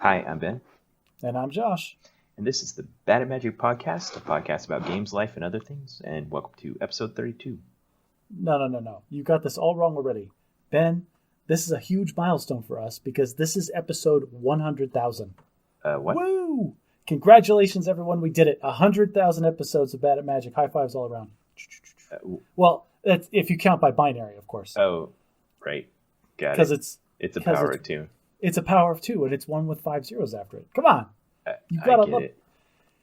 Hi, I'm Ben. And I'm Josh. And this is the Bad at Magic podcast, a podcast about games, life, and other things. And welcome to episode 32. No. You got this all wrong already. Ben, this is a huge milestone for us because this is episode 100,000. What? Woo! Congratulations, everyone. We did it. 100,000 episodes of Bad at Magic. High fives all around. Well, that's if you count by binary, of course. Oh, right. Got it. Because it's a power of two. It's a power of two, and it's one with 5 zeros after it. Come on. You've got to it.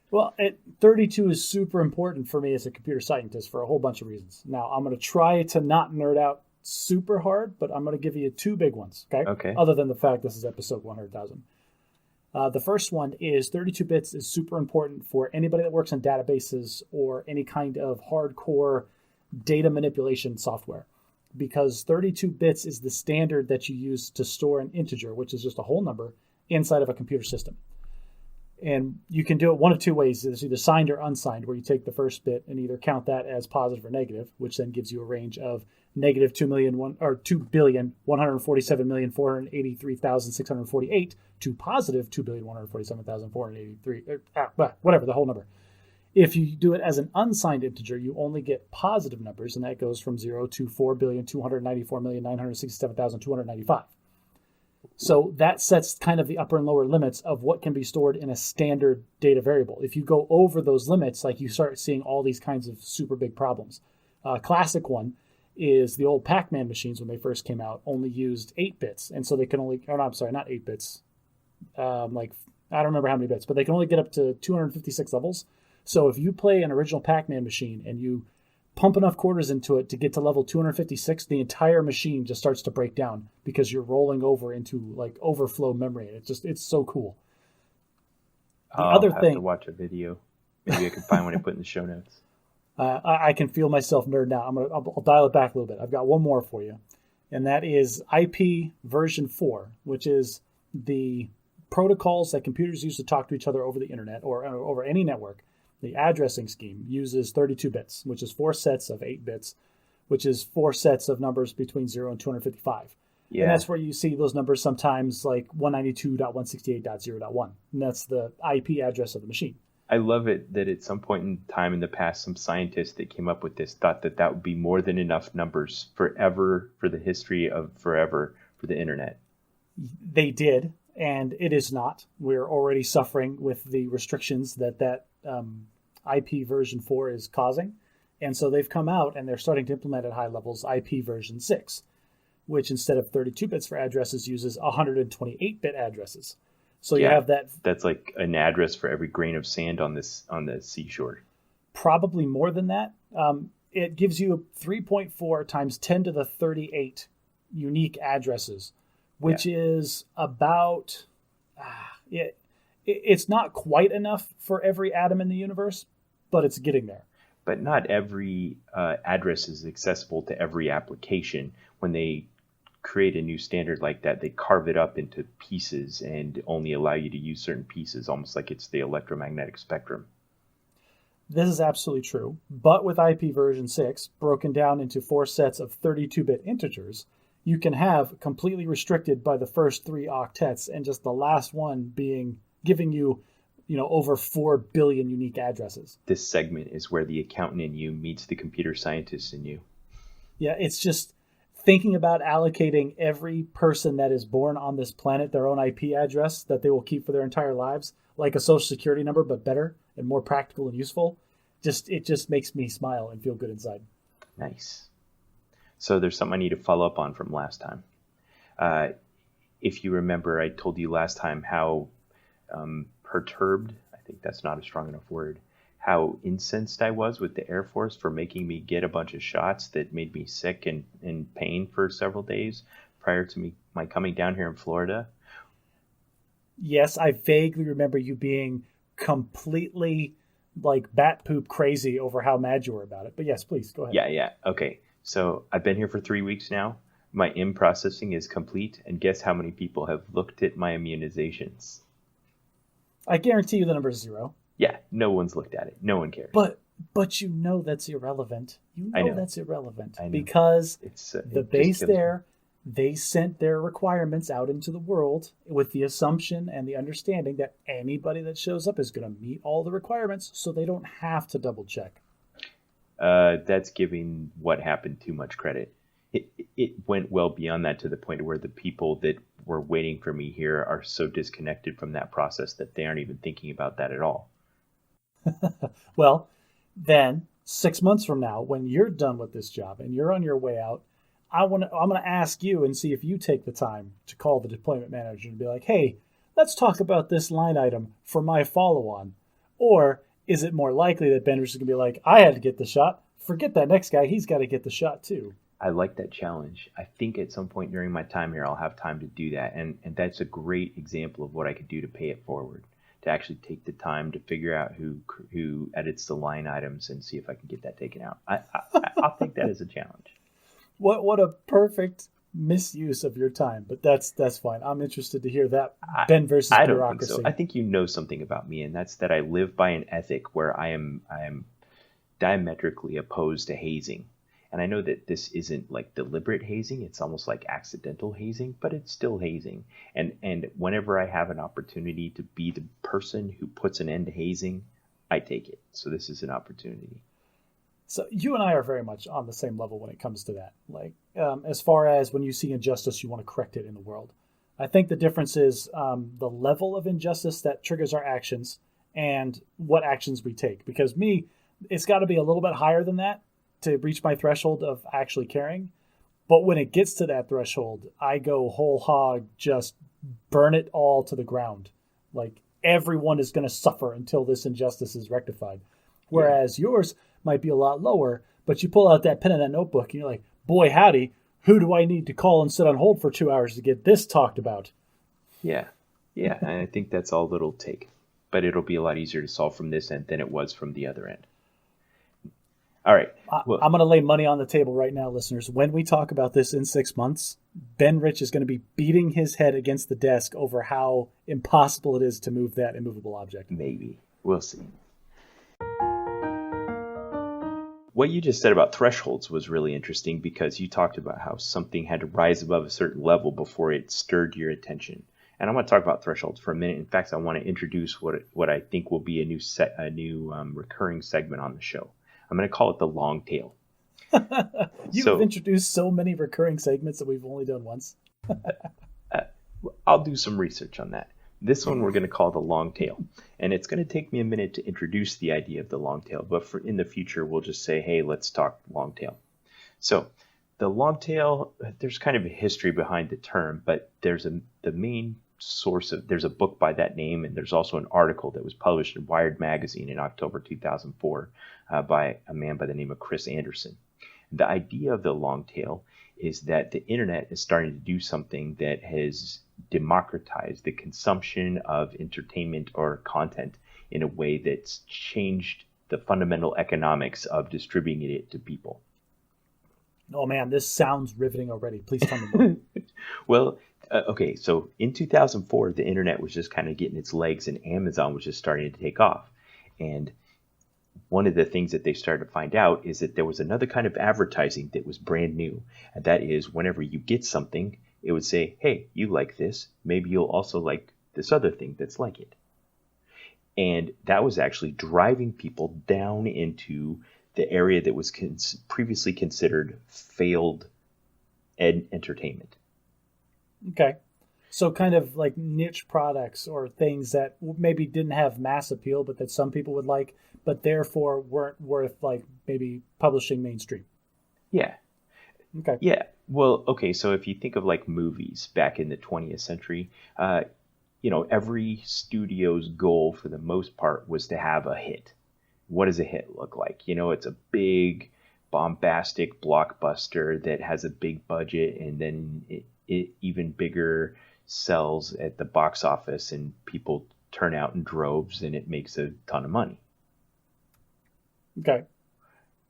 Well, 32 is super important for me as a computer scientist for a whole bunch of reasons. Now, I'm going to try to not nerd out super hard, but I'm going to give you two big ones, okay? Okay. Other than the fact this is episode 100,000. The first one is 32 bits is super important for anybody that works in databases or any kind of hardcore data manipulation software, because 32 bits is the standard that you use to store an integer, which is just a whole number, inside of a computer system. And you can do it one of two ways. It's either signed or unsigned, where you take the first bit and either count that as positive or negative, which then gives you a range of negative 2,147,483,648 to positive 2,147,483, whatever, the whole number. If you do it as an unsigned integer, you only get positive numbers, and that goes from 0 to 4,294,967,295. So that sets kind of the upper and lower limits of what can be stored in a standard data variable. If you go over those limits, like you start seeing all these kinds of super big problems. Classic one is the old Pac Man machines when they first came out only used 8 bits. And so they can only, oh no, I'm sorry, not 8 bits. I don't remember how many bits, but they can only get up to 256 levels. So if you play an original Pac Man machine and you pump enough quarters into it to get to level 256, the entire machine just starts to break down because you're rolling over into like overflow memory. It's so cool. I'll have to watch a video. Maybe I can find one and put in the show notes. I can feel myself nerding out. I'll dial it back a little bit. I've got one more for you, and that is IP version 4, which is the protocols that computers use to talk to each other over the internet or over any network. The addressing scheme uses 32 bits, which is 4 sets of 8 bits, which is 4 sets of numbers between 0 and 255. Yeah. And that's where you see those numbers sometimes like 192.168.0.1. And that's the IP address of the machine. I love it that at some point in time in the past, some scientists that came up with this thought that would be more than enough numbers forever for the history of forever for the internet. They did, and it is not. We're already suffering with the restrictions that IP version 4 is causing. And so they've come out and they're starting to implement at high levels IP version 6, which instead of 32 bits for addresses uses 128-bit addresses. So you have that. That's like an address for every grain of sand on the seashore. Probably more than that. It gives you 3.4 times 10 to the 38 unique addresses, which is about it's not quite enough for every atom in the universe, but it's getting there. But not every address is accessible to every application. When they create a new standard like that, they carve it up into pieces and only allow you to use certain pieces, almost like it's the electromagnetic spectrum. This is absolutely true. But with IP version 6, broken down into 4 sets of 32-bit integers, you can have completely restricted by the first 3 octets and just the last one being giving you, over 4 billion unique addresses. This segment is where the accountant in you meets the computer scientist in you. Yeah, it's just thinking about allocating every person that is born on this planet their own IP address that they will keep for their entire lives, like a social security number, but better and more practical and useful. It just makes me smile and feel good inside. Nice. So there's something I need to follow up on from last time. If you remember, I told you last time how perturbed, I think that's not a strong enough word, how incensed I was with the Air Force for making me get a bunch of shots that made me sick and in pain for several days prior to my coming down here in Florida. Yes, I vaguely remember you being completely like bat poop crazy over how mad you were about it. But yes, please, go ahead. Yeah. Okay. So I've been here for 3 weeks now. My IM processing is complete, and guess how many people have looked at my immunizations? I guarantee you the number is 0. Yeah, no one's looked at it. No one cares. But that's irrelevant. I know. That's irrelevant. I know. Because it's the base there, they sent their requirements out into the world with the assumption and the understanding that anybody that shows up is going to meet all the requirements, so they don't have to double check. That's giving what happened too much credit. It went well beyond that, to the point where the people that were waiting for me here are so disconnected from that process that they aren't even thinking about that at all. Well, then 6 months from now, when you're done with this job and you're on your way out, I'm going to ask you and see if you take the time to call the deployment manager and be like, hey, let's talk about this line item for my follow-on. Or is it more likely that Bender's going to be like, I had to get the shot. Forget that next guy. He's got to get the shot too. I like that challenge. I think at some point during my time here, I'll have time to do that. And that's a great example of what I could do to pay it forward, to actually take the time to figure out who edits the line items and see if I can get that taken out. I'll take that as a challenge. What a perfect misuse of your time, but that's fine. I'm interested to hear that. Ben versus I bureaucracy. don't think so. I think you know something about me, and that's that I live by an ethic where I am diametrically opposed to hazing. And I know that this isn't like deliberate hazing, it's almost like accidental hazing, but it's still hazing. And whenever I have an opportunity to be the person who puts an end to hazing, I take it. So this is an opportunity. So you and I are very much on the same level when it comes to that. Like, as far as when you see injustice, you want to correct it in the world. I think the difference is the level of injustice that triggers our actions and what actions we take. Because it's got to be a little bit higher than that to reach my threshold of actually caring. But when it gets to that threshold, I go whole hog, just burn it all to the ground. Like, everyone is going to suffer until this injustice is rectified. Whereas yours might be a lot lower, but you pull out that pen and that notebook and you're like, boy, howdy, who do I need to call and sit on hold for 2 hours to get this talked about? Yeah. And I think that's all it'll take. But it'll be a lot easier to solve from this end than it was from the other end. All right. Well, I'm going to lay money on the table right now, listeners. When we talk about this in 6 months, Ben Rich is going to be beating his head against the desk over how impossible it is to move that immovable object. Maybe. We'll see. What you just said about thresholds was really interesting, because you talked about how something had to rise above a certain level before it stirred your attention. And I want to talk about thresholds for a minute. In fact, I want to introduce what I think will be a new recurring segment on the show. I'm going to call it the long tail. You've introduced so many recurring segments that we've only done once. I'll do some research on that. This one we're going to call the long tail. And it's going to take me a minute to introduce the idea of the long tail. But in the future, we'll just say, hey, let's talk long tail. So the long tail, there's kind of a history behind the term, but there's the main source of, there's a book by that name, and there's also an article that was published in Wired magazine in October 2004 by a man by the name of Chris Anderson. The idea of the long tail is that the internet is starting to do something that has democratized the consumption of entertainment or content in a way that's changed the fundamental economics of distributing it to people. Oh man, this sounds riveting already. Please tell me more. Well, okay, so in 2004, the internet was just kind of getting its legs, and Amazon was just starting to take off. And one of the things that they started to find out is that there was another kind of advertising that was brand new. And that is, whenever you get something, it would say, hey, you like this. Maybe you'll also like this other thing that's like it. And that was actually driving people down into the area that was previously considered failed entertainment. Okay. So kind of like niche products or things that maybe didn't have mass appeal, but that some people would like, but therefore weren't worth like maybe publishing mainstream. Yeah. Okay. Yeah. Well, okay. So if you think of like movies back in the 20th century, every studio's goal for the most part was to have a hit. What does a hit look like? It's a big, bombastic blockbuster that has a big budget, and then it even bigger sells at the box office, and people turn out in droves, and it makes a ton of money. Okay.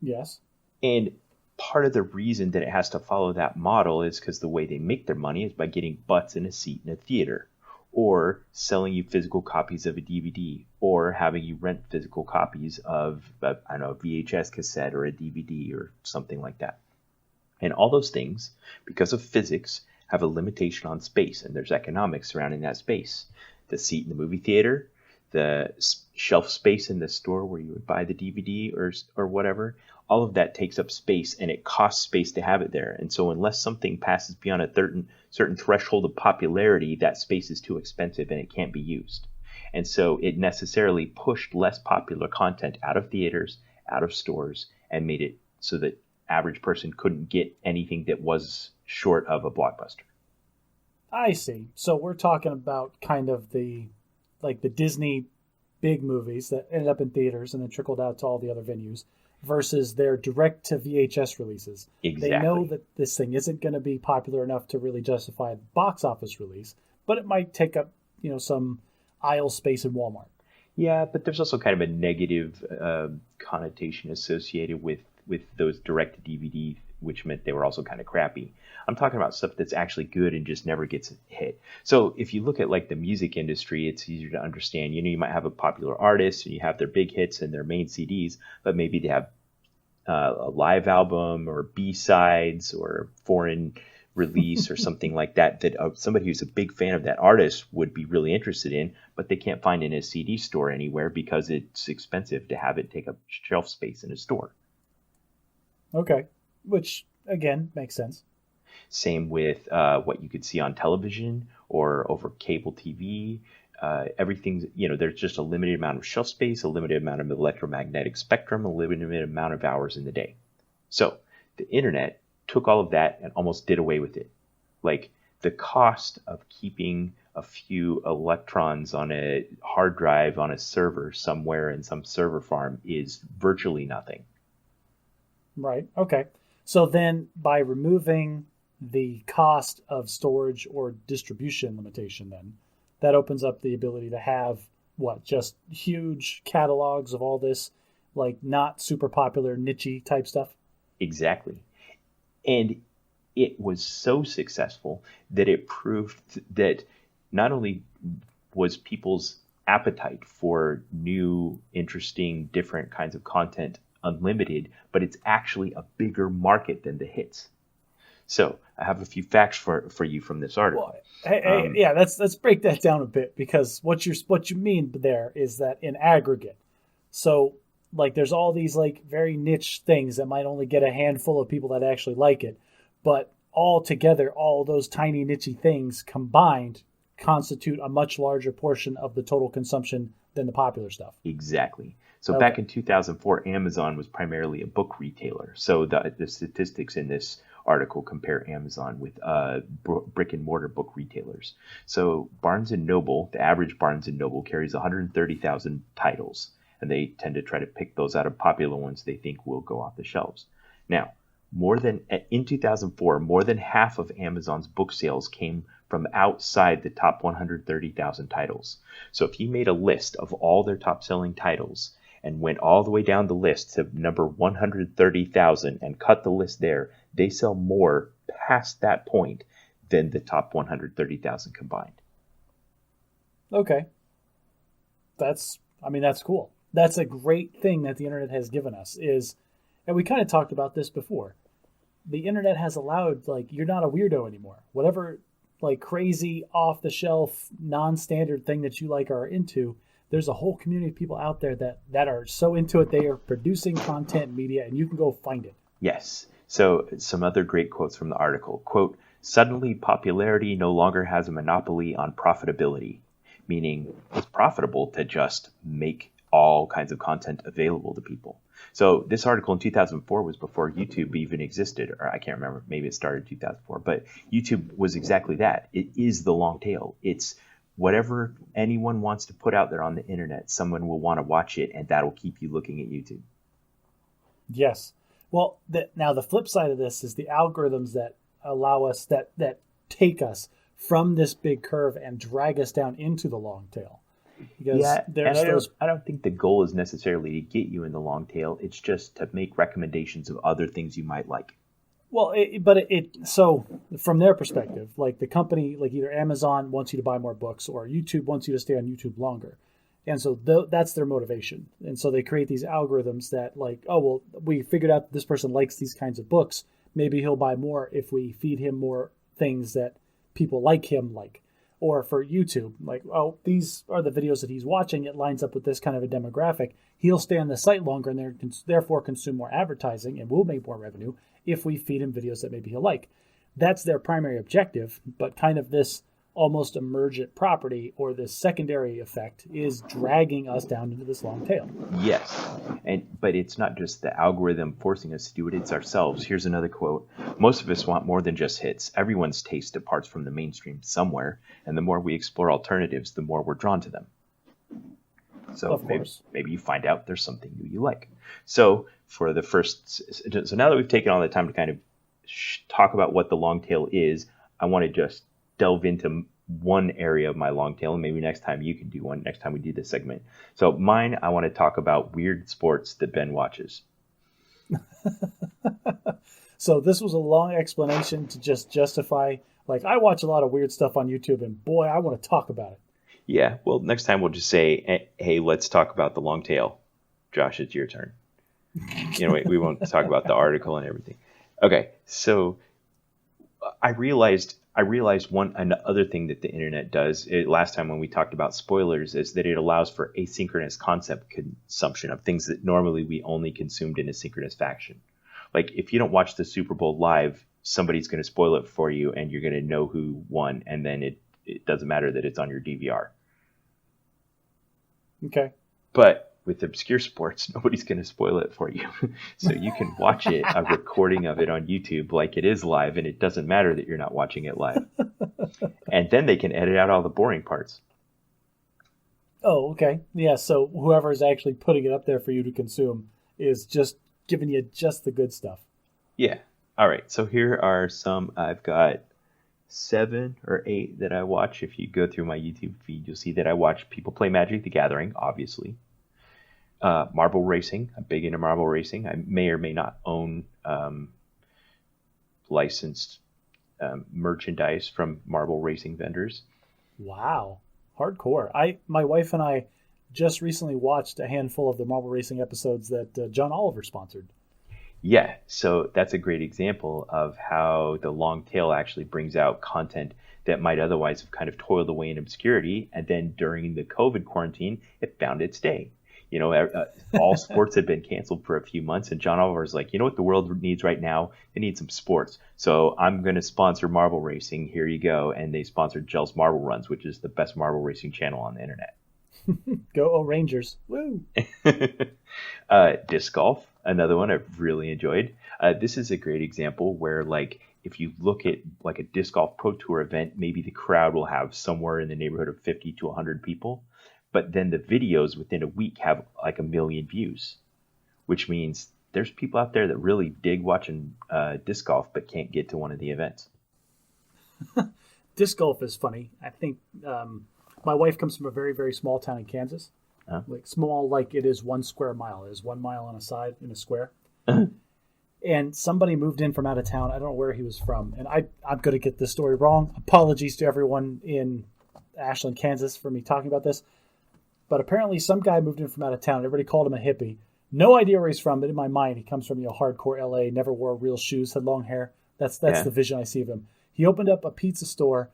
Yes. And part of the reason that it has to follow that model is because the way they make their money is by getting butts in a seat in a theater, or selling you physical copies of a DVD, or having you rent physical copies of, a VHS cassette or a DVD or something like that. And all those things, because of physics, have a limitation on space, and there's economics surrounding that space. The seat in the movie theater, the shelf space in the store where you would buy the DVD or whatever, all of that takes up space, and it costs space to have it there. And so unless something passes beyond a certain threshold of popularity, that space is too expensive and it can't be used. And so it necessarily pushed less popular content out of theaters, out of stores, and made it so that average person couldn't get anything that was short of a blockbuster. I see. So we're talking about kind of the Disney big movies that ended up in theaters and then trickled out to all the other venues versus their direct to VHS releases. Exactly. They know that this thing isn't going to be popular enough to really justify a box office release, but it might take up, some aisle space in Walmart. Yeah, but there's also kind of a negative connotation associated with those direct to DVD, which meant they were also kind of crappy. I'm talking about stuff that's actually good and just never gets hit. So if you look at like the music industry, it's easier to understand. You might have a popular artist and you have their big hits and their main CDs, but maybe they have a live album or B-sides or foreign release or something like that somebody who's a big fan of that artist would be really interested in, but they can't find in a CD store anywhere because it's expensive to have it take up shelf space in a store. Okay, which again makes sense. Same with what you could see on television or over cable TV. Everything's, there's just a limited amount of shelf space, a limited amount of electromagnetic spectrum, a limited amount of hours in the day. So the internet took all of that and almost did away with it. Like the cost of keeping a few electrons on a hard drive on a server somewhere in some server farm is virtually nothing. Right. Okay. So then by removing the cost of storage or distribution limitation, then that opens up the ability to have just huge catalogs of all this, like not super popular niche type stuff. Exactly. And it was so successful that it proved that not only was people's appetite for new, interesting, different kinds of content unlimited, but it's actually a bigger market than the hits. So I have a few facts for you from this article. Well, let's break that down a bit, because what you mean there is that in aggregate, so like there's all these like very niche things that might only get a handful of people that actually like it, but all together, all those tiny niche things combined constitute a much larger portion of the total consumption than the popular stuff. Exactly. So back in 2004, Amazon was primarily a book retailer. So the statistics in this article compare Amazon with brick and mortar book retailers. So Barnes & Noble, the average Barnes & Noble carries 130,000 titles, and they tend to try to pick those out of popular ones they think will go off the shelves. Now, in 2004, more than half of Amazon's book sales came from outside the top 130,000 titles. So if you made a list of all their top selling titles and went all the way down the list to number 130,000 and cut the list there, they sell more past that point than the top 130,000 combined. Okay. That's cool. That's a great thing that the internet has given us and we kind of talked about this before. The internet has allowed, like, you're not a weirdo anymore. Whatever, like, crazy, off-the-shelf, non-standard thing that you like or are into, there's a whole community of people out there that are so into it, they are producing content media, and you can go find it. Yes. So some other great quotes from the article. Quote, "Suddenly popularity no longer has a monopoly on profitability," meaning it's profitable to just make all kinds of content available to people. So this article in 2004 was before YouTube even existed, or I can't remember, maybe it started in 2004, but YouTube was exactly that. It is the long tail. It's whatever anyone wants to put out there on the internet, someone will want to watch it, and that'll keep you looking at YouTube. Yes. Well, now the flip side of this is the algorithms that allow us, that take us from this big curve and drag us down into the long tail. Because I don't think the goal is necessarily to get you in the long tail. It's just to make recommendations of other things you might like. Well, so from their perspective, like the company, like either Amazon wants you to buy more books or YouTube wants you to stay on YouTube longer. And so that's their motivation. And so they create these algorithms that like, oh, well, we figured out this person likes these kinds of books. maybe he'll buy more if we feed him more things that people like him like. Or for YouTube, like, oh, these are the videos that he's watching. It lines up with this kind of a demographic. He'll stay on the site longer and therefore consume more advertising and will make more revenue if we feed him videos that maybe he'll like. That's their primary objective, but kind of this almost emergent property or this secondary effect is dragging us down into this long tail. Yes, but it's not just the algorithm forcing us to do it, it's ourselves. Here's another quote. Most of us want more than just hits. Everyone's taste departs from the mainstream somewhere, and the more we explore alternatives, the more we're drawn to them. So maybe you find out there's something new you like. So now that we've taken all the time to kind of talk about what the long tail is, I want to just delve into one area of my long tail, and maybe next time you can do one, next time we do this segment. So mine, I want to talk about weird sports that Ben watches. So this was a long explanation to just justify, like, I watch a lot of weird stuff on YouTube, and boy, I want to talk about it. Yeah, well, next time we'll just say, hey, let's talk about the long tail. Josh, it's your turn. We won't talk about the article and everything. Okay, so I realized another thing that the internet does last time when we talked about spoilers is that it allows for asynchronous concept consumption of things that normally we only consumed in a synchronous fashion. Like if you don't watch the Super Bowl live, somebody's going to spoil it for you and you're going to know who won, and then it doesn't matter that it's on your DVR. Okay. But with obscure sports, nobody's going to spoil it for you. So you can watch a recording of it on YouTube like it is live, and it doesn't matter that you're not watching it live. And then they can edit out all the boring parts. Oh, okay. Yeah, so whoever is actually putting it up there for you to consume is just giving you just the good stuff. Yeah. All right. So here are some. I've got 7 or 8 that I watch. If you go through my YouTube feed, you'll see that I watch people play Magic the Gathering, obviously. Marble racing. I'm big into marble racing. I may or may not own licensed merchandise from marble racing vendors. Wow. Hardcore. My wife and I just recently watched a handful of the marble racing episodes that John Oliver sponsored. Yeah, so that's a great example of how the long tail actually brings out content that might otherwise have kind of toiled away in obscurity, and then during the COVID quarantine, it found its day. All sports had been canceled for a few months, and John Oliver's like, you know what the world needs right now? They need some sports. So I'm going to sponsor marble racing. Here you go. And they sponsored Jelle's Marble Runs, which is the best marble racing channel on the internet. Go Rangers. Woo! Disc golf, another one I've really enjoyed. This is a great example where, like, if you look at like a disc golf pro tour event, maybe the crowd will have somewhere in the neighborhood of 50 to 100 people. But then the videos within a week have like 1 million views, which means there's people out there that really dig watching disc golf but can't get to one of the events. Disc golf is funny. I think my wife comes from a very, very small town in Kansas. Huh? Like small, like it is 1 square mile. It is 1 mile on a side in a square. And somebody moved in from out of town. I don't know where he was from. And I'm going to get this story wrong. Apologies to everyone in Ashland, Kansas for me talking about this. But apparently some guy moved in from out of town. Everybody called him a hippie. No idea where he's from, but in my mind, he comes from hardcore LA, never wore real shoes, had long hair. That's the vision I see of him. He opened up a pizza store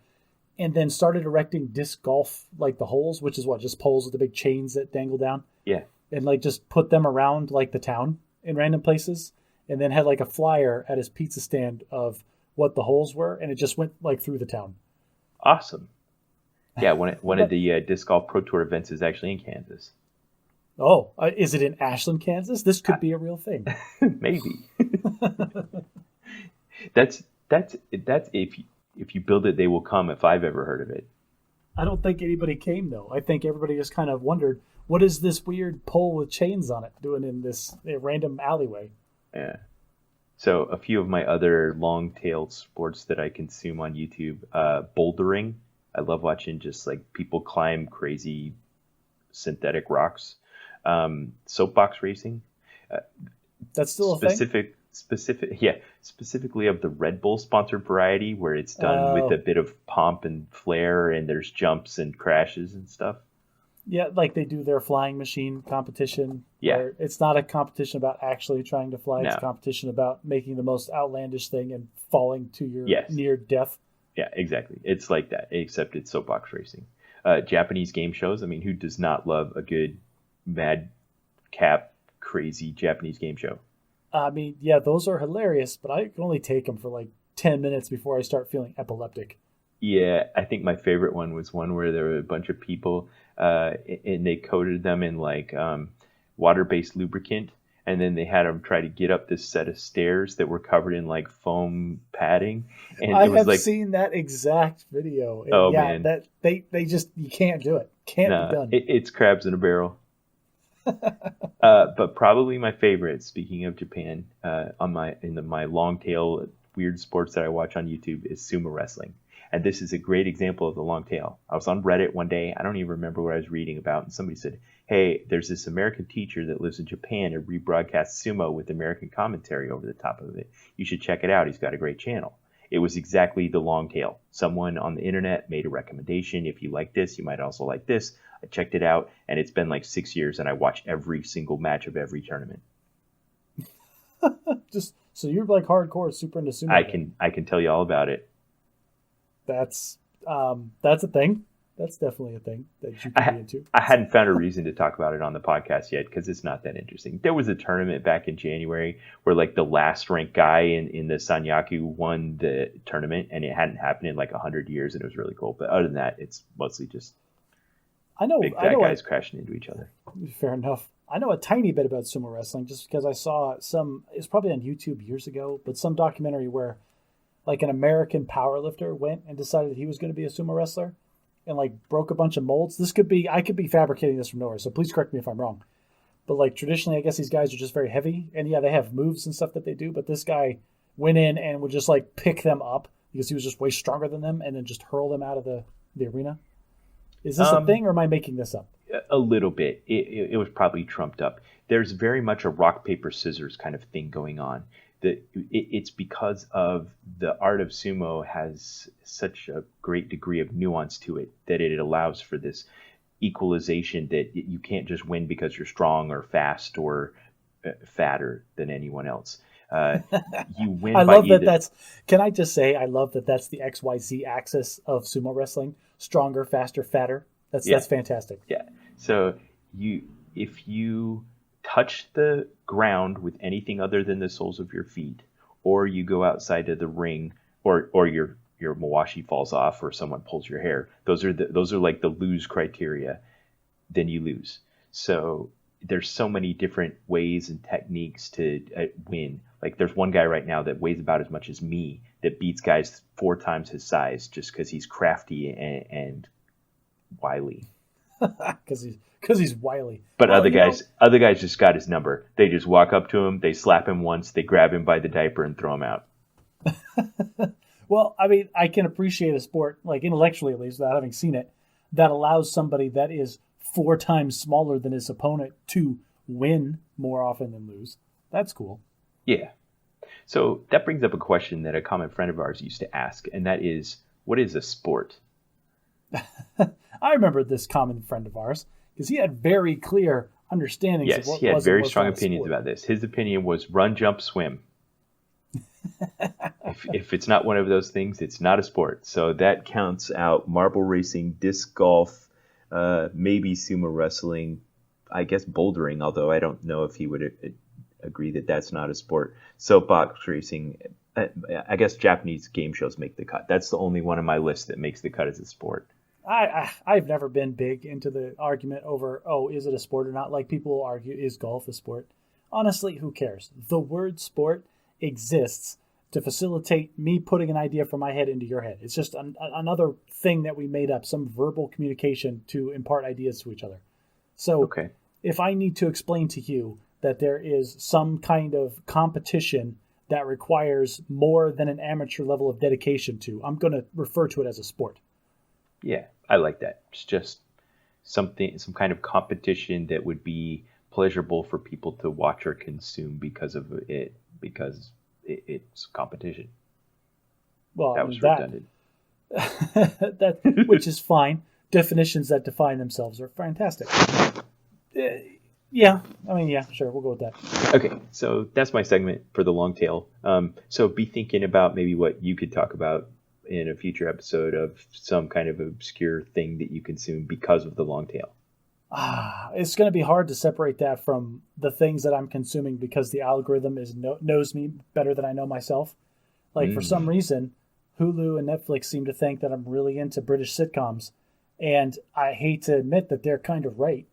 and then started erecting disc golf, like the holes, which is what, just poles with the big chains that dangle down? Yeah. And like just put them around like the town in random places, and then had like a flyer at his pizza stand of what the holes were, and it just went like through the town. Awesome. Yeah, one of the disc golf pro tour events is actually in Kansas. Oh, is it in Ashland, Kansas? This could be a real thing. Maybe. That's if you build it, they will come. If I've ever heard of it. I don't think anybody came though. I think everybody just kind of wondered, what is this weird pole with chains on it doing in this random alleyway? Yeah. So a few of my other long-tailed sports that I consume on YouTube, bouldering. I love watching just like people climb crazy synthetic rocks. Soapbox racing. That's still a thing? Specifically of the Red Bull sponsored variety where it's done with a bit of pomp and flair and there's jumps and crashes and stuff. Yeah, like they do their flying machine competition. Yeah. Where it's not a competition about actually trying to fly. It's a No. competition about making the most outlandish thing and falling to your Yes. near death. Yeah, exactly. It's like that, except it's soapbox racing. Japanese game shows. I mean, who does not love a good madcap, crazy Japanese game show? I mean, yeah, those are hilarious, but I can only take them for like 10 minutes before I start feeling epileptic. Yeah, I think my favorite one was one where there were a bunch of people, and they coated them in like water-based lubricant, and then they had them try to get up this set of stairs that were covered in like foam padding, and I it was have like, sing that exact video. And oh yeah, man, that they just you can't do it. Can't be done. it's crabs in a barrel. But probably my favorite, speaking of Japan, my long tail weird sports that I watch on YouTube is sumo wrestling. And this is a great example of the long tail. I was on Reddit one day. I don't even remember what I was reading about. And somebody said, hey, there's this American teacher that lives in Japan and rebroadcasts sumo with American commentary over the top of it. You should check it out. He's got a great channel. It was exactly the long tail. Someone on the internet made a recommendation. If you like this, you might also like this. I checked it out, and it's been like 6 years, and I watch every single match of every tournament. Just so you're like hardcore super into sumo. I can tell you all about it. That's a thing. That's definitely a thing that you can be into. I hadn't found a reason to talk about it on the podcast yet because it's not that interesting. There was a tournament back in January where like the last ranked guy in the Sanyaku won the tournament, and it hadn't happened in like 100 years, and it was really cool. But other than that, it's mostly just big fat guys crashing into each other. Fair enough. I know a tiny bit about sumo wrestling just because I saw it's probably on YouTube years ago, but some documentary where like an American powerlifter went and decided that he was going to be a sumo wrestler and like broke a bunch of molds. I could be fabricating this from nowhere, so please correct me if I'm wrong. But like traditionally, I guess these guys are just very heavy, and yeah, they have moves and stuff that they do. But this guy went in and would just like pick them up because he was just way stronger than them, and then just hurl them out of the arena. Is this a thing, or am I making this up? A little bit. It was probably trumped up. There's very much a rock paper scissors kind of thing going on. It's because of the art of sumo has such a great degree of nuance to it that it allows for this equalization that you can't just win because you're strong or fast or fatter than anyone else. You win. I love that. Can I just say I love that that's the XYZ axis of sumo wrestling: stronger, faster, fatter. That's fantastic. Yeah. So if you touch the ground with anything other than the soles of your feet, or you go outside of the ring, or your mawashi falls off, or someone pulls your hair, those are like the lose criteria, then you lose. So there's so many different ways and techniques to win. Like there's one guy right now that weighs about as much as me that beats guys 4 times his size just because he's crafty and wily. Because he's wily. But other guys just got his number. They just walk up to him, they slap him once, they grab him by the diaper and throw him out. Well, I mean, I can appreciate a sport, like intellectually at least, without having seen it, that allows somebody that is 4 times smaller than his opponent to win more often than lose. That's cool. Yeah. So that brings up a question that a common friend of ours used to ask, and that is, what is a sport? I remember this common friend of ours because he had very clear understandings of what was. Yes, he had very strong opinions about this. His opinion was run, jump, swim. if it's not one of those things, it's not a sport. So that counts out marble racing, disc golf, maybe sumo wrestling, I guess bouldering, although I don't know if he would agree that that's not a sport. Soapbox racing, I guess Japanese game shows make the cut. That's the only one on my list that makes the cut as a sport. I've never been big into the argument over, is it a sport or not? Like people will argue, is golf a sport? Honestly, who cares? The word sport exists to facilitate me putting an idea from my head into your head. It's just another thing that we made up, some verbal communication to impart ideas to each other. So if I need to explain to you that there is some kind of competition that requires more than an amateur level of dedication to, I'm going to refer to it as a sport. Yeah, I like that. It's just some kind of competition that would be pleasurable for people to watch or consume because it's competition. Well, that was redundant. That which is fine, definitions that define themselves are fantastic. Yeah, sure, we'll go with that. Okay, so that's my segment for the long tail. So be thinking about maybe what you could talk about in a future episode of some kind of obscure thing that you consume because of the long tail. It's going to be hard to separate that from the things that I'm consuming because the algorithm knows me better than I know myself. Like, for some reason, Hulu and Netflix seem to think that I'm really into British sitcoms, and I hate to admit that they're kind of right.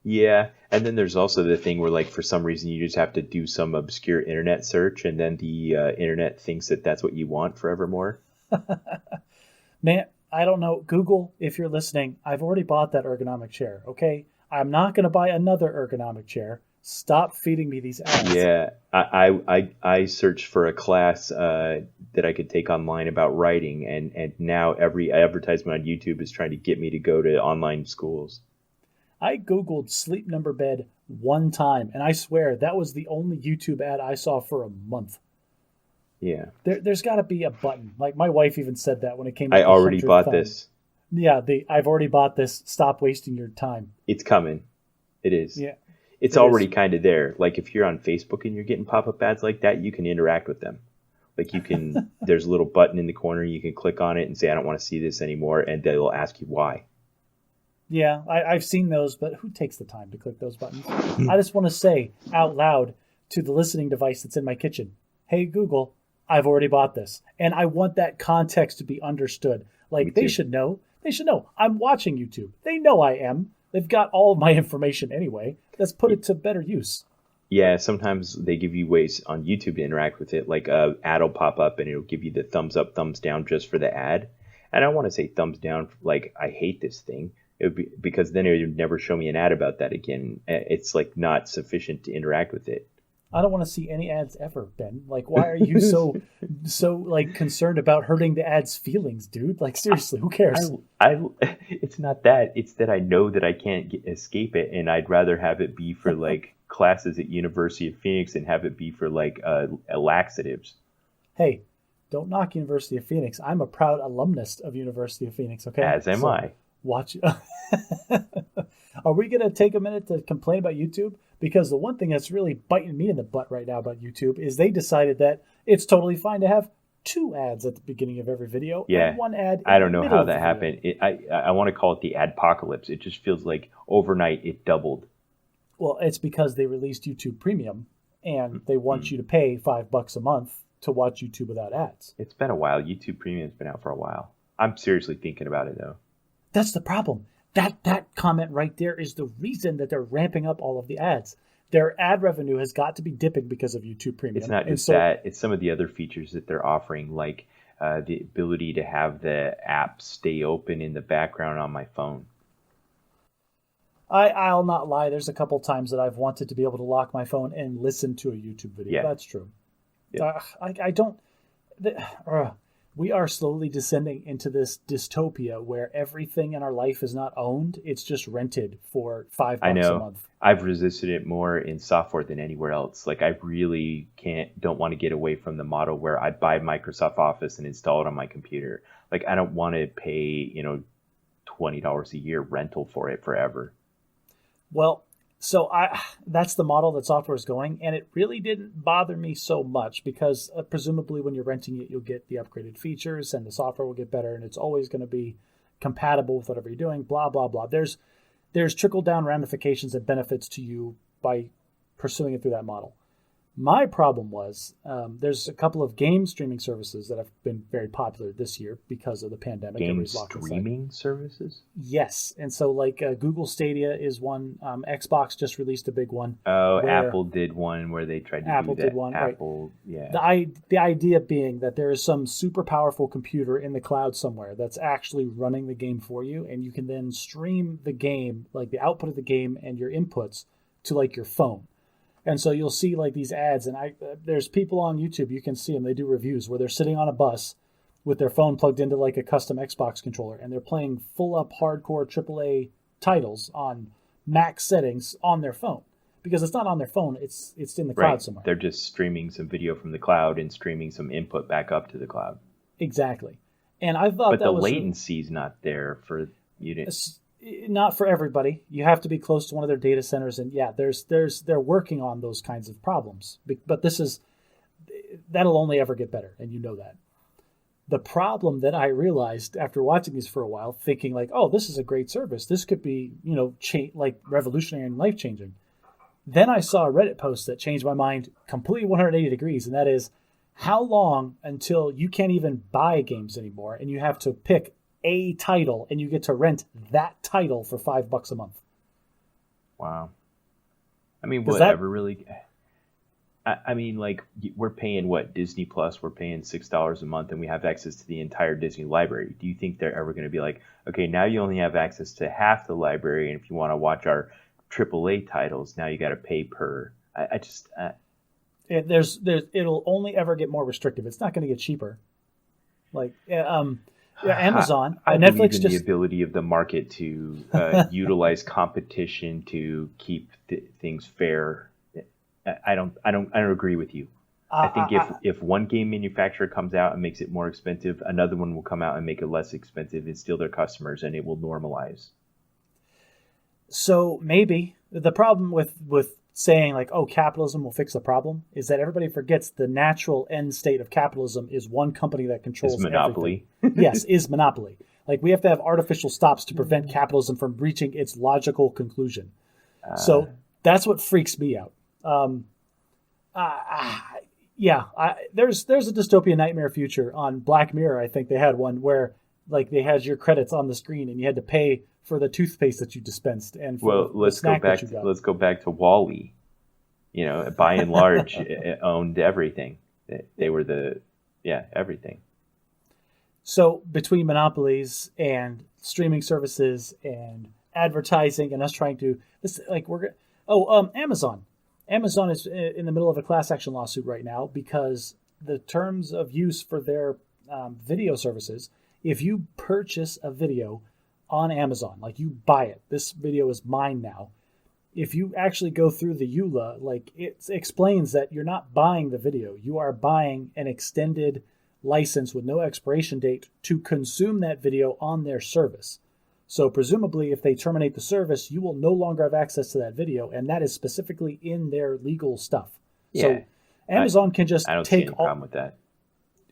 Yeah, and then there's also the thing where, like, for some reason you just have to do some obscure internet search, and then the internet thinks that that's what you want forevermore. Man, I don't know. Google, if you're listening, I've already bought that ergonomic chair, okay? I'm not going to buy another ergonomic chair. Stop feeding me these ads. Yeah, I searched for a class that I could take online about writing, and now every advertisement on YouTube is trying to get me to go to online schools. I Googled sleep number bed one time, and I swear that was the only YouTube ad I saw for a month. Yeah. There's got to be a button. Like, my wife even said that when it came to I already bought this. Yeah, I've already bought this. Stop wasting your time. It's coming. It is. Yeah. It's already kind of there. Like, if you're on Facebook and you're getting pop-up ads like that, you can interact with them. Like, you can, there's a little button in the corner, you can click on it and say, I don't want to see this anymore, and they'll ask you why. Yeah, I've seen those, but who takes the time to click those buttons? I just want to say out loud to the listening device that's in my kitchen, hey, Google, I've already bought this. And I want that context to be understood. Like, they should know. They should know. I'm watching YouTube. They know I am. They've got all of my information anyway. Let's put it to better use. Yeah, sometimes they give you ways on YouTube to interact with it. Like, an ad will pop up and it'll give you the thumbs up, thumbs down just for the ad. And I don't want to say thumbs down, like, I hate this thing. It would be, because then it would never show me an ad about that again. It's like not sufficient to interact with it. I don't want to see any ads ever, Ben. Like, why are you so like concerned about hurting the ad's feelings, dude? Like, seriously, who cares? It's not that. It's that I know that I can't escape it, and I'd rather have it be for like classes at University of Phoenix and have it be for like laxatives. Hey, don't knock University of Phoenix. I'm a proud alumnus of University of Phoenix. Okay, as am I. Watch. Are we going to take a minute to complain about YouTube? Because the one thing that's really biting me in the butt right now about YouTube is they decided that it's totally fine to have 2 ads at the beginning of every video and 1 ad. I don't know how that happened. I want to call it the adpocalypse. It just feels like overnight it doubled. Well, it's because they released YouTube Premium and they want you to pay $5 a month to watch YouTube without ads. It's been a while. YouTube Premium's been out for a while. I'm seriously thinking about it though. That's the problem. That comment right there is the reason that they're ramping up all of the ads. Their ad revenue has got to be dipping because of YouTube Premium. It's not just that. It's some of the other features that they're offering, like the ability to have the app stay open in the background on my phone. I'll not lie. There's a couple times that I've wanted to be able to lock my phone and listen to a YouTube video. Yeah. That's true. Yeah. I don't... We are slowly descending into this dystopia where everything in our life is not owned. It's just rented for $5 a month. I've resisted it more in software than anywhere else. Like, I really don't want to get away from the model where I buy Microsoft Office and install it on my computer. Like, I don't want to pay, $20 a year rental for it forever. Well, so that's the model that software is going, and it really didn't bother me so much because presumably when you're renting it, you'll get the upgraded features and the software will get better, and it's always going to be compatible with whatever you're doing, blah, blah, blah. There's trickle-down ramifications and benefits to you by pursuing it through that model. My problem was there's a couple of game streaming services that have been very popular this year because of the pandemic. Game streaming services? Yes. And so like Google Stadia is one. Xbox just released a big one. Oh, Apple did one where they tried to do that. Apple did one, Apple, right. Yeah. The idea being that there is some super powerful computer in the cloud somewhere that's actually running the game for you, and you can then stream the game, like the output of the game and your inputs to like your phone. And so you'll see like these ads, and there's people on YouTube, you can see them, they do reviews where they're sitting on a bus with their phone plugged into like a custom Xbox controller, and they're playing full up hardcore AAA titles on max settings on their phone. Because it's not on their phone, it's in the cloud somewhere. They're just streaming some video from the cloud and streaming some input back up to the cloud. Exactly. And I thought but the latency's not there for You didn't. Not for everybody. You have to be close to one of their data centers, and yeah, they're working on those kinds of problems. But that'll only ever get better, and you know that. The problem that I realized after watching these for a while, thinking like, oh, this is a great service. This could be, like revolutionary and life-changing. Then I saw a Reddit post that changed my mind completely 180 degrees, and that is, how long until you can't even buy games anymore and you have to pick a title and you get to rent that title for $5 a month? Wow. I mean, whatever, really. I mean, like, we're paying Disney Plus, we're paying $6 a month, and we have access to the entire Disney library. Do you think they're ever going to be like, okay, now you only have access to half the library, and if you want to watch our AAA titles, now you got to pay per? It'll only ever get more restrictive. It's not going to get cheaper. Like, Amazon, I Netflix believe in the ability of the market to utilize competition to keep things fair. I don't agree with you. I think if one game manufacturer comes out and makes it more expensive, another one will come out and make it less expensive and steal their customers, and it will normalize. So maybe the problem with saying like, oh, capitalism will fix the problem is that everybody forgets the natural end state of capitalism is one company that controls everything. Monopoly. Yes, is monopoly. Like, we have to have artificial stops to prevent capitalism from reaching its logical conclusion. So that's what freaks me out. There's a dystopian nightmare future on Black Mirror. I think they had one where like they had your credits on the screen and you had to pay for the toothpaste that you dispensed and for let's go back to Wall-E. By and large, it owned everything. They were everything. So between monopolies and streaming services and advertising and us trying to Amazon. Amazon is in the middle of a class action lawsuit right now because the terms of use for their video services, if you purchase a video on Amazon, like you buy it, this video is mine now. If you actually go through the EULA, like it explains that you're not buying the video. You are buying an extended license with no expiration date to consume that video on their service. So presumably, if they terminate the service, you will no longer have access to that video, and that is specifically in their legal stuff. Yeah, so Amazon can just I don't take see any problem with that.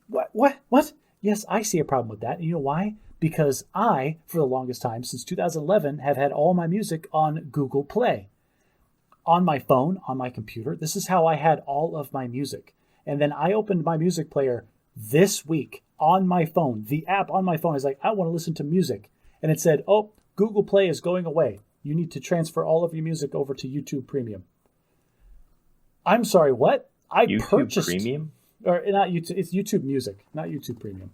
What? Yes, I see a problem with that. And you know why? Because I, for the longest time, since 2011, have had all my music on Google Play. On my phone, on my computer. This is how I had all of my music. And then I opened my music player this week on my phone. The app on my phone is like, I want to listen to music. And it said, oh, Google Play is going away. You need to transfer all of your music over to YouTube Premium. I'm sorry, what? YouTube purchased Premium? Or not YouTube, it's YouTube Music, not YouTube Premium.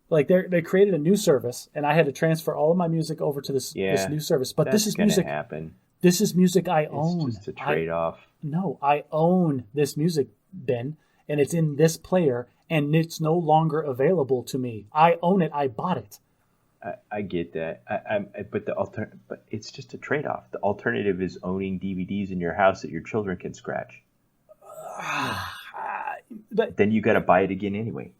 Like they created a new service, and I had to transfer all of my music over to this new service. But this is music. Happen. This is music I own. It's just a trade-off. No, I own this music, Ben, and it's in this player, and it's no longer available to me. I own it. I bought it. I get that, but it's just a trade-off. The alternative is owning DVDs in your house that your children can scratch. But then you got to buy it again anyway.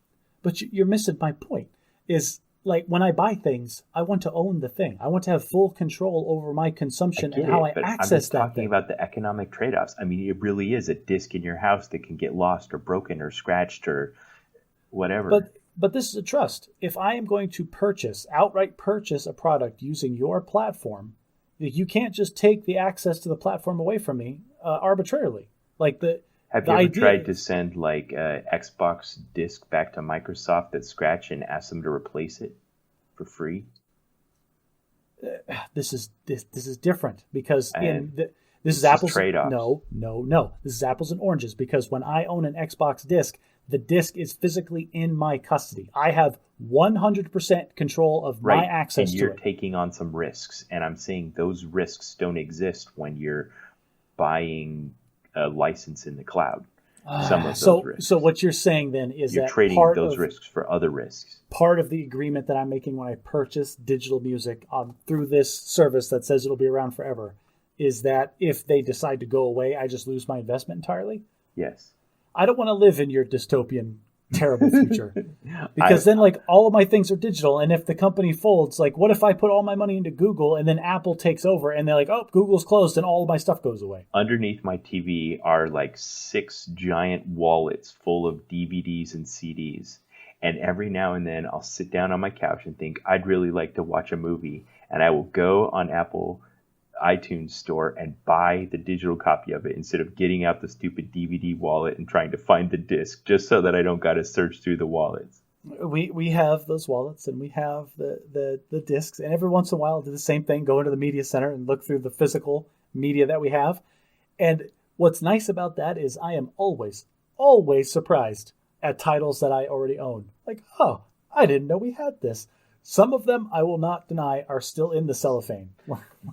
But you're missing my point. Is like when I buy things, I want to own the thing. I want to have full control over my consumption and how I access that. I'm talking about the economic trade-offs. I mean, it really is a disc in your house that can get lost or broken or scratched or whatever. But this is a trust. If I am going to outright purchase a product using your platform, you can't just take the access to the platform away from me arbitrarily. Have you ever tried to send like an Xbox disc back to Microsoft that scratched and ask them to replace it for free? This is different because this is apples. Trade-offs. No. This is apples and oranges because when I own an Xbox disc, the disc is physically in my custody. I have 100% control of my access to it. And you're taking on some risks. And I'm saying those risks don't exist when you're buying a license in the cloud. Some of those risks. So what you're saying then is you're that trading those risks for other risks. Part of the agreement that I'm making when I purchase digital music through this service that says it'll be around forever is that if they decide to go away, I just lose my investment entirely? Yes. I don't want to live in your dystopian terrible future. Because then like all of my things are digital, and if the company folds, like what if I put all my money into Google and then Apple takes over and they're like, oh, Google's closed and all of my stuff goes away? Underneath my TV are like 6 giant wallets full of DVDs and CDs. And every now and then I'll sit down on my couch and think I'd really like to watch a movie, and I will go on Apple iTunes store and buy the digital copy of it instead of getting out the stupid DVD wallet and trying to find the disc, just so that I don't got to search through the wallets. We have those wallets and we have the discs, and every once in a while I'll do the same thing, go into the media center and look through the physical media that we have. And what's nice about that is I am always surprised at titles that I already own. Like, oh, I didn't know we had this. Some of them, I will not deny, are still in the cellophane.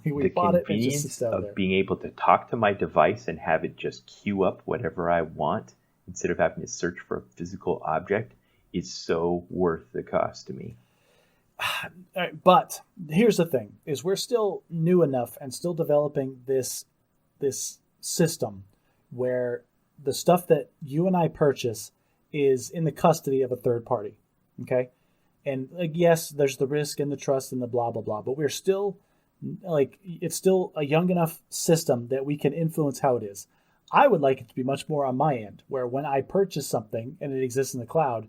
We bought it and it just sits out there. Being able to talk to my device and have it just queue up whatever I want instead of having to search for a physical object is so worth the cost to me. But here's the thing, is we're still new enough and still developing this system where the stuff that you and I purchase is in the custody of a third party. Okay? And yes, there's the risk and the trust and the blah, blah, blah. But we're still, it's still a young enough system that we can influence how it is. I would like it to be much more on my end, where when I purchase something and it exists in the cloud,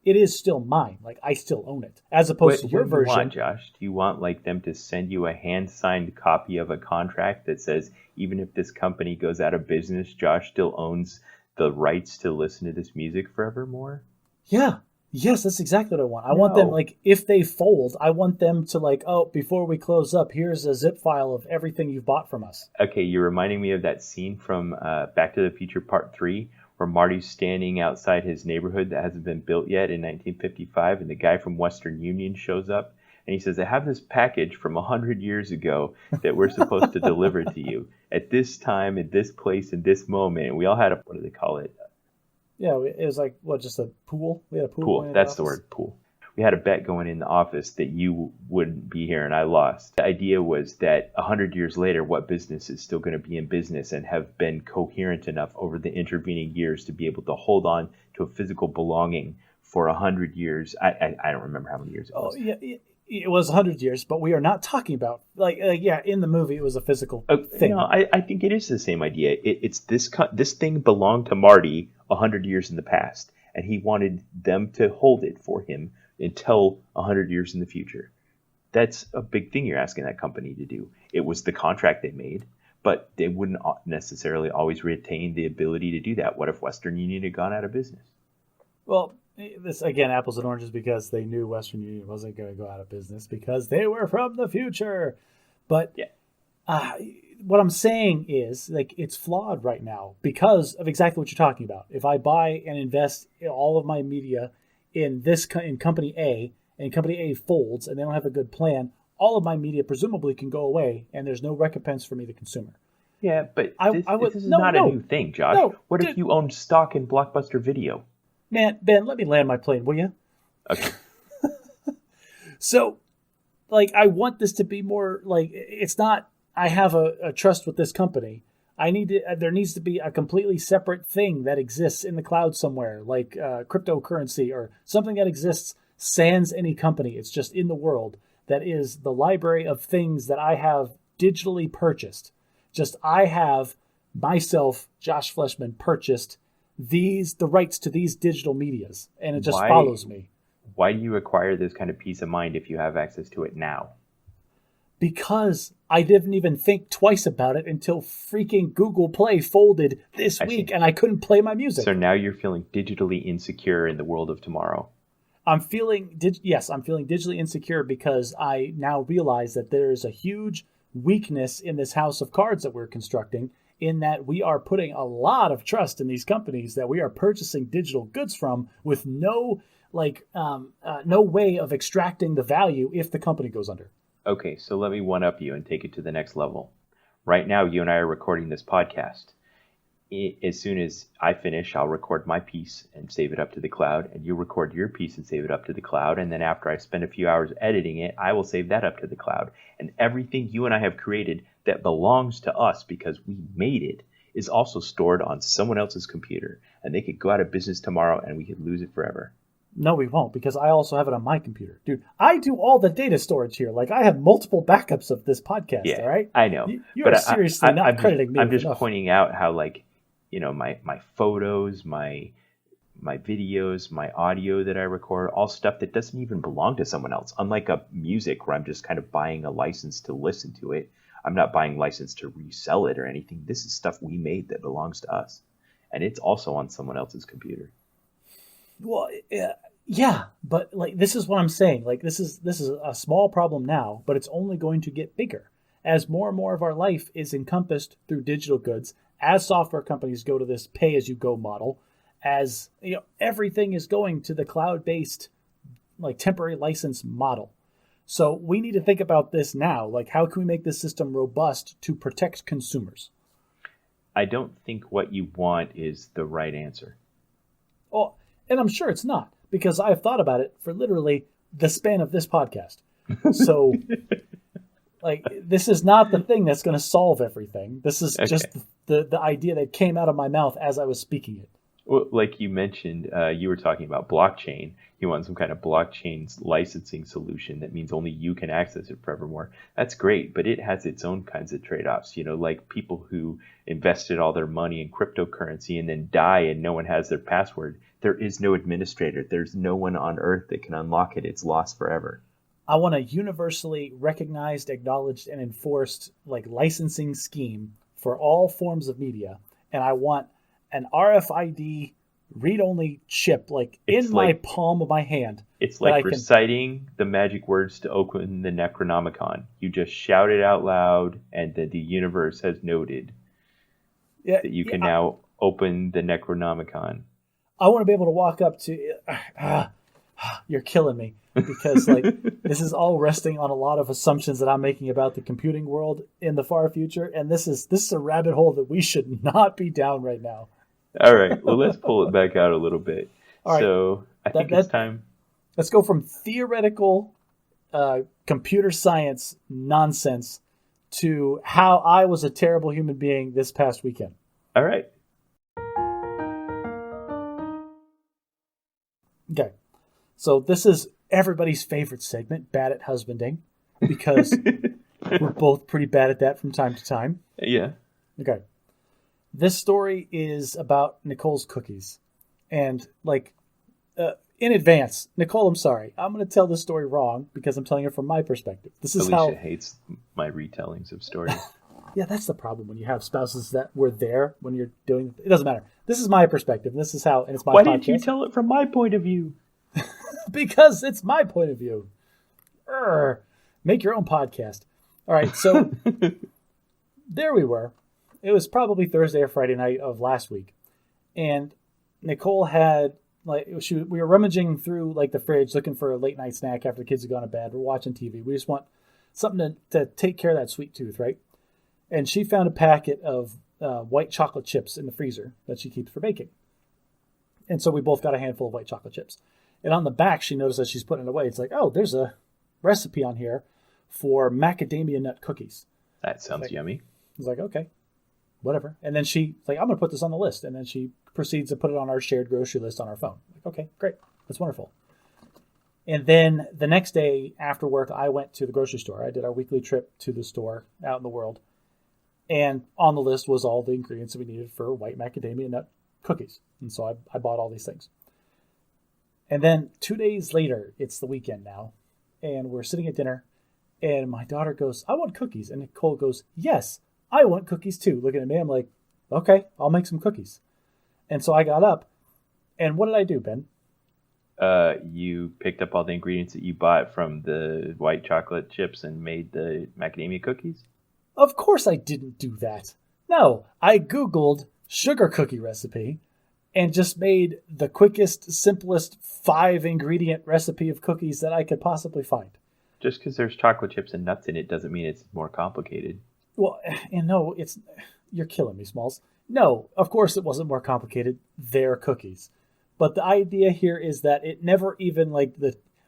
it is still mine. Like, I still own it. As opposed to your version. What do you want, Josh? Do you want like them to send you a hand-signed copy of a contract that says, even if this company goes out of business, Josh still owns the rights to listen to this music forevermore? Yeah. Yes, that's exactly what I want. I want them, like, if they fold, I want them to, like, oh, before we close up, here's a zip file of everything you've bought from us. Okay, you're reminding me of that scene from Back to the Future Part 3, where Marty's standing outside his neighborhood that hasn't been built yet in 1955, and the guy from Western Union shows up, and he says, I have this package from 100 years ago that we're supposed to deliver to you at this time, at this place, in this moment. And we all had a, what do they call it? Yeah, it was like, what, just a pool? We had a pool. Pool, that's the word, pool. We had a bet going in the office that you wouldn't be here, and I lost. The idea was that 100 years later, what business is still going to be in business and have been coherent enough over the intervening years to be able to hold on to a physical belonging for 100 years. I don't remember how many years it was. Oh, yeah, it was 100 years, but we are not talking about, in the movie, it was a physical thing. No, I think it is the same idea. It's this thing belonged to Marty 100 years in the past, and he wanted them to hold it for him until 100 years in the future. That's a big thing you're asking that company to do. It was the contract they made, but they wouldn't necessarily always retain the ability to do that. What if Western Union had gone out of business? Well, this, again, apples and oranges, because they knew Western Union wasn't going to go out of business because they were from the future. But yeah. What I'm saying is, like, it's flawed right now because of exactly what you're talking about. If I buy and invest all of my media in company A, and company A folds and they don't have a good plan, all of my media presumably can go away, and there's no recompense for me, the consumer. Yeah, but this is not a new thing, Josh. No, what if you owned stock in Blockbuster Video? Man, Ben, let me land my plane, will you? Okay. So, like, I want this to be more, like, it's not, I have a trust with this company. There needs to be a completely separate thing that exists in the cloud somewhere, like cryptocurrency or something that exists sans any company. It's just in the world. That is the library of things that I have digitally purchased. Just I have myself, Josh Fleshman, purchased the rights to these digital medias, and it just follows me. Why do you acquire this kind of peace of mind if you have access to it now? Because I didn't even think twice about it until freaking Google Play folded this week, and I couldn't play my music. So now you're feeling digitally insecure in the world of tomorrow. I'm feeling digitally insecure because I now realize that there is a huge weakness in this house of cards that we're constructing, in that we are putting a lot of trust in these companies that we are purchasing digital goods from with no way of extracting the value if the company goes under. Okay, so let me one-up you and take it to the next level. Right now, you and I are recording this podcast. As soon as I finish, I'll record my piece and save it up to the cloud, and you record your piece and save it up to the cloud, and then after I spend a few hours editing it, I will save that up to the cloud. And everything you and I have created that belongs to us because we made it is also stored on someone else's computer, and they could go out of business tomorrow and we could lose it forever. No, we won't, because I also have it on my computer. Dude, I do all the data storage here. Like, I have multiple backups of this podcast, Yeah, all right? I know. You are seriously not crediting me. I'm just pointing out how, like, you know, my photos, my videos, my audio that I record, all stuff that doesn't even belong to someone else. Unlike a music where I'm just kind of buying a license to listen to it. I'm not buying license to resell it or anything. This is stuff we made that belongs to us. And it's also on someone else's computer. Well, yeah, but like this is what I'm saying. Like this is a small problem now, but it's only going to get bigger as more and more of our life is encompassed through digital goods. As software companies go to this pay-as-you-go model, as you know, everything is going to the cloud-based, like temporary license model. So we need to think about this now. Like, how can we make this system robust to protect consumers? I don't think what you want is the right answer. Well, and I'm sure it's not, because I've thought about it for literally the span of this podcast. So, like, this is not the thing that's going to solve everything. This is just the idea that came out of my mouth as I was speaking it. Well, like you mentioned, you were talking about blockchain. You want some kind of blockchain licensing solution that means only you can access it forevermore. That's great, but it has its own kinds of trade-offs. You know, like people who invested all their money in cryptocurrency and then die and no one has their password. There is no administrator. There's no one on earth that can unlock it. It's lost forever. I want a universally recognized, acknowledged, and enforced like licensing scheme for all forms of media. And I want an RFID read-only chip like in my palm of my hand. It's like reciting the magic words to open the Necronomicon. You just shout it out loud, and the universe has noted that you can now open the Necronomicon. I want to be able to walk up to you're killing me, because like this is all resting on a lot of assumptions that I'm making about the computing world in the far future, and this is a rabbit hole that we should not be down right now. All right, well, let's pull it back out a little bit. All right. So I think it's time. Let's go from theoretical computer science nonsense to how I was a terrible human being this past weekend. All right. Okay, so this is everybody's favorite segment, Bad at Husbanding, because we're both pretty bad at that from time to time. Yeah. Okay. This story is about Nicole's cookies. And, like, in advance, Nicole, I'm sorry. I'm going to tell this story wrong because I'm telling it from my perspective. This is Alicia hates my retellings of stories. Yeah, that's the problem when you have spouses that were there when you're doing it. Doesn't matter. This is my perspective. This is how, and it's my podcast. Why didn't you tell it from my point of view? Because it's my point of view. Make your own podcast. All right, so there we were. It was probably Thursday or Friday night of last week, and Nicole had we were rummaging through like the fridge looking for a late night snack after the kids had gone to bed. We're watching TV. We just want something to take care of that sweet tooth, right? And she found a packet of white chocolate chips in the freezer that she keeps for baking. And so we both got a handful of white chocolate chips. And on the back, she noticed as she's putting it away, it's like, oh, there's a recipe on here for macadamia nut cookies. That sounds yummy. I was like, okay, whatever. And then she's like, I'm going to put this on the list. And then she proceeds to put it on our shared grocery list on our phone. Like, okay, great. That's wonderful. And then the next day after work, I went to the grocery store. I did our weekly trip to the store out in the world. And on the list was all the ingredients that we needed for white macadamia nut cookies. And so I bought all these things. And then 2 days later, it's the weekend now, and we're sitting at dinner, and my daughter goes, I want cookies. And Nicole goes, yes, I want cookies too. Looking at me, I'm like, okay, I'll make some cookies. And so I got up, and what did I do, Ben? You picked up all the ingredients that you bought from the white chocolate chips and made the macadamia cookies? Of course I didn't do that. No, I Googled sugar cookie recipe and just made the quickest, simplest 5-ingredient recipe of cookies that I could possibly find. Just because there's chocolate chips and nuts in it doesn't mean it's more complicated. Well, and no, you're killing me, Smalls. No, of course it wasn't more complicated. They're cookies. But the idea here is that it never even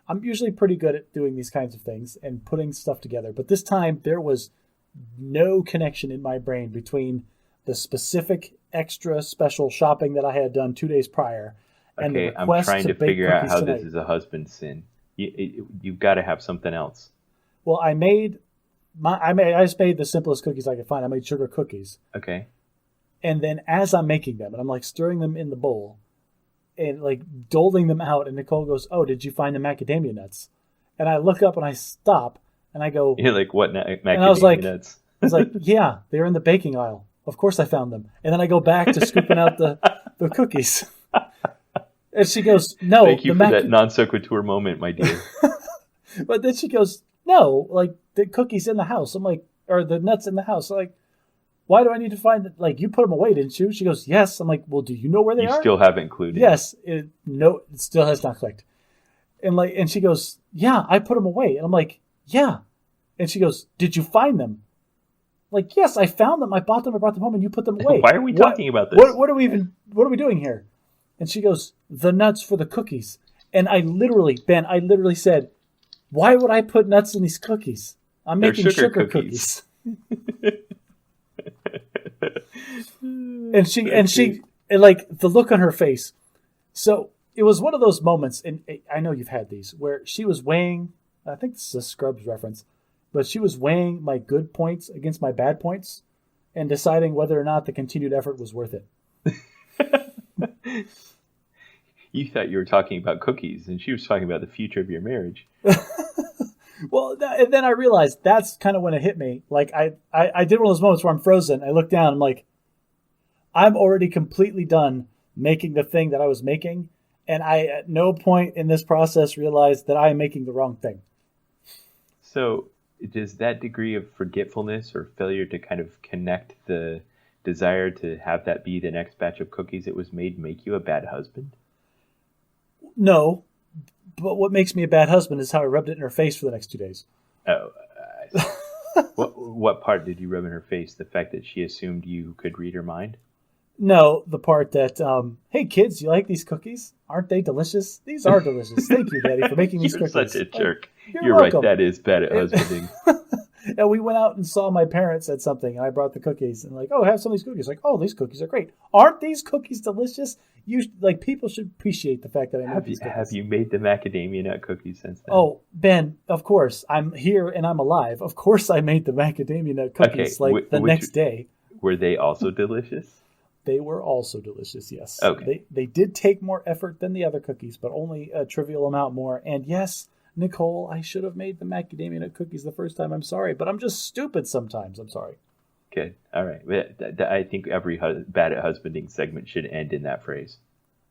I'm usually pretty good at doing these kinds of things and putting stuff together. But this time there was no connection in my brain between the specific extra special shopping that I had done 2 days prior, and the Okay, I'm request trying to to bake figure out cookies how tonight. this is a husband sin. You've got to have something else. Well, I just made the simplest cookies I could find. I made sugar cookies. Okay. And then as I'm making them, and I'm like stirring them in the bowl and like doling them out, and Nicole goes, "Oh, did you find the macadamia nuts?" And I look up and I stop and I go, You're like, what macadamia and I was like, nuts? I was like, "Yeah, they're in the baking aisle. Of course I found them." And then I go back to scooping out the cookies. And she goes, "No." Thank you for that non sequitur moment, my dear. But then she goes, "No, like the cookies in the house." I'm like, or the nuts in the house. I'm like, why do I need to find it? Like, you put them away, didn't you? She goes, "Yes." I'm like, "Well, do you know where they are?" You still haven't included. Yes. No, it still has not clicked. And she goes, "Yeah, I put them away." And I'm like, "Yeah." And she goes, "Did you find them?" I'm like, "Yes, I found them. I bought them. I brought them home, and you put them away." Why are we talking about this? What are we doing here? And she goes, "The nuts for the cookies." And I literally said, "Why would I put nuts in these cookies? I'm making sugar cookies." And like the look on her face. So it was one of those moments, and I know you've had these, where she was weighing, I think this is a Scrubs reference, but she was weighing my good points against my bad points and deciding whether or not the continued effort was worth it. You thought you were talking about cookies, and she was talking about the future of your marriage. Well, and then I realized that's kind of when it hit me. Like I did one of those moments where I'm frozen. I look down. I'm like, I'm already completely done making the thing that I was making, and I at no point in this process realized that I am making the wrong thing. So, does that degree of forgetfulness or failure to kind of connect the desire to have that be the next batch of cookies that was made make you a bad husband? No. But what makes me a bad husband is how I rubbed it in her face for the next 2 days. Oh, what part did you rub in her face? The fact that she assumed you could read her mind? No, the part that, "Hey kids, you like these cookies? Aren't they delicious? These are delicious. Thank you, Daddy, for making these cookies." You're such a jerk. You're welcome. right. That is bad at husbanding. And we went out and saw my parents at something, and I brought the cookies, and like, "Oh, have some of these cookies." Like, "Oh, these cookies are great. Aren't these cookies delicious?" People should appreciate the fact that I made these cookies. Have you made the macadamia nut cookies since then? Oh, Ben, of course. I'm here and I'm alive. Of course I made the macadamia nut cookies the next day. Were they also delicious? They were also delicious, yes. Okay. They did take more effort than the other cookies, but only a trivial amount more. And yes, Nicole, I should have made the macadamia nut cookies the first time. I'm sorry, but I'm just stupid sometimes. I'm sorry. Good. All right. I think every bad at husbanding segment should end in that phrase.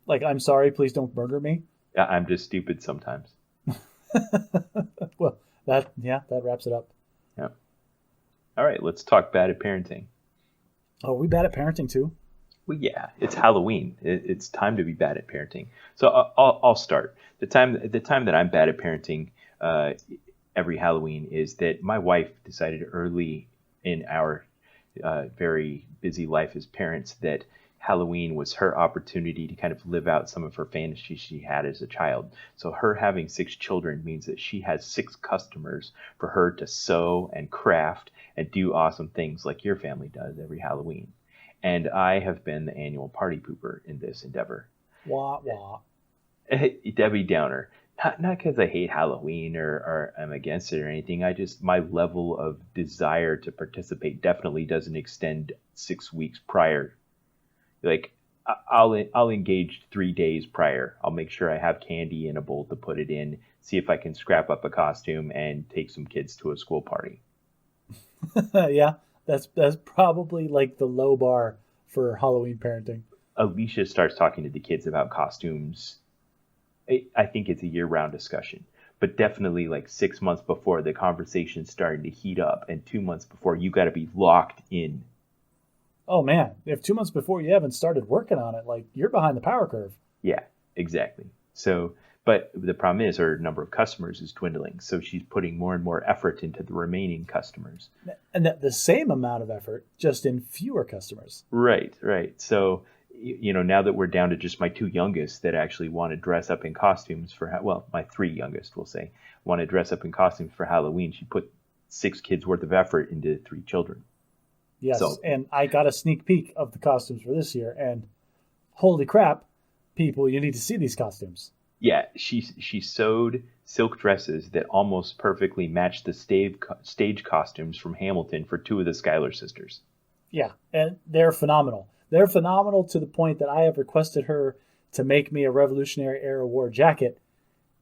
Like, "I'm sorry, please don't murder me." I'm just stupid sometimes. Well, that wraps it up. Yeah. All right. Let's talk bad at parenting. Oh, are we bad at parenting too? Well, yeah, it's Halloween. It's time to be bad at parenting. So I'll start. The time that I'm bad at parenting every Halloween is that my wife decided early in our very busy life as parents that Halloween was her opportunity to kind of live out some of her fantasies she had as a child. So her having 6 children means that she has 6 customers for her to sew and craft and do awesome things like your family does every Halloween. And I have been the annual party pooper in this endeavor. Wah, wah. Debbie Downer. Not because I hate Halloween or I'm against it or anything. My level of desire to participate definitely doesn't extend 6 weeks prior. Like, I'll engage 3 days prior. I'll make sure I have candy in a bowl to put it in, see if I can scrap up a costume and take some kids to a school party. Yeah, that's probably like the low bar for Halloween parenting. Alicia starts talking to the kids about costumes. I think it's a year-round discussion, but definitely like 6 months before the conversation's starting to heat up, and 2 months before you got to be locked in. Oh man, if 2 months before you haven't started working on it, like, you're behind the power curve. Yeah, exactly. So, but the problem is her number of customers is dwindling, so she's putting more and more effort into the remaining customers. And the same amount of effort, just in fewer customers. Right. So, now that we're down to just my 2 youngest that actually want to dress up in costumes my 3 youngest, we'll say, want to dress up in costumes for Halloween, she put 6 kids worth of effort into 3 children. Yes, So and I got a sneak peek of the costumes for this year, and holy crap, people, you need to see these costumes. yeah, she sewed silk dresses that almost perfectly matched the stage costumes from Hamilton for two of the Schuyler sisters. Yeah, and they're phenomenal. They're phenomenal to the point that I have requested her to make me a Revolutionary Era War jacket,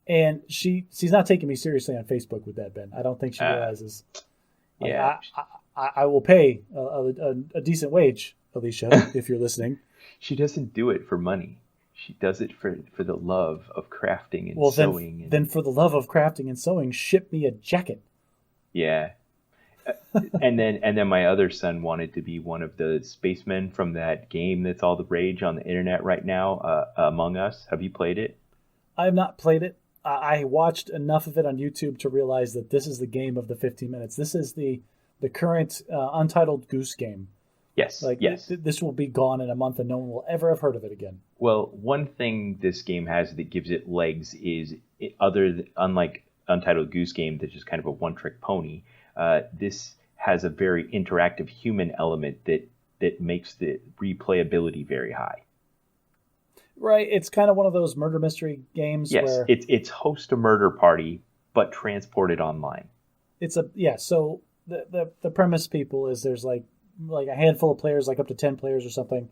and she's not taking me seriously on Facebook with that, Ben. I don't think she realizes. Like, Yeah, I will pay a decent wage, Alicia, if you're listening. she doesn't do it for money. She does it for the love of crafting and Well, sewing. then for the love of crafting and sewing, ship me a jacket. Yeah. and then my other son wanted to be one of the spacemen from that game that's all the rage on the internet right now, Among Us. Have you played it? I have not played it. I watched enough of it on YouTube to realize that this is the game of the 15 minutes. This is the current Untitled Goose Game. Yes. Yes. This will be gone in a month and no one will ever have heard of it again. Well, one thing this game has that gives it legs is, unlike Untitled Goose Game, that's just kind of a one-trick pony, this has a very interactive human element that makes the replayability very high. Right. It's kind of one of those murder mystery games. Yes, where it's host a murder party, but transported online. So the premise, people, is there's like a handful of players, like up to 10 players or something,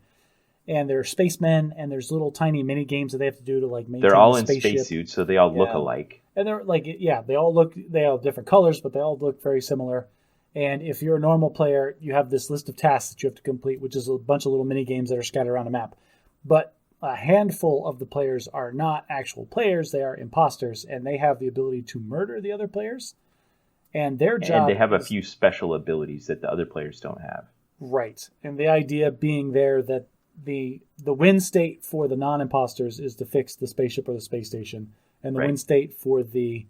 and they're spacemen, and there's little tiny mini games that they have to do to like maintain They're all the in spaceship. spacesuits, so they all look alike. And they're like, they have different colors, but they all look very similar. And if you're a normal player, you have this list of tasks that you have to complete, which is a bunch of little mini games that are scattered around a map. But a handful of the players are not actual players; they are imposters, and they have the ability to murder the other players. And their job, and they have a few special abilities that the other players don't have. Right. And the idea being there that the win state for the non-imposters is to fix the spaceship or the space station, and the win state for the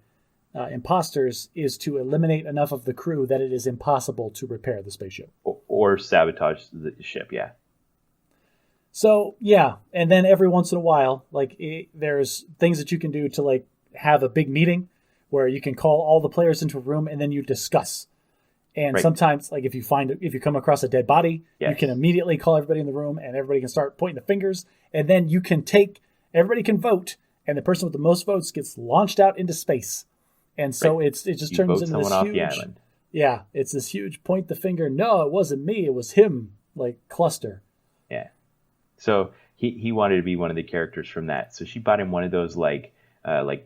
imposters is to eliminate enough of the crew that it is impossible to repair the spaceship. Or sabotage the ship, yeah. So, yeah, and then every once in a while, there's things that you can do to, like, have a big meeting where you can call all the players into a room and then you discuss. And sometimes, like, if you come across a dead body, you can immediately call everybody in the room and everybody can start pointing the fingers. And then everybody can vote, and the person with the most votes gets launched out into space. And so it just turns into this huge... the island. Yeah, it's this huge point the finger, no, it wasn't me, it was him, like, cluster. Yeah. So he wanted to be one of the characters from that. So she bought him one of those, like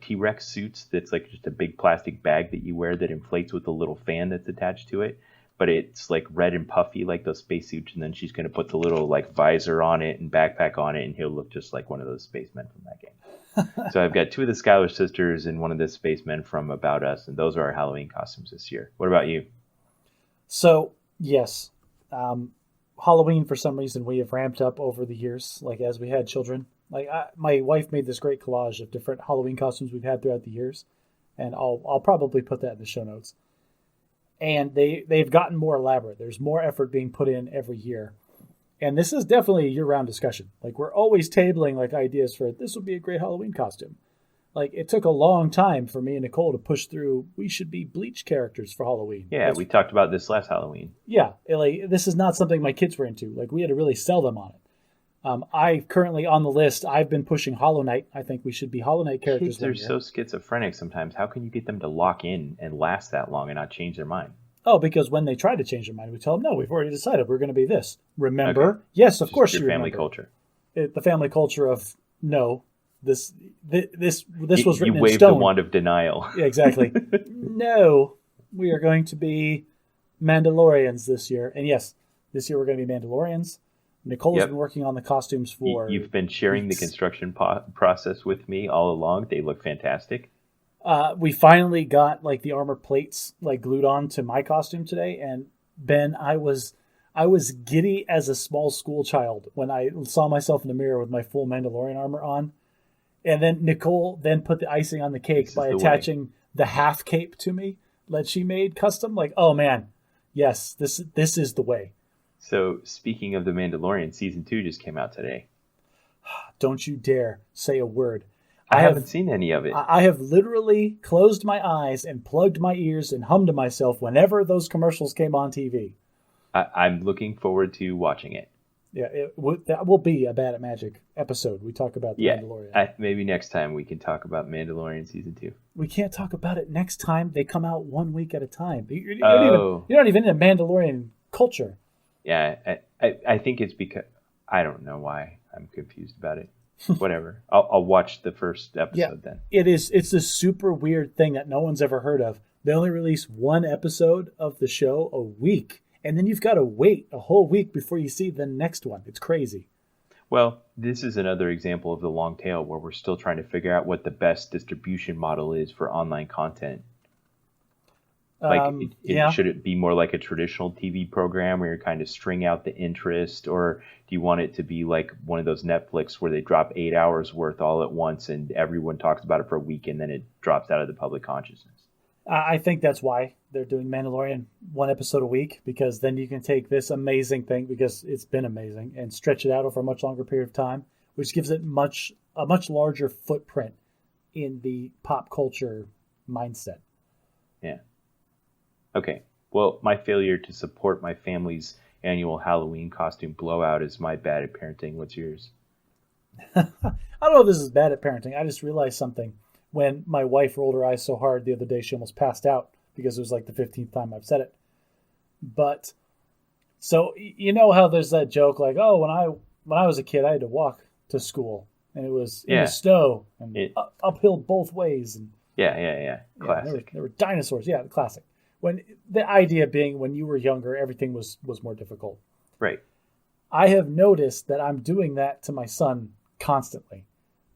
T-Rex suits that's like just a big plastic bag that you wear that inflates with a little fan that's attached to it. But it's like red and puffy like those spacesuits, and then she's going to put the little like visor on it and backpack on it, and he'll look just like one of those spacemen from that game. So I've got two of the Schuyler sisters and one of the spacemen from About Us, and those are our Halloween costumes this year. What about you? So, yes. Halloween, for some reason, we have ramped up over the years, like as we had children. Like my wife made this great collage of different Halloween costumes we've had throughout the years, and I'll probably put that in the show notes. And they've gotten more elaborate. There's more effort being put in every year. And this is definitely a year-round discussion. Like, we're always tabling like ideas for this would be a great Halloween costume. Like, it took a long time for me and Nicole to push through, we should be Bleach characters for Halloween. Yeah, we talked about this last Halloween. Yeah, this is not something my kids were into. Like, we had to really sell them on it. I currently on the list, I've been pushing Hollow Knight. I think we should be Hollow Knight characters. Kids are so schizophrenic sometimes. How can you get them to lock in and last that long and not change their mind? Oh, because when they try to change their mind, we tell them, no, we've already decided we're going to be this. Remember? Okay. Yes, of course you remember. Family culture. The family culture of, no, this was written in stone. You waved the wand of denial. Yeah, exactly. No, we are going to be Mandalorians this year. And yes, this year we're going to be Mandalorians. Nicole's been working on the costumes for... You've been sharing the construction process with me all along. They look fantastic. We finally got like the armor plates like glued on to my costume today, and Ben, I was giddy as a small school child when I saw myself in the mirror with my full Mandalorian armor on, and then Nicole then put the icing on the cake by attaching the half cape to me that she made custom. Like, oh man, yes, this is the way. So speaking of the Mandalorian, season 2 just came out today. Don't you dare say a word. I haven't seen any of it. I have literally closed my eyes and plugged my ears and hummed to myself whenever those commercials came on TV. I'm looking forward to watching it. Yeah, that will be a Bad at Magic episode. We talk about the Mandalorian. Maybe next time we can talk about Mandalorian season 2. We can't talk about it next time. They come out 1 week at a time. You're not even in Mandalorian culture. Yeah, I think it's because I don't know why I'm confused about it. Whatever. I'll watch the first episode then. It's this super weird thing that no one's ever heard of. They only release one episode of the show a week. And then you've got to wait a whole week before you see the next one. It's crazy. Well, this is another example of the long tail where we're still trying to figure out what the best distribution model is for online content. Should it be more like a traditional TV program where you kind of string out the interest, or do you want it to be like one of those Netflix where they drop 8 hours worth all at once and everyone talks about it for a week and then it drops out of the public consciousness? I think that's why they're doing Mandalorian 1 episode a week, because then you can take this amazing thing, because it's been amazing, and stretch it out over a much longer period of time, which gives it a much larger footprint in the pop culture mindset. Yeah. Okay. Well, my failure to support my family's annual Halloween costume blowout is my bad at parenting. What's yours? I don't know if this is bad at parenting. I just realized something. When my wife rolled her eyes so hard the other day, she almost passed out, because it was like the 15th time I've said it. But so you know how there's that joke like, oh, when I was a kid, I had to walk to school, and it was in the snow and uphill both ways. And classic. There were dinosaurs. Yeah, the classic. When the idea being, when you were younger, everything was more difficult. Right. I have noticed that I'm doing that to my son constantly.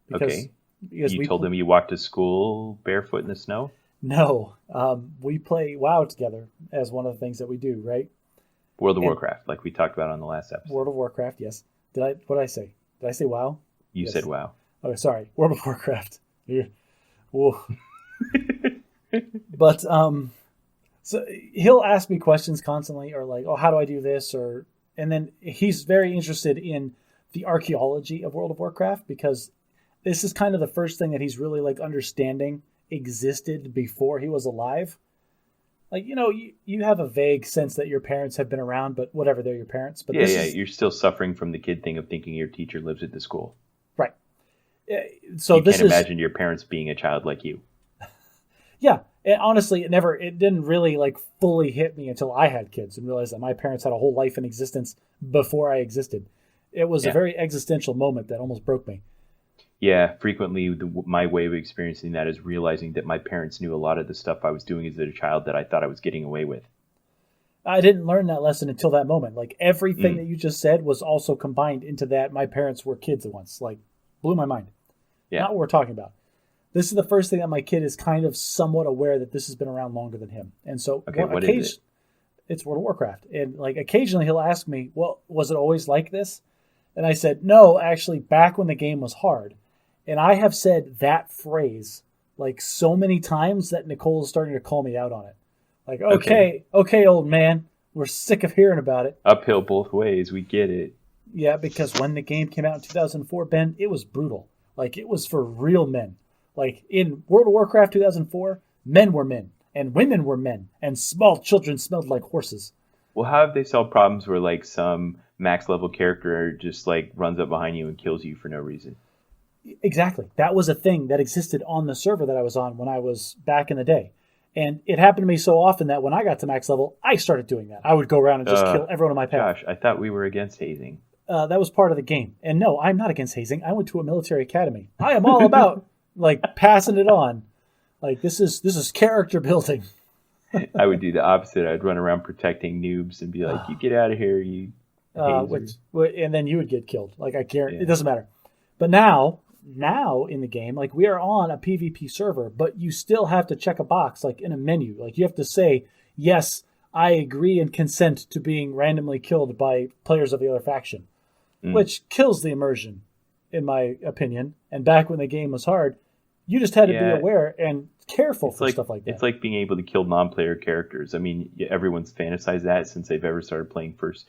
Because you told him you walked to school barefoot in the snow? No. We play WoW together as one of the things that we do, right? World of Warcraft, like we talked about on the last episode. World of Warcraft, yes. What did I say? Did I say WoW? You said WoW. Oh, sorry. World of Warcraft. Whoa. But so he'll ask me questions constantly, or like, oh, how do I do this? And then he's very interested in the archaeology of World of Warcraft, because this is kind of the first thing that he's really like understanding existed before he was alive. Like, you have a vague sense that your parents have been around, but whatever, they're your parents. But you're still suffering from the kid thing of thinking your teacher lives at the school. Right. So you can't imagine your parents being a child like you. Yeah. And honestly, it didn't really like fully hit me until I had kids and realized that my parents had a whole life in existence before I existed. It was a very existential moment that almost broke me. Yeah, frequently my way of experiencing that is realizing that my parents knew a lot of the stuff I was doing as a child that I thought I was getting away with. I didn't learn that lesson until that moment. Like, everything that you just said was also combined into that my parents were kids at once. Like, blew my mind. Yeah. Not what we're talking about. This is the first thing that my kid is kind of somewhat aware that this has been around longer than him. And so what is it? It's World of Warcraft. And like occasionally he'll ask me, well, was it always like this? And I said, no, actually back when the game was hard. And I have said that phrase like so many times that Nicole is starting to call me out on it. Like, okay, old man, we're sick of hearing about it. Uphill both ways, we get it. Yeah, because when the game came out in 2004, Ben, it was brutal. Like, it was for real men. Like, in World of Warcraft 2004, men were men, and women were men, and small children smelled like horses. Well, how have they solved problems where, like, some max-level character just, like, runs up behind you and kills you for no reason? Exactly. That was a thing that existed on the server that I was on when I was back in the day. And it happened to me so often that when I got to max level, I started doing that. I would go around and just kill everyone on my path. Gosh, I thought we were against hazing. That was part of the game. And no, I'm not against hazing. I went to a military academy. I am all about, like, passing it on. Like, this is character building. I would do the opposite. I'd run around protecting noobs and be like, you get out of here, you and then you would get killed. Like, I can't. It doesn't matter. But now in the game, like, we are on a PvP server, but you still have to check a box, like, in a menu. Like, you have to say, yes, I agree and consent to being randomly killed by players of the other faction, which kills the immersion, in my opinion. And back when the game was hard, you just had to be aware and careful for stuff like that. It's like being able to kill non-player characters. I mean, everyone's fantasized that since they've ever started playing first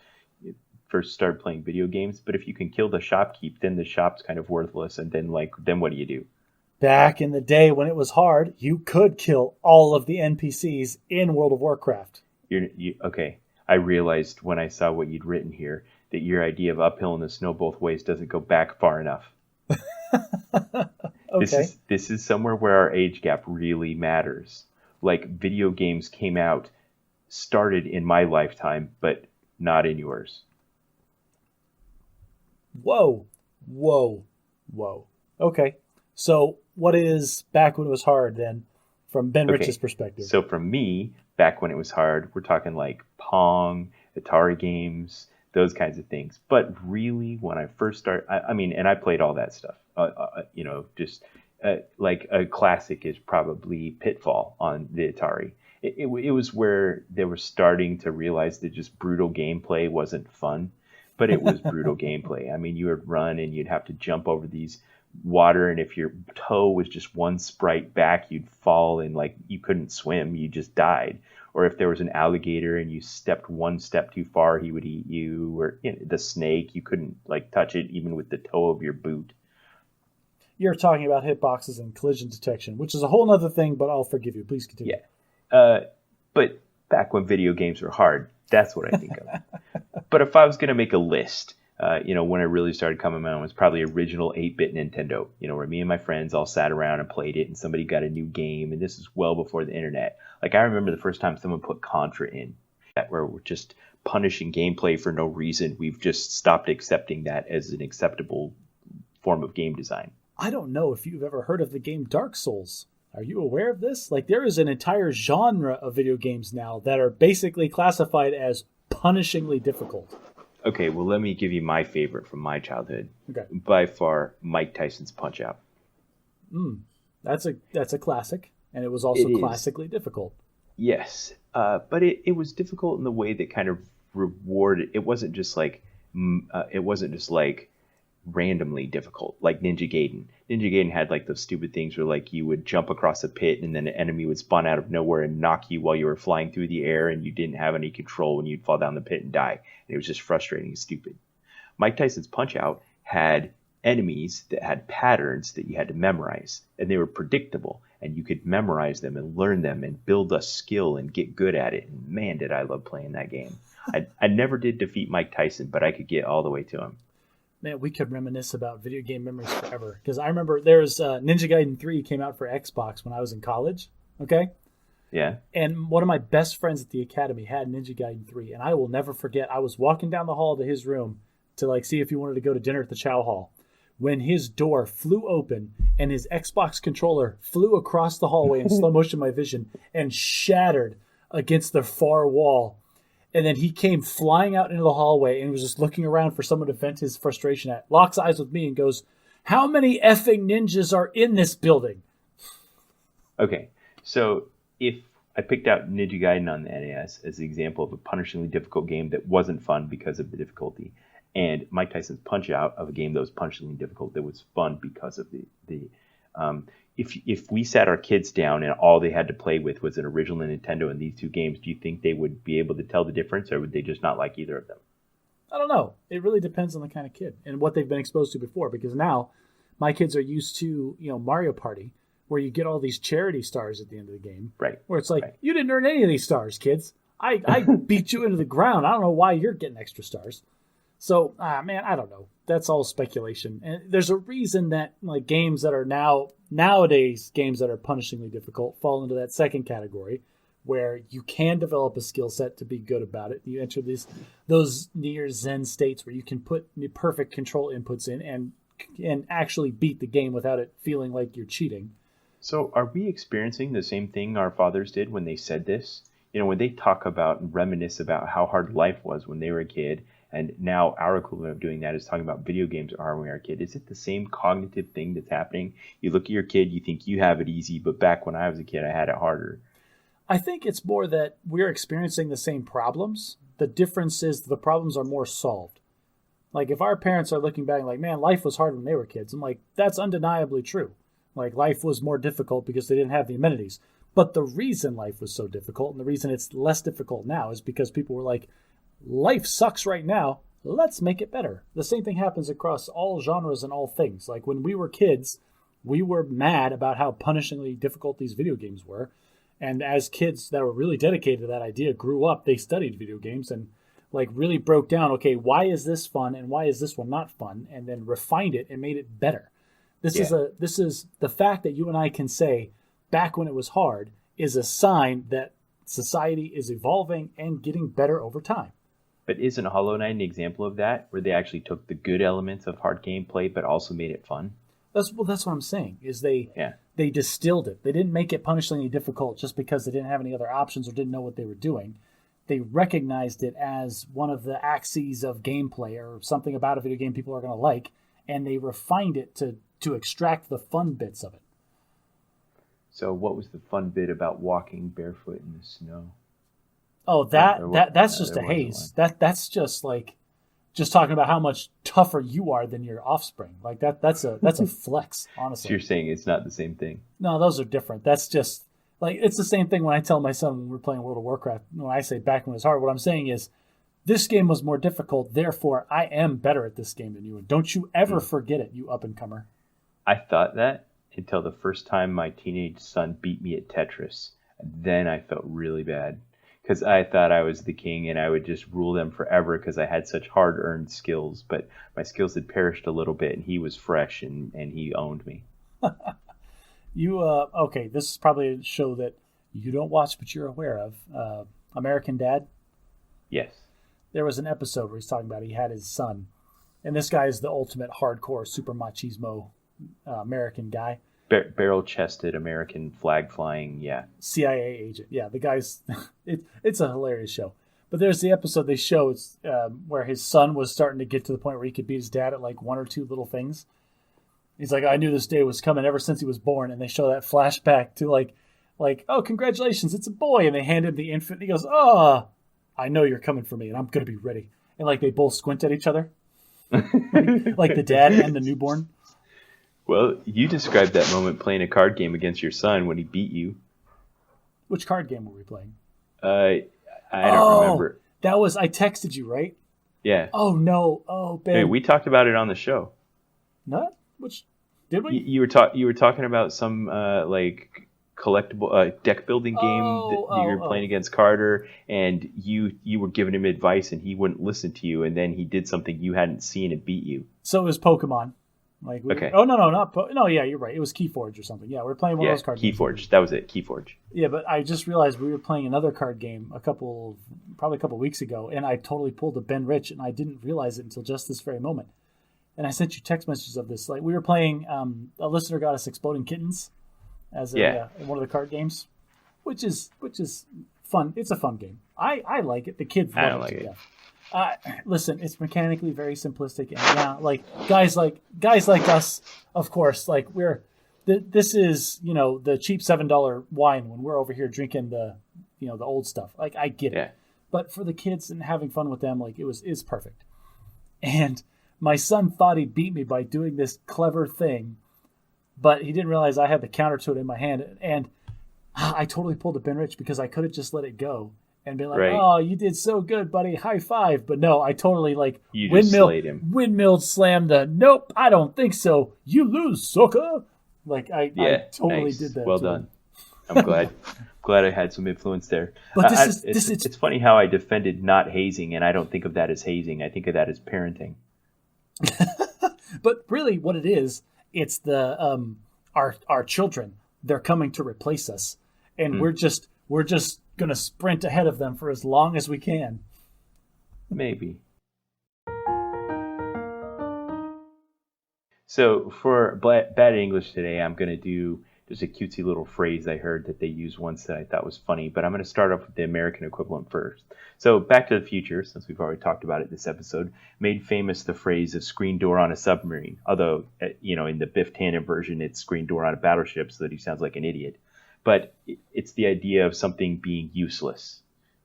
started playing video games, but if you can kill the shopkeep, then the shop's kind of worthless, and then what do you do? Back in the day when it was hard, you could kill all of the NPCs in World of Warcraft. Okay. I realized when I saw what you'd written here that your idea of uphill in the snow both ways doesn't go back far enough. Okay. This is somewhere where our age gap really matters. Like, video games started in my lifetime, but not in yours. Whoa. Okay. So what is back when it was hard then, from Ben Rich's perspective? So from me, back when it was hard, we're talking like Pong, Atari games, those kinds of things. But really, when I first started, and I played all that stuff. Like a classic is probably Pitfall on the Atari. It was where they were starting to realize that just brutal gameplay wasn't fun, but it was brutal gameplay. I mean, you would run and you'd have to jump over these water, and if your toe was just one sprite back, you'd fall and like you couldn't swim, you just died. Or if there was an alligator and you stepped one step too far, he would eat you. Or the snake, you couldn't like touch it even with the toe of your boot. You're talking about hitboxes and collision detection, which is a whole other thing, but I'll forgive you. Please continue. Yeah. But back when video games were hard, that's what I think of. But if I was going to make a list, when I really started coming around, it was probably original 8-bit Nintendo, where me and my friends all sat around and played it, and somebody got a new game, and this is well before the internet. Like, I remember the first time someone put Contra in, where we're just punishing gameplay for no reason. We've just stopped accepting that as an acceptable form of game design. I don't know if you've ever heard of the game Dark Souls. Are you aware of this? Like, there is an entire genre of video games now that are basically classified as punishingly difficult. Okay, well, let me give you my favorite from my childhood. Okay. By far, Mike Tyson's Punch-Out. That's a classic, and it was also classically difficult. Yes, but it was difficult in the way that kind of rewarded. It wasn't just like randomly difficult, like Ninja Gaiden. Ninja Gaiden had like those stupid things where like you would jump across a pit and then an enemy would spawn out of nowhere and knock you while you were flying through the air, and you didn't have any control and you'd fall down the pit and die. And it was just frustrating and stupid. Mike Tyson's Punch-Out had enemies that had patterns that you had to memorize, and they were predictable, and you could memorize them and learn them and build a skill and get good at it. And man, did I love playing that game. I never did defeat Mike Tyson, but I could get all the way to him. Man, we could reminisce about video game memories forever. Because I remember there's Ninja Gaiden 3 came out for Xbox when I was in college. Okay? Yeah. And one of my best friends at the academy had Ninja Gaiden 3. And I will never forget, I was walking down the hall to his room to like see if he wanted to go to dinner at the Chow Hall, when his door flew open and his Xbox controller flew across the hallway in slow motion my vision and shattered against the far wall. And then he came flying out into the hallway and was just looking around for someone to vent his frustration at. Locks eyes with me and goes, "How many effing ninjas are in this building?" Okay, so if I picked out Ninja Gaiden on the NES as the example of a punishingly difficult game that wasn't fun because of the difficulty, and Mike Tyson's Punch-Out of a game that was punishingly difficult that was fun because of the if we sat our kids down and all they had to play with was an original Nintendo and these two games, do you think they would be able to tell the difference, or would they just not like either of them? I don't know. It really depends on the kind of kid and what they've been exposed to before, because now my kids are used to, Mario Party, where you get all these charity stars at the end of the game. Right. Where it's like, You didn't earn any of these stars, kids. I beat you into the ground. I don't know why you're getting extra stars. So, man, I don't know. That's all speculation. And there's a reason that like games that are nowadays games that are punishingly difficult fall into that second category, where you can develop a skill set to be good about it. You enter those near Zen states where you can put the perfect control inputs in and actually beat the game without it feeling like you're cheating. So are we experiencing the same thing our fathers did when they said this? When they talk about and reminisce about how hard life was when they were a kid, and now our equivalent of doing that is talking about video games are when we were a kid. Is it the same cognitive thing that's happening? You look at your kid, you think you have it easy, but back when I was a kid, I had it harder. I think it's more that we're experiencing the same problems. The difference is the problems are more solved. Like if our parents are looking back like, man, life was hard when they were kids. I'm like, that's undeniably true. Like life was more difficult because they didn't have the amenities. But the reason life was so difficult and the reason it's less difficult now is because people were like, life sucks right now, let's make it better. The same thing happens across all genres and all things. Like when we were kids, we were mad about how punishingly difficult these video games were. And as kids that were really dedicated to that idea grew up, they studied video games and like really broke down, okay, why is this fun and why is this one not fun? And then refined it and made it better. This is the fact that you and I can say back when it was hard is a sign that society is evolving and getting better over time. But isn't Hollow Knight an example of that, where they actually took the good elements of hard gameplay but also made it fun? That's what I'm saying, is they distilled it. They didn't make it punishingly difficult just because they didn't have any other options or didn't know what they were doing. They recognized it as one of the axes of gameplay or something about a video game people are going to like, and they refined it to extract the fun bits of it. So what was the fun bit about walking barefoot in the snow? Oh, that's just a haze. That's just like just talking about how much tougher you are than your offspring. Like that's a flex, honestly. So you're saying it's not the same thing? No, those are different. That's just like it's the same thing when I tell my son when we're playing World of Warcraft. When I say back when it was hard, what I'm saying is this game was more difficult. Therefore, I am better at this game than you. And don't you ever forget it, you up and comer. I thought that until the first time my teenage son beat me at Tetris. And then I felt really bad. Because I thought I was the king and I would just rule them forever because I had such hard-earned skills. But my skills had perished a little bit and he was fresh and he owned me. Okay, this is probably a show that you don't watch but you're aware of. American Dad? Yes. There was an episode where he's talking about he had his son. And this guy is the ultimate hardcore super machismo American guy. Barrel-chested American flag-flying, yeah. CIA agent, yeah. The guy's... it's a hilarious show. But there's the episode they show where his son was starting to get to the point where he could beat his dad at like one or two little things. He's like, I knew this day was coming ever since he was born. And they show that flashback to like, oh, congratulations, it's a boy. And they hand him the infant. And he goes, oh, I know you're coming for me and I'm going to be ready. And like they both squint at each other. like the dad and the newborn. Well, you described that moment playing a card game against your son when he beat you. Which card game were we playing? I don't remember. That was, I texted you, right? Yeah. Oh, no. Oh, Ben. Hey, we talked about it on the show. What? Which, did we? You were talking about some, like, collectible deck building game that you were playing against Carter, and you were giving him advice, and he wouldn't listen to you, and then he did something you hadn't seen and beat you. So it was Pokemon. Okay. Oh, no, yeah, you're right. It was Keyforge or something. Yeah, we're playing one of those card games. Keyforge. That was it, Keyforge. Yeah, but I just realized we were playing another card game probably a couple weeks ago, and I totally pulled a Ben Rich, and I didn't realize it until just this very moment. And I sent you text messages of this. Like we were playing, a listener got us Exploding Kittens as one of the card games, which is fun. It's a fun game. I like it. The kids love it. I don't like it. Listen, it's mechanically very simplistic, and like guys like us, of course, like this is the cheap $7 wine when we're over here drinking the the old stuff. Like I get it, but for the kids and having fun with them, like it's perfect. And my son thought he beat me by doing this clever thing, but he didn't realize I had the counter to it in my hand, and I totally pulled a Ben Rich because I could have just let it go. And be like, Oh, you did so good, buddy. High five. But no, I totally windmill slammed the, nope, I don't think so. You lose, sucker. Like, I totally did that. Well done. I'm glad I had some influence there. But it's funny how I defended not hazing, and I don't think of that as hazing. I think of that as parenting. But really what it is, it's the our children. They're coming to replace us. And we're just going to sprint ahead of them for as long as we can. Maybe. So for bad English today, I'm going to do just a cutesy little phrase I heard that they used once that I thought was funny, but I'm going to start off with the American equivalent first. So Back to the Future, since we've already talked about it this episode, made famous the phrase of screen door on a submarine, although, in the Biff Tannen version, it's screen door on a battleship so that he sounds like an idiot. But it's the idea of something being useless.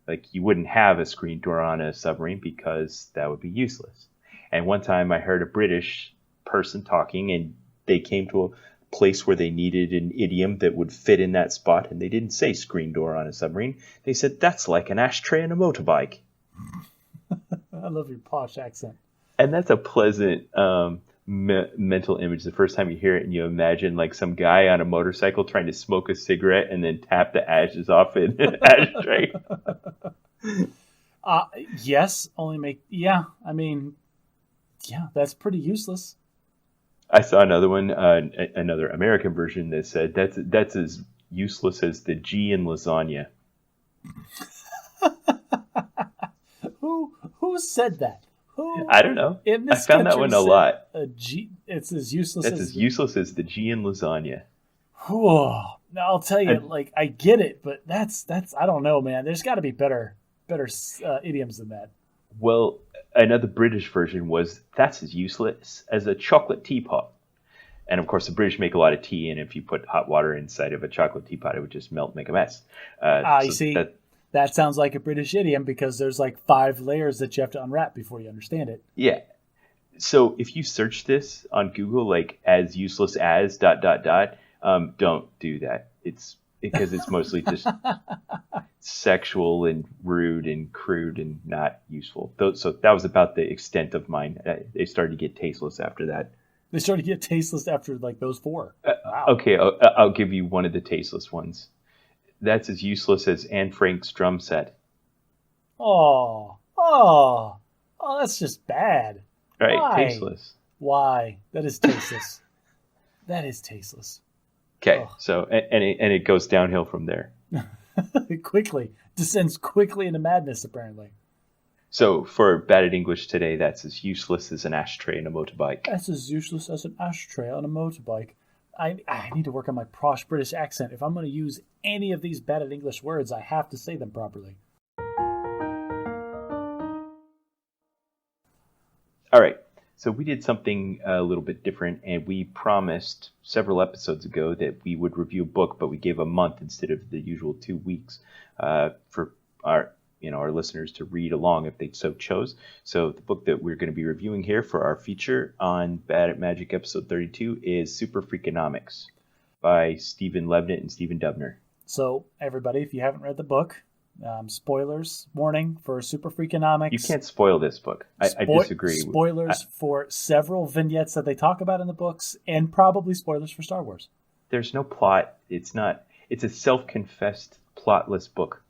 Like you wouldn't have a screen door on a submarine because that would be useless. And one time I heard a British person talking and they came to a place where they needed an idiom that would fit in that spot. And they didn't say screen door on a submarine. They said, that's like an ashtray and a motorbike. I love your posh accent. And that's a pleasant mental image the first time you hear it, and you imagine like some guy on a motorcycle trying to smoke a cigarette and then tap the ashes off in an ashtray. Yes, I mean, yeah, that's pretty useless. I saw another one, another American version that said that's as useless as the G in lasagna. Who said that? Who? I don't know. I found that one a lot. It's as useless. That's as useless as the G in lasagna. Whoa. Now I'll tell you, like I get it, but that's I don't know, man. There's got to be better idioms than that. Well, another British version was that's as useless as a chocolate teapot. And of course, the British make a lot of tea, and if you put hot water inside of a chocolate teapot, it would just melt and make a mess. You see, that sounds like a British idiom because there's like 5 layers that you have to unwrap before you understand it. Yeah. So if you search this on Google, like as useless as ... don't do that. It's because it's mostly just sexual and rude and crude and not useful. So that was about the extent of mine. They started to get tasteless after that. They started to get tasteless after like those 4. Wow. Okay, I'll give you one of the tasteless ones. That's as useless as Anne Frank's drum set. Oh, that's just bad. Right, Why? tasteless. Why? That is tasteless. That is tasteless. Okay, so and it goes downhill from there. Quickly descends quickly into madness, apparently. So for bad at English today, that's as useless as an ashtray in a motorbike. That's as useless as an ashtray on a motorbike. I need to work on my posh British accent. If I'm going to use any of these bad at English words, I have to say them properly. All right. So we did something a little bit different, and we promised several episodes ago that we would review a book, but we gave a month instead of the usual 2 weeks for our listeners to read along if they so chose. So the book that we're going to be reviewing here for our feature on Bad at Magic episode 32 is Superfreakonomics by Stephen Levitt and Stephen Dubner. So everybody, if you haven't read the book, spoilers warning for Superfreakonomics. You can't spoil this book. I disagree. Spoilers for several vignettes that they talk about in the books, and probably spoilers for Star Wars. There's no plot. It's a self-confessed plotless book.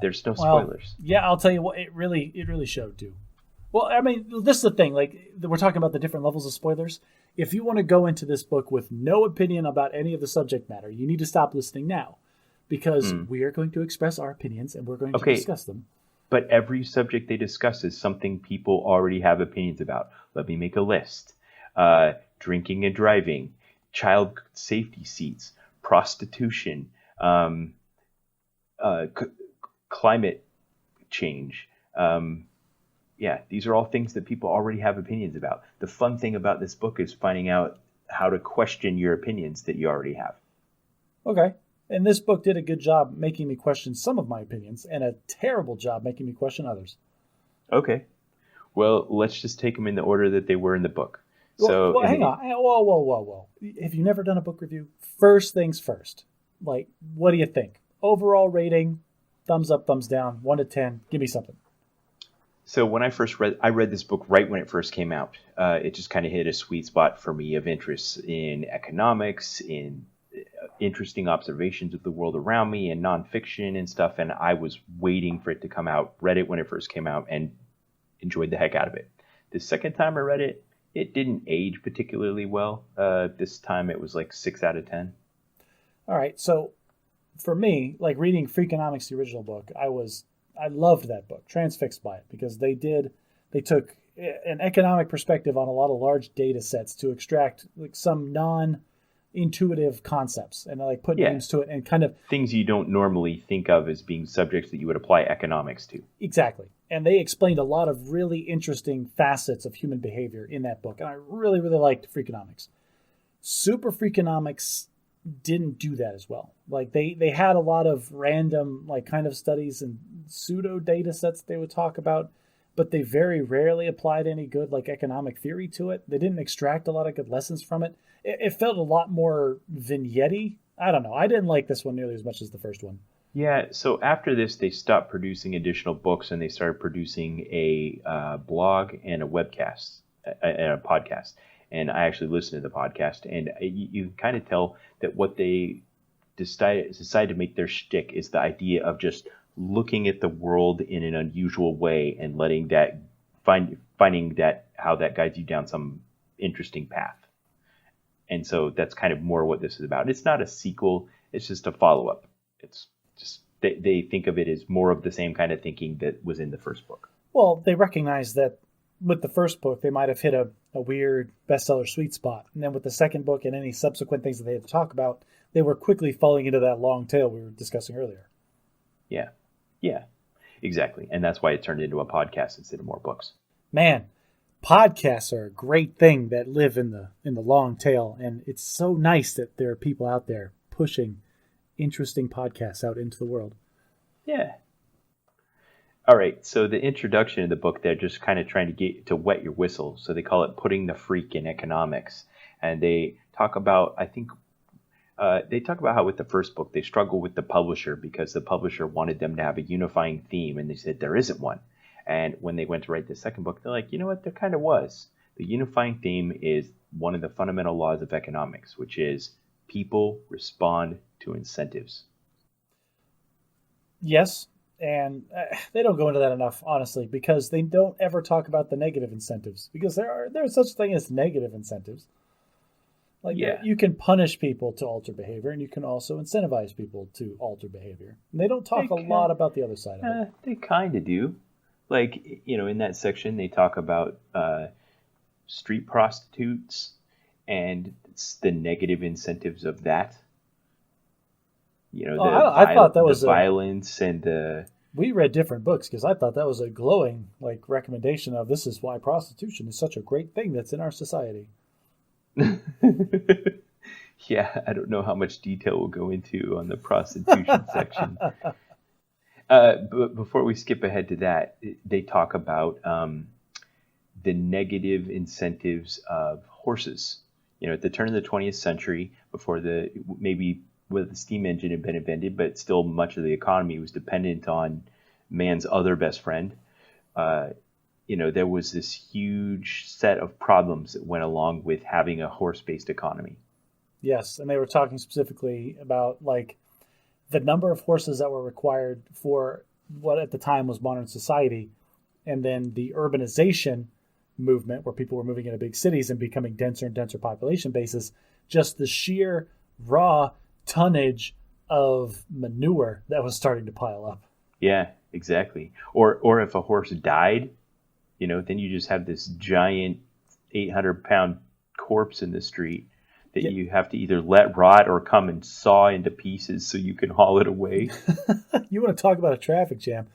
There's no spoilers. Yeah, I'll tell you what, it really showed too. Well, I mean, this is the thing. Like, we're talking about the different levels of spoilers. If you want to go into this book with no opinion about any of the subject matter, you need to stop listening now, because we are going to express our opinions and we're going to discuss them. But every subject they discuss is something people already have opinions about. Let me make a list. Drinking and driving, child safety seats, prostitution, climate change. These are all things that people already have opinions about. The fun thing about this book is finding out how to question your opinions that you already have. Okay. And this book did a good job making me question some of my opinions and a terrible job making me question others. Okay. Well, let's just take them in the order that they were in the book. Well, hang on. Whoa. Have you never done a book review? First things first. Like, what do you think? Overall rating, thumbs up, thumbs down, 1 to 10. Give me something. So when I read this book right when it first came out. It just kind of hit a sweet spot for me of interest in economics, in interesting observations of the world around me, and nonfiction and stuff. And I was waiting for it to come out, read it when it first came out, and enjoyed the heck out of it. The second time I read it, it didn't age particularly well. This time it was like 6 out of 10. All right. So for me, like reading Freakonomics, the original book, I loved that book, transfixed by it, because they took an economic perspective on a lot of large data sets to extract like some non-intuitive concepts and like put names to it and kind of things you don't normally think of as being subjects that you would apply economics to. Exactly. And they explained a lot of really interesting facets of human behavior in that book. And I really, really liked Freakonomics. Superfreakonomics didn't do that as well. Like they had a lot of random like kind of studies and pseudo data sets they would talk about, but they very rarely applied any good like economic theory to it. They didn't extract a lot of good lessons from it. It felt a lot more vignette-y. I don't know. I didn't like this one nearly as much as the first one. Yeah, so after this, they stopped producing additional books and they started producing a blog and a webcast. in a podcast. And I actually listened to the podcast, and you kind of tell that what they decide to make their shtick is the idea of just looking at the world in an unusual way and letting that finding that how that guides you down some interesting path. And so that's kind of more what this is about. It's not a sequel, it's just a follow-up. It's just they think of it as more of the same kind of thinking that was in the first book. Well, they recognize that with the first book, they might have hit a weird bestseller sweet spot. And then with the second book and any subsequent things that they had to talk about, they were quickly falling into that long tail we were discussing earlier. Yeah, exactly. And that's why it turned into a podcast instead of more books. Man, podcasts are a great thing that live in the long tail. And it's so nice that there are people out there pushing interesting podcasts out into the world. Yeah. All right, so the introduction of the book, they're just kind of trying to get to wet your whistle. So they call it Putting the Freak in Economics. And they talk about, they talk about how with the first book, they struggle with the publisher because the publisher wanted them to have a unifying theme. And they said there isn't one. And when they went to write the second book, they're like, you know what, there kind of was. The unifying theme is one of the fundamental laws of economics, which is people respond to incentives. Yes. And they don't go into that enough, honestly, because they don't ever talk about the negative incentives. Because there's such a thing as negative incentives. Like you can punish people to alter behavior, and you can also incentivize people to alter behavior. And they don't talk a lot about the other side of it. They kind of do. Like, in that section, they talk about street prostitutes and the negative incentives of that. I thought that was violence and the. We read different books because I thought that was a glowing recommendation of this is why prostitution is such a great thing that's in our society. Yeah, I don't know how much detail we'll go into on the prostitution section. But before we skip ahead to that, they talk about the negative incentives of horses. At the turn of the 20th century, before whether the steam engine had been invented, but still much of the economy was dependent on man's other best friend. There was this huge set of problems that went along with having a horse-based economy. Yes, and they were talking specifically about the number of horses that were required for what at the time was modern society, and then the urbanization movement where people were moving into big cities and becoming denser and denser population bases. Just the sheer raw tonnage of manure that was starting to pile up. Yeah, exactly. Or if a horse died, then you just have this giant 800-pound corpse in the street that you have to either let rot or come and saw into pieces so you can haul it away. You want to talk about a traffic jam?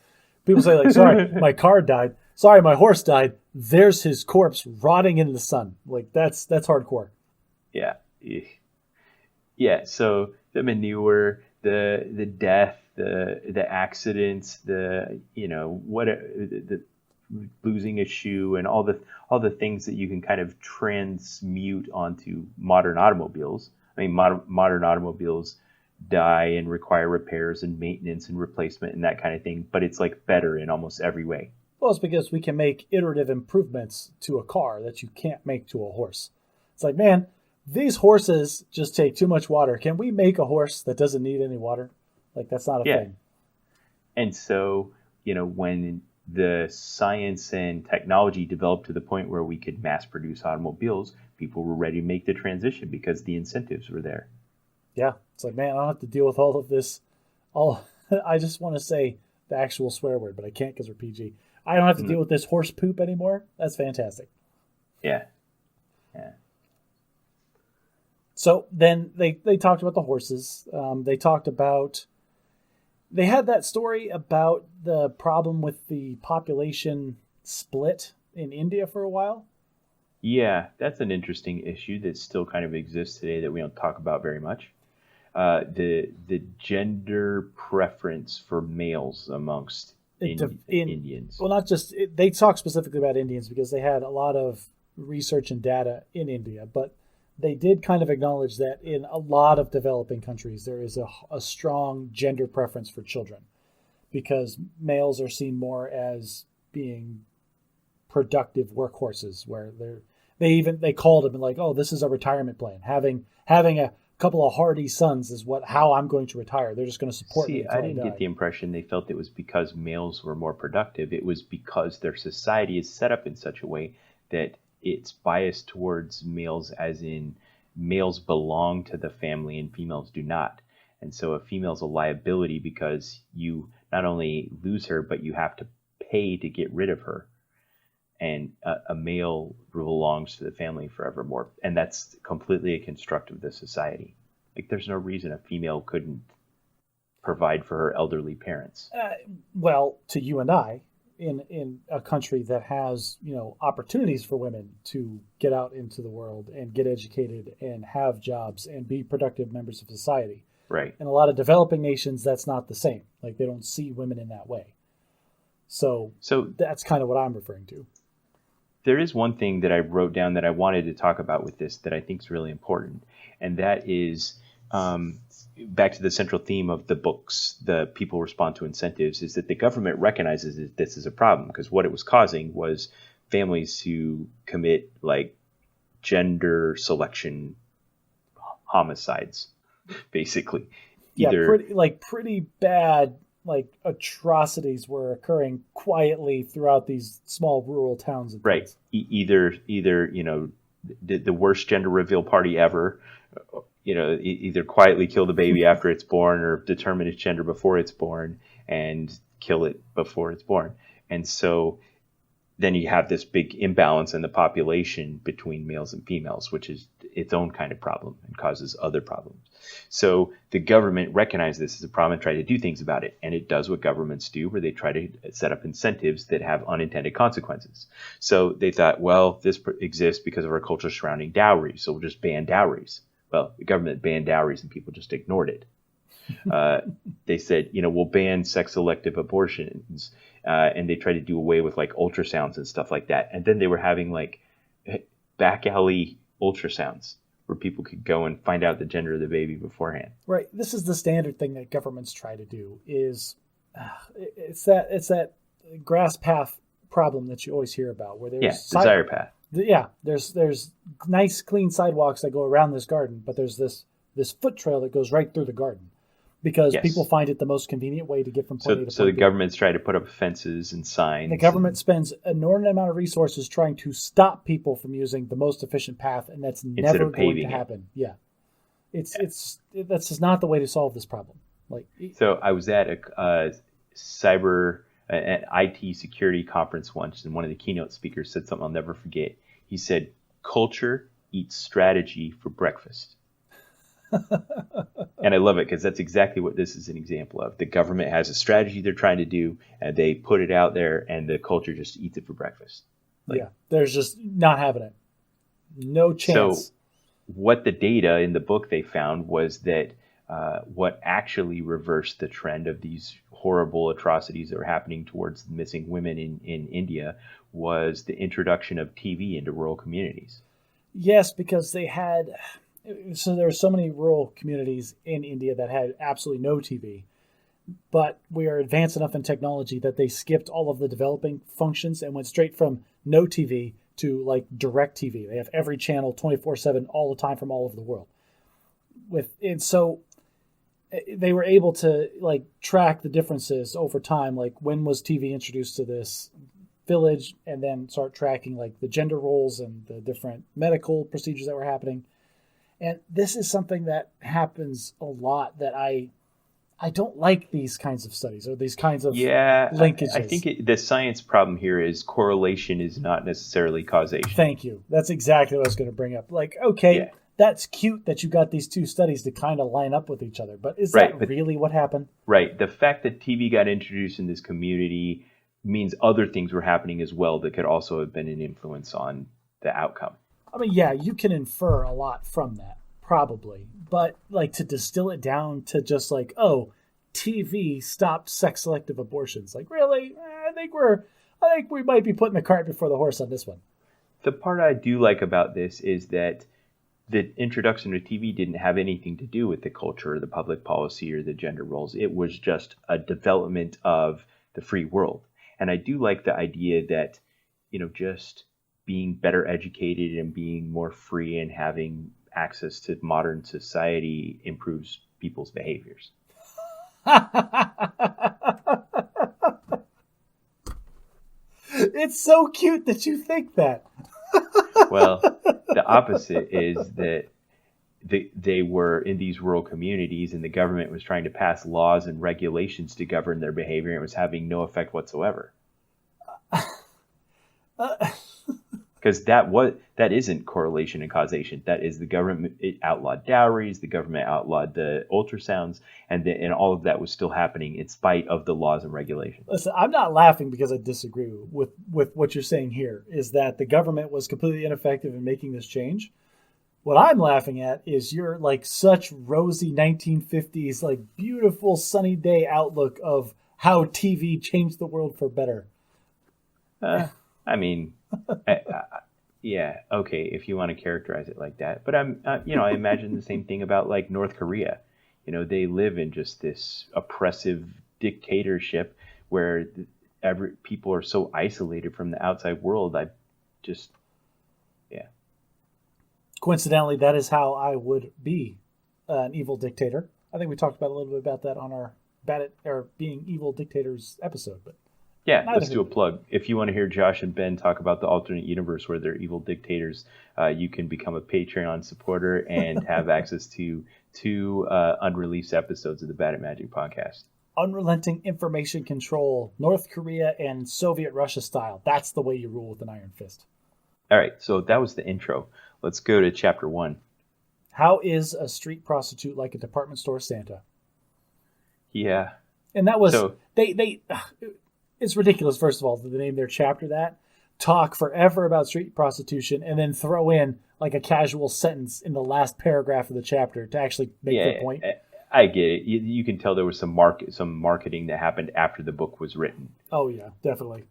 People say sorry, my car died. Sorry, my horse died. There's his corpse rotting in the sun. That's hardcore. Yeah. Yeah, so the manure, the death, the accidents, the losing a shoe, and all the things that you can kind of transmute onto modern automobiles. I mean, modern automobiles die and require repairs and maintenance and replacement and that kind of thing, but it's better in almost every way. Well, it's because we can make iterative improvements to a car that you can't make to a horse. It's man, these horses just take too much water. Can we make a horse that doesn't need any water? That's not a thing. And so, when the science and technology developed to the point where we could mass produce automobiles, people were ready to make the transition because the incentives were there. Yeah. It's man, I don't have to deal with all of this. I just want to say the actual swear word, but I can't because we're PG. I don't have to deal with this horse poop anymore. That's fantastic. Yeah. So then they talked about the horses. They had that story about the problem with the population split in India for a while. Yeah, that's an interesting issue that still kind of exists today that we don't talk about very much. The gender preference for males amongst Indians. Well, not just they talk specifically about Indians because they had a lot of research and data in India, but they did kind of acknowledge that in a lot of developing countries there is a strong gender preference for children because males are seen more as being productive workhorses where they called him and like, oh, this is a retirement plan. Having a couple of hardy sons is how I'm going to retire. They're just going to support me until I didn't get the impression they felt it was because males were more productive. It was because their society is set up in such a way that it's biased towards males, as in males belong to the family and females do not. And so a female's a liability because you not only lose her, but you have to pay to get rid of her. And a male belongs to the family forevermore. And that's completely a construct of the society. Like, there's no reason a female couldn't provide for her elderly parents. Well, to you and I, in a country that has, opportunities for women to get out into the world and get educated and have jobs and be productive members of society. Right. In a lot of developing nations, that's not the same. Like, they don't see women in that way. So that's kind of what I'm referring to. There is one thing that I wrote down that I wanted to talk about with this that I think is really important, and that is back to the central theme of the books, the people respond to incentives, is that the government recognizes that this is a problem, because what it was causing was families who commit like gender selection homicides, basically. Pretty bad atrocities were occurring quietly throughout these small rural towns. And right. Either the worst gender reveal party ever, either quietly kill the baby after it's born or determine its gender before it's born and kill it before it's born. And so then you have this big imbalance in the population between males and females, which is its own kind of problem and causes other problems. So the government recognized this as a problem and tried to do things about it. And it does what governments do, where they try to set up incentives that have unintended consequences. So they thought, well, this exists because of our culture surrounding dowries, so we'll just ban dowries. Well, the government banned dowries and people just ignored it. They said, we'll ban sex-selective abortions. And they tried to do away with like ultrasounds and stuff like that. And then they were having like back alley ultrasounds where people could go and find out the gender of the baby beforehand. Right. This is the standard thing that governments try to do. It's that grass path problem that you always hear about, where there's desire path. Yeah, there's nice clean sidewalks that go around this garden, but there's this foot trail that goes right through the garden because people find it the most convenient way to get from point A to point B. So the government's trying to put up fences and signs. The government spends an inordinate amount of resources trying to stop people from using the most efficient path, and that's never going to happen. Yeah, that's just not the way to solve this problem. So I was at an IT security conference once, and one of the keynote speakers said something I'll never forget. He said, "Culture eats strategy for breakfast." And I love it because that's exactly what this is an example of. The government has a strategy they're trying to do, and they put it out there, and the culture just eats it for breakfast. There's just not having it. No chance. So what the data in the book they found was that what actually reversed the trend of these horrible atrocities that were happening towards missing women in India was the introduction of TV into rural communities. Yes, because there were so many rural communities in India that had absolutely no TV. But we are advanced enough in technology that they skipped all of the developing functions and went straight from no TV to like direct TV. They have every channel 24/7 all the time from all over the world. And so they were able to like track the differences over time. Like, when was TV introduced to this village, and then start tracking like the gender roles and the different medical procedures that were happening. And this is something that happens a lot that I don't like these kinds of studies or these kinds of linkages. I think the science problem here is correlation is not necessarily causation. Thank you. That's exactly what I was going to bring up. Like, that's cute that you got these two studies to kind of line up with each other, but is that really what happened? Right. The fact that TV got introduced in this community means other things were happening as well that could also have been an influence on the outcome. I mean, yeah, you can infer a lot from that, probably. But like to distill it down to just like, oh, TV stopped sex-selective abortions. Like, really? I think we might be putting the cart before the horse on this one. The part I do like about this is that the introduction of TV didn't have anything to do with the culture or the public policy or the gender roles. It was just a development of the free world. And I do like the idea that just being better educated and being more free and having access to modern society improves people's behaviors. It's so cute that you think that. Well, the opposite is that they were in these rural communities and the government was trying to pass laws and regulations to govern their behavior, and it was having no effect whatsoever. Because that isn't correlation and causation. That is the government. It outlawed dowries. The government outlawed the ultrasounds, and all of that was still happening in spite of the laws and regulations. Listen, I'm not laughing because I disagree with what you're saying here. Is that the government was completely ineffective in making this change? What I'm laughing at is your like such rosy 1950s, like beautiful sunny day outlook of how TV changed the world for better. I mean, yeah, okay, if you want to characterize it like that. But I imagine the same thing about like North Korea. They live in just this oppressive dictatorship where people are so isolated from the outside world. Yeah. Coincidentally, that is how I would be an evil dictator. I think we talked about a little bit about that on our being evil dictators episode, but. Yeah, let's do a plug. If you want to hear Josh and Ben talk about the alternate universe where they're evil dictators, you can become a Patreon supporter and have access to 2 unreleased episodes of the Bad at Magic podcast. Unrelenting information control, North Korea and Soviet Russia style. That's the way you rule with an iron fist. All right, so that was the intro. Let's go to chapter 1. How is a street prostitute like a department store Santa? Yeah. And that was... So, it's ridiculous, first of all, to name their chapter that. Talk forever about street prostitution and then throw in like a casual sentence in the last paragraph of the chapter to actually make their point. I get it. You can tell there was some marketing that happened after the book was written. Oh, yeah, definitely.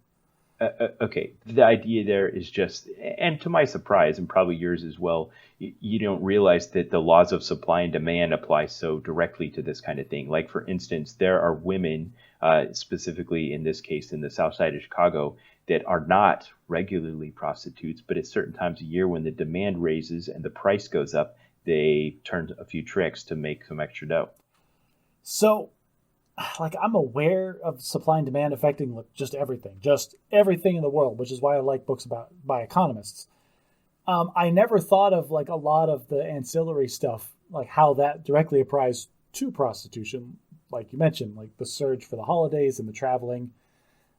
Okay, the idea there is just, and to my surprise, and probably yours as well, you don't realize that the laws of supply and demand apply so directly to this kind of thing. Like, for instance, there are women, specifically in this case in the south side of Chicago, that are not regularly prostitutes, but at certain times of year when the demand raises and the price goes up, they turn a few tricks to make some extra dough. So, like, I'm aware of supply and demand affecting just everything in the world, which is why I like books by economists. I never thought of like a lot of the ancillary stuff, like how that directly applies to prostitution. Like you mentioned, like the surge for the holidays and the traveling.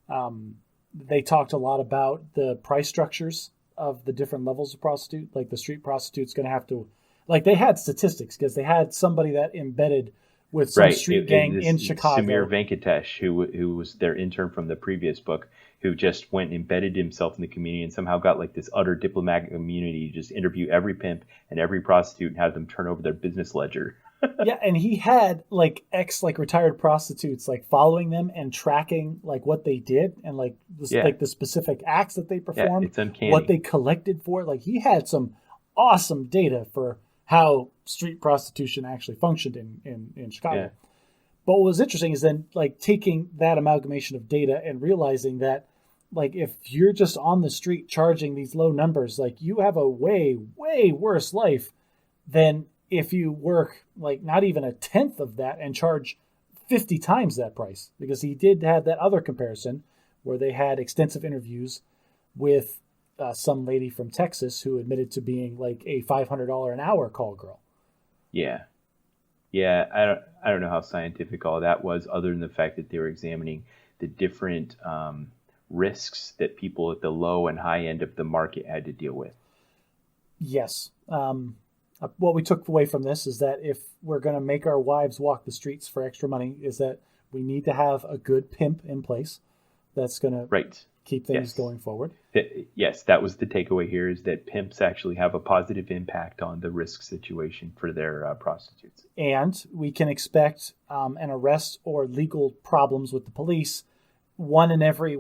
They talked a lot about the price structures of the different levels of prostitute. Like the street prostitute's going to have to, like they had statistics because they had somebody that embedded with some street gang in Chicago. Samir Venkatesh, who was their intern from the previous book, who just went and embedded himself in the community and somehow got like this utter diplomatic immunity to just interview every pimp and every prostitute and have them turn over their business ledger. Yeah, and he had like retired prostitutes like following them and tracking like what they did and like the specific acts that they performed, it's uncanny. What they collected for. Like he had some awesome data for how street prostitution actually functioned in Chicago. Yeah. But what was interesting is then like taking that amalgamation of data and realizing that like if you're just on the street charging these low numbers, like you have a way, way worse life than if you work like not even a tenth of that and charge 50 times that price. Because he did have that other comparison where they had extensive interviews with some lady from Texas who admitted to being like a $500 an hour call girl. Yeah. Yeah. I don't know how scientific all that was, other than the fact that they were examining the different risks that people at the low and high end of the market had to deal with. Yes. What we took away from this is that if we're going to make our wives walk the streets for extra money, is that we need to have a good pimp in place that's going to keep things going forward. Yes, that was the takeaway here, is that pimps actually have a positive impact on the risk situation for their prostitutes. And we can expect an arrest or legal problems with the police 1 in every,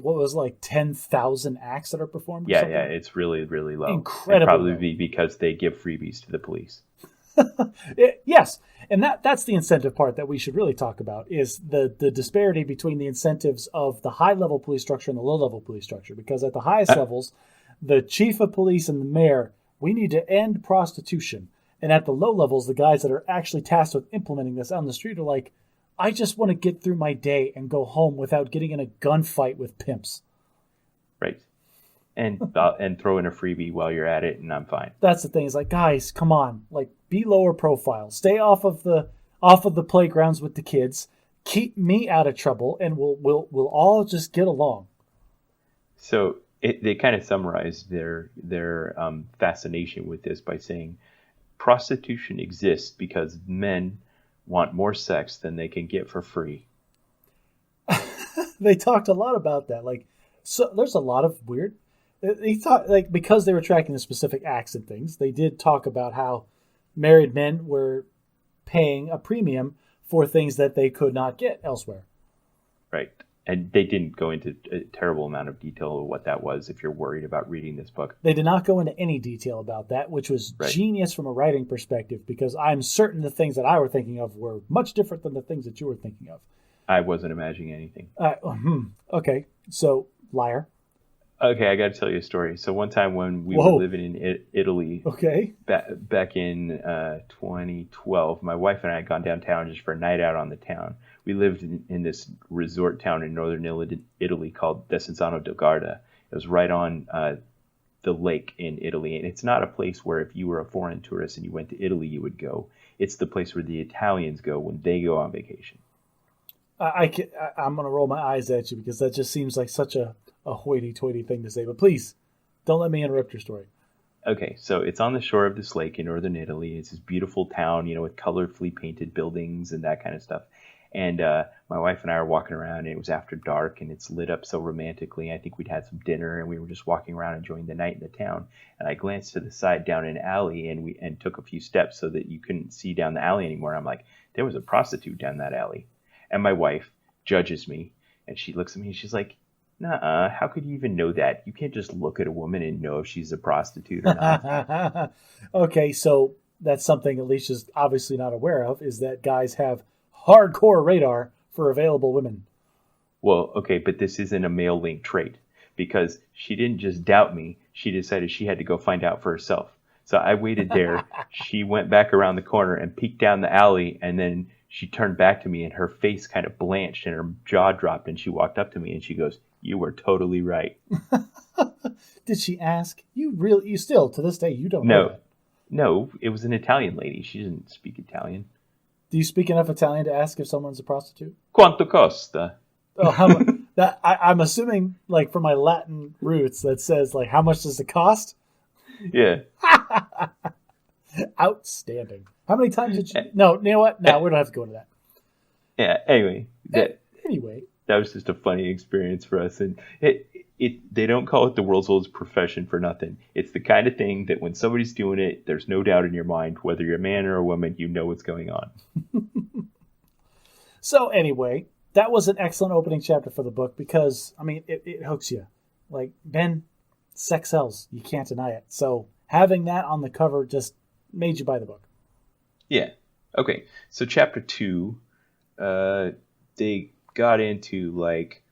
10,000 acts that are performed? Yeah, it's really, really low. Incredible. Probably be because they give freebies to the police. Yes. And that's the incentive part that we should really talk about, is the disparity between the incentives of the high-level police structure and the low-level police structure. Because at the highest levels, the chief of police and the mayor, we need to end prostitution. And at the low levels, the guys that are actually tasked with implementing this on the street are like, I just want to get through my day and go home without getting in a gunfight with pimps. Right. And throw in a freebie while you're at it, and I'm fine. That's the thing. It's like, guys, come on, like, be lower profile. Stay off of the playgrounds with the kids. Keep me out of trouble, and we'll all just get along. So they kind of summarize their fascination with this by saying prostitution exists because men want more sex than they can get for free. They talked a lot about that. Like, so there's a lot of weird. He thought, like, because they were tracking the specific acts and things, they did talk about how married men were paying a premium for things that they could not get elsewhere. Right. And they didn't go into a terrible amount of detail of what that was if you're worried about reading this book. They did not go into any detail about that, which was genius from a writing perspective, because I'm certain the things that I were thinking of were much different than the things that you were thinking of. I wasn't imagining anything. Okay. So, liar. Okay, I got to tell you a story. So one time when we were living in Italy, back in 2012, my wife and I had gone downtown just for a night out on the town. We lived in this resort town in northern Italy called Desenzano del Garda. It was right on the lake in Italy, and it's not a place where if you were a foreign tourist and you went to Italy, you would go. It's the place where the Italians go when they go on vacation. I'm going to roll my eyes at you because that just seems like such a hoity-toity thing to say. But please, don't let me interrupt your story. Okay, so it's on the shore of this lake in northern Italy. It's this beautiful town, with colorfully painted buildings and that kind of stuff. And my wife and I are walking around, and it was after dark, and it's lit up so romantically. I think we'd had some dinner, and we were just walking around enjoying the night in the town. And I glanced to the side down an alley, and took a few steps so that you couldn't see down the alley anymore. I'm like, there was a prostitute down that alley. And my wife judges me, and she looks at me, and she's like, nuh-uh, how could you even know that? You can't just look at a woman and know if she's a prostitute or not. Okay, so that's something Alicia's obviously not aware of, is that guys have hardcore radar for available women. Well, okay, but this isn't a male link trait, because she didn't just doubt me. She decided she had to go find out for herself. So I waited there. She went back around the corner and peeked down the alley, and then she turned back to me, and her face kind of blanched and her jaw dropped, and she walked up to me and she goes, "You were totally right." Did she ask? You still, to this day, you don't know that. No, it was an Italian lady. She didn't speak Italian. Do you speak enough Italian to ask if someone's a prostitute? Quanto costa? Oh, I'm assuming, like, from my Latin roots, that says, like, how much does it cost? Yeah. Outstanding. How many times did you... No, you know what? No, we don't have to go into that. Yeah, anyway. Anyway. That was just a funny experience for us. And they don't call it the world's oldest profession for nothing. It's the kind of thing that when somebody's doing it, there's no doubt in your mind, whether you're a man or a woman, you know what's going on. So anyway, that was an excellent opening chapter for the book because, I mean, it hooks you. Like, Ben, sex sells. You can't deny it. So having that on the cover just made you buy the book. Yeah. Okay. So chapter 2, they got into, like,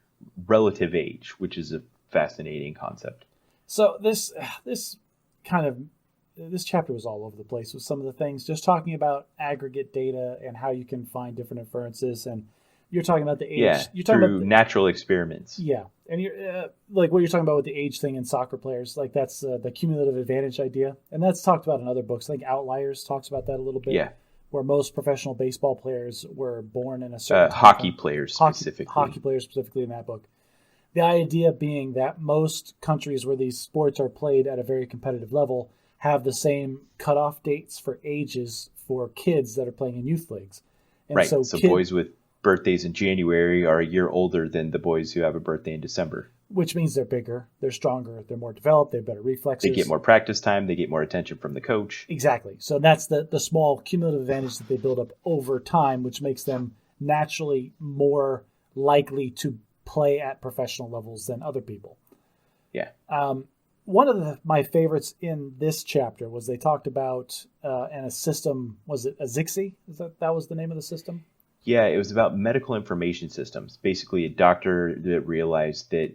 relative age, which is a fascinating concept. So this chapter was all over the place with some of the things, just talking about aggregate data and how you can find different inferences. And you're talking about the age. Yeah, you're talking through about natural experiments. Yeah. And you're like what you're talking about with the age thing in soccer players, like that's the cumulative advantage idea. And that's talked about in other books. I think Outliers talks about that a little bit. Yeah. Where most professional baseball players were born in a certain hockey players specifically. Hockey players specifically in that book. The idea being that most countries where these sports are played at a very competitive level have the same cutoff dates for ages for kids that are playing in youth leagues. And right. So boys with birthdays in January are a year older than the boys who have a birthday in December. Which means they're bigger, they're stronger, they're more developed, they have better reflexes. They get more practice time, they get more attention from the coach. Exactly. So that's the small cumulative advantage that they build up over time, which makes them naturally more likely to play at professional levels than other people. Yeah. one of my favorites in this chapter was they talked about and a system, was it a Zixi? That was the name of the system? Yeah, it was about medical information systems. Basically, a doctor that realized that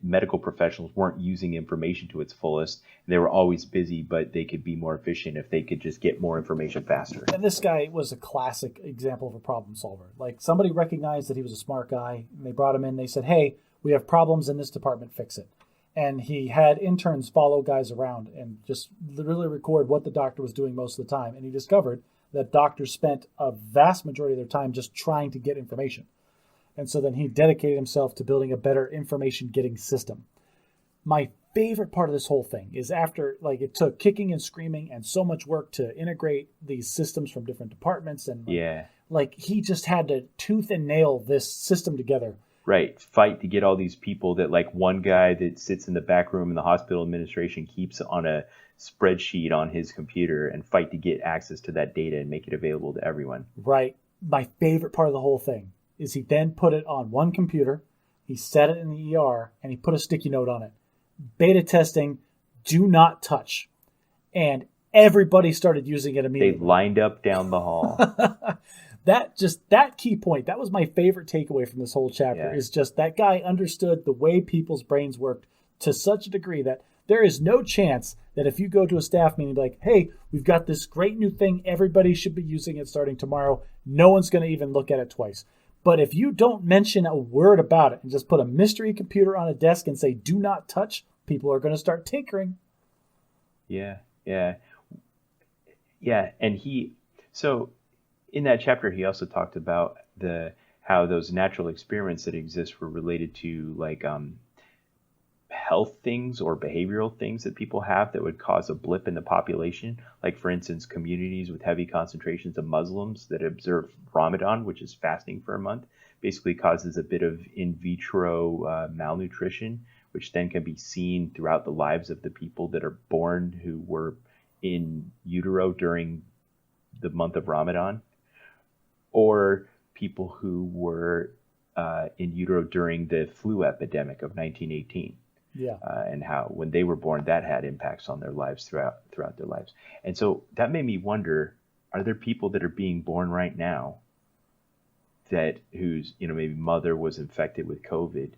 medical professionals weren't using information to its fullest. They were always busy, but they could be more efficient if they could just get more information faster. And this guy was a classic example of a problem solver. Like, somebody recognized that he was a smart guy, and they brought him in. They said, hey, we have problems in this department, fix it. And he had interns follow guys around and just literally record what the doctor was doing most of the time. And he discovered that doctors spent a vast majority of their time just trying to get information. And so then he dedicated himself to building a better information getting system. My favorite part of this whole thing is after, like, it took kicking and screaming and so much work to integrate these systems from different departments. And like he just had to tooth and nail this system together. Right. Fight to get all these people that, like, one guy that sits in the back room in the hospital administration keeps on a spreadsheet on his computer, and fight to get access to that data and make it available to everyone. Right. My favorite part of the whole thing is he then put it on one computer, he set it in the ER, and he put a sticky note on it. Beta testing, do not touch. And everybody started using it immediately. They lined up down the hall. That key point, that was my favorite takeaway from this whole chapter, is just that guy understood the way people's brains worked to such a degree that there is no chance that if you go to a staff meeting like, hey, we've got this great new thing, everybody should be using it starting tomorrow, no one's going to even look at it twice. But if you don't mention a word about it and just put a mystery computer on a desk and say, do not touch, people are going to start tinkering. Yeah. And so in that chapter, he also talked about how those natural experiments that exist were related to, like, health things or behavioral things that people have that would cause a blip in the population. Like, for instance, communities with heavy concentrations of Muslims that observe Ramadan, which is fasting for a month, basically causes a bit of in vitro malnutrition, which then can be seen throughout the lives of the people that are born who were in utero during the month of Ramadan, or people who were in utero during the flu epidemic of 1918. Yeah. And how when they were born, that had impacts on their lives throughout their lives. And so that made me wonder, are there people that are being born right now whose maybe mother was infected with COVID?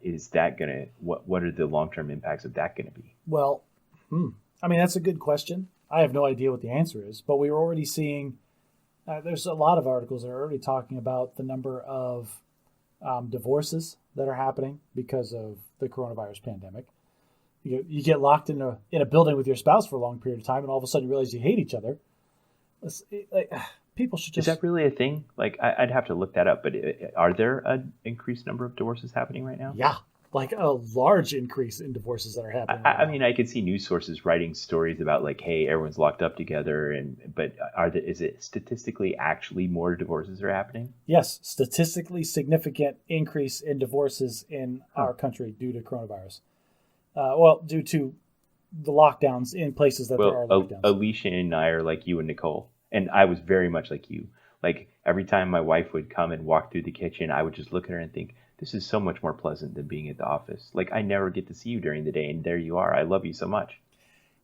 Is that gonna what are the long-term impacts of that gonna be? Well, I mean, that's a good question. I have no idea what the answer is, but we were already seeing there's a lot of articles that are already talking about the number of divorces that are happening because of the coronavirus pandemic. You get locked in a building with your spouse for a long period of time, and all of a sudden you realize you hate each other. People should just... Is that really a thing? Like, I'd have to look that up, but are there an increased number of divorces happening right now? Yeah, like a large increase in divorces that are happening. I mean, I could see news sources writing stories about, like, hey, everyone's locked up together, but is it statistically actually more divorces are happening? Yes, statistically significant increase in divorces in our country due to coronavirus. Due to the lockdowns in places that there are lockdowns. Alicia and I are like you and Nicole, and I was very much like you. Like, every time my wife would come and walk through the kitchen, I would just look at her and think, this is so much more pleasant than being at the office. Like, I never get to see you during the day, and there you are. I love you so much.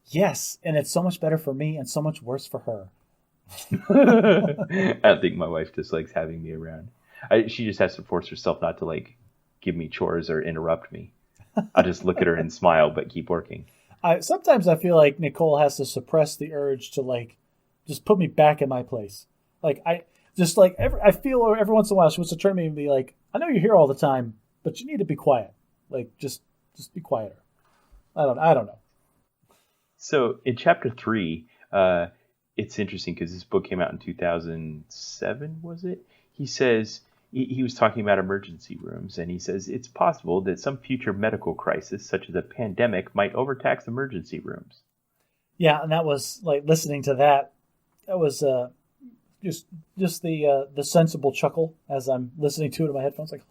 Yes, and it's so much better for me and so much worse for her. I think my wife dislikes having me around. She just has to force herself not to, like, give me chores or interrupt me. I'll just look at her and smile, but keep working. Sometimes I feel like Nicole has to suppress the urge to, like, just put me back in my place. Like, I feel every once in a while she wants to turn me and be like, I know you're here all the time, but you need to be quiet. Like, just be quieter. I don't know. So in chapter 3, it's interesting because this book came out in 2007, was it? He says, he was talking about emergency rooms, and he says, it's possible that some future medical crisis, such as a pandemic, might overtax emergency rooms. Yeah, and that was, like, listening to that was just the sensible chuckle as I'm listening to it in my headphones, like,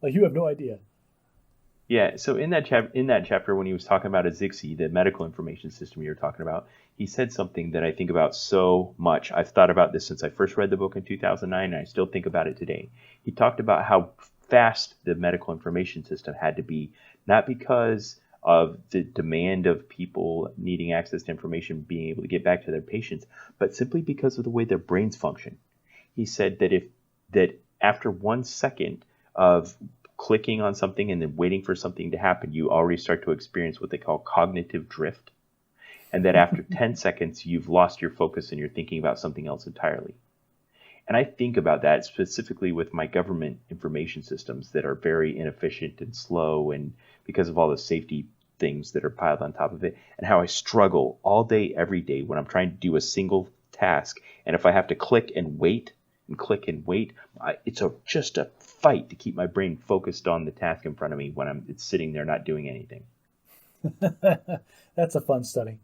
like, you have no idea. Yeah, so in that chapter, when he was talking about a Zixi, the medical information system you were talking about, he said something that I think about so much. I've thought about this since I first read the book in 2009, and I still think about it today. He talked about how fast the medical information system had to be, not because of the demand of people needing access to information, being able to get back to their patients, but simply because of the way their brains function. He said that after 1 second of clicking on something and then waiting for something to happen, you already start to experience what they call cognitive drift. And that after 10 seconds, you've lost your focus and you're thinking about something else entirely. And I think about that specifically with my government information systems that are very inefficient and slow, and because of all the safety things that are piled on top of it, and how I struggle all day, every day when I'm trying to do a single task. And if I have to click and wait, it's just a fight to keep my brain focused on the task in front of me when it's sitting there not doing anything. That's a fun study,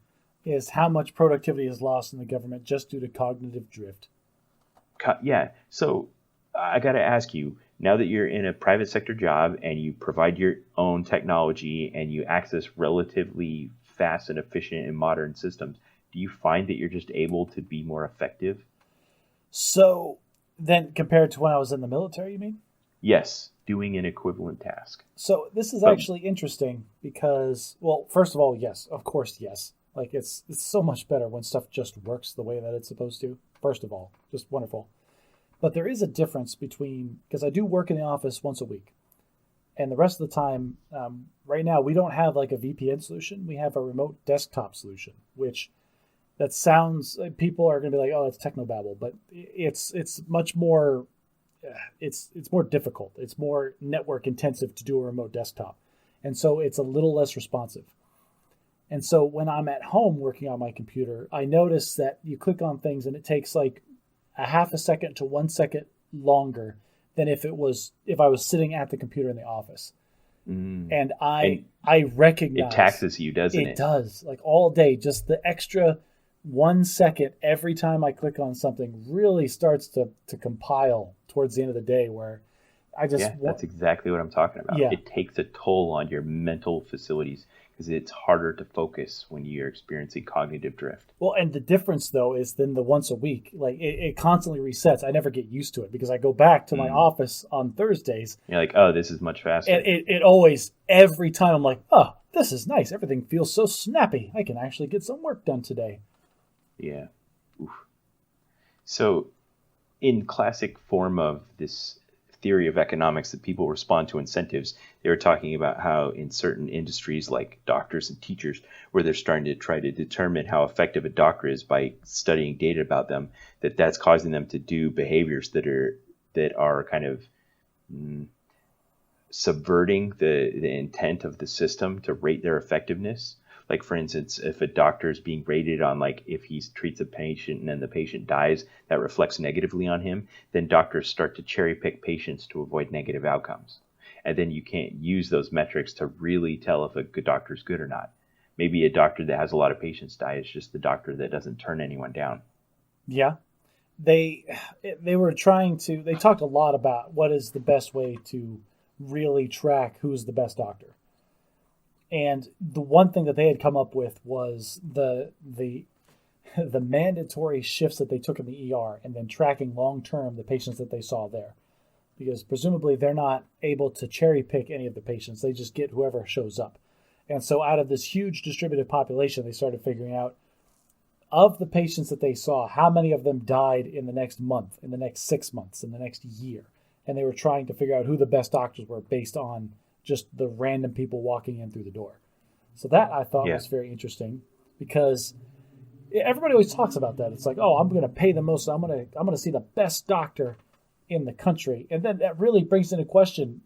is how much productivity is lost in the government just due to cognitive drift. Yeah. So I got to ask you, now that you're in a private sector job and you provide your own technology and you access relatively fast and efficient and modern systems, do you find that you're just able to be more effective? So then compared to when I was in the military, you mean? Yes, doing an equivalent task. So this is actually interesting because, well, first of all, yes, of course, yes. Like it's so much better when stuff just works the way that it's supposed to. First of all, just wonderful. But there is a difference between, because I do work in the office once a week, and the rest of the time, right now, we don't have like a VPN solution. We have a remote desktop solution, which that sounds, people are going to be like, oh, that's technobabble, but it's much more, it's more difficult. It's more network intensive to do a remote desktop. And so it's a little less responsive. And so when I'm at home working on my computer, I notice that you click on things and it takes like a half a second to 1 second longer than if I was sitting at the computer in the office. And I recognize it taxes you, doesn't it? It does. Like all day, just the extra 1 second every time I click on something really starts to compile towards the end of the day, where I just that's exactly what I'm talking about. Yeah. It takes a toll on your mental facilities because it's harder to focus when you're experiencing cognitive drift. Well, and the difference, though, is then the once a week, like it constantly resets. I never get used to it because I go back to my office on Thursdays. You're like, oh, this is much faster. And it always, every time I'm like, oh, this is nice. Everything feels so snappy. I can actually get some work done today. Yeah. Oof. So in classic form of this theory of economics that people respond to incentives, they were talking about how in certain industries like doctors and teachers, where they're starting to try to determine how effective a doctor is by studying data about them, that's causing them to do behaviors that are kind of subverting the intent of the system to rate their effectiveness. Like, for instance, if a doctor is being rated on, like, if he treats a patient and then the patient dies, that reflects negatively on him, then doctors start to cherry pick patients to avoid negative outcomes. And then you can't use those metrics to really tell if a good doctor is good or not. Maybe a doctor that has a lot of patients die is just the doctor that doesn't turn anyone down. Yeah. They talked a lot about what is the best way to really track who's the best doctor. And the one thing that they had come up with was the mandatory shifts that they took in the ER and then tracking long-term the patients that they saw there. Because presumably they're not able to cherry pick any of the patients. They just get whoever shows up. And so out of this huge distributed population, they started figuring out, of the patients that they saw, how many of them died in the next month, in the next 6 months, in the next year. And they were trying to figure out who the best doctors were based on just the random people walking in through the door. So that I thought was very interesting, because everybody always talks about that. It's like, oh, I'm going to pay the most. I'm going to see the best doctor in the country. And then that really brings into question,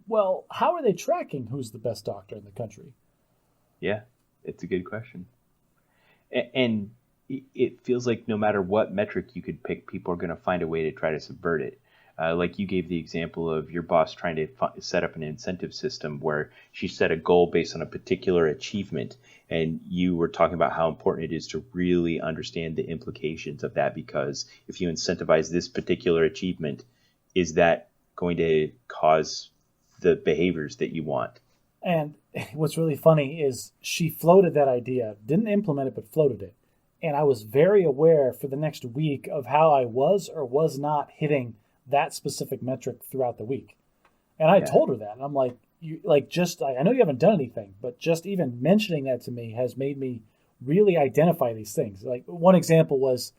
well, how are they tracking who's the best doctor in the country? Yeah, it's a good question. And it feels like no matter what metric you could pick, people are going to find a way to try to subvert it. Like you gave the example of your boss trying to set up an incentive system where she set a goal based on a particular achievement. And you were talking about how important it is to really understand the implications of that, because if you incentivize this particular achievement, is that going to cause the behaviors that you want? And what's really funny is she floated that idea, didn't implement it, but floated it. And I was very aware for the next week of how I was or was not hitting that specific metric throughout the week. And I told her that. And I'm like, I know you haven't done anything, but just even mentioning that to me has made me really identify these things. Like one example was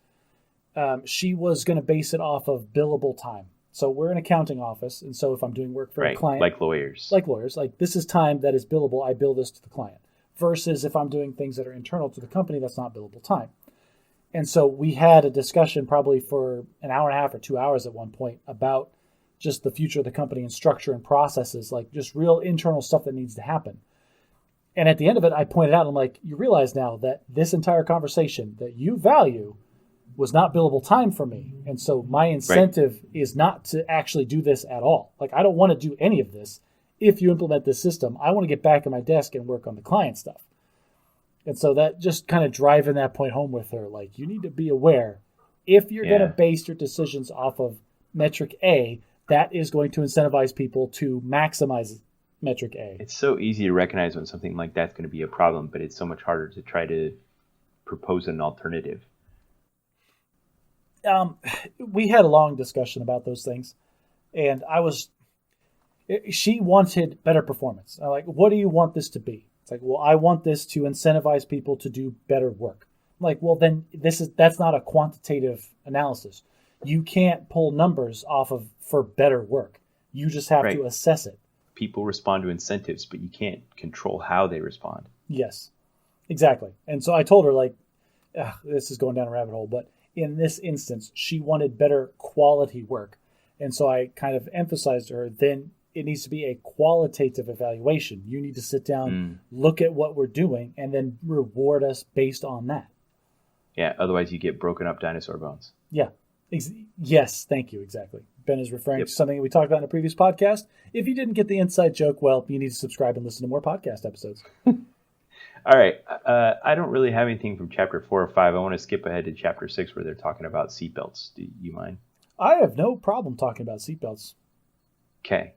she was going to base it off of billable time. So we're an accounting office, and so if I'm doing work for a client, like lawyers, like this is time that is billable. I bill this to the client. Versus if I'm doing things that are internal to the company, that's not billable time. And so we had a discussion probably for an hour and a half or 2 hours at one point about just the future of the company and structure and processes, like just real internal stuff that needs to happen. And at the end of it, I pointed out, I'm like, you realize now that this entire conversation that you value was not billable time for me. And so my incentive is not to actually do this at all. Like, I don't want to do any of this. If you implement this system, I want to get back at my desk and work on the client stuff. And so that just kind of driving that point home with her, like, you need to be aware, if you're going to base your decisions off of metric A, that is going to incentivize people to maximize metric A. It's so easy to recognize when something like that's going to be a problem, but it's so much harder to try to propose an alternative. We had a long discussion about those things, and she wanted better performance. I'm like, what do you want this to be? It's like, well, I want this to incentivize people to do better work. I'm like, well, then that's not a quantitative analysis. You can't pull numbers off of for better work. You just have to assess it. People respond to incentives, but you can't control how they respond. Yes, exactly. And so I told her, like, this is going down a rabbit hole, but in this instance, she wanted better quality work. And so I kind of emphasized to her, then it needs to be a qualitative evaluation. You need to sit down, look at what we're doing, and then reward us based on that. Yeah, otherwise you get broken up dinosaur bones. Yeah. Yes, thank you, exactly. Ben is referring to something that we talked about in a previous podcast. If you didn't get the inside joke, well, you need to subscribe and listen to more podcast episodes. All right. I don't really have anything from chapter 4 or 5. I want to skip ahead to chapter 6 where they're talking about seatbelts. Do you mind? I have no problem talking about seatbelts. Okay.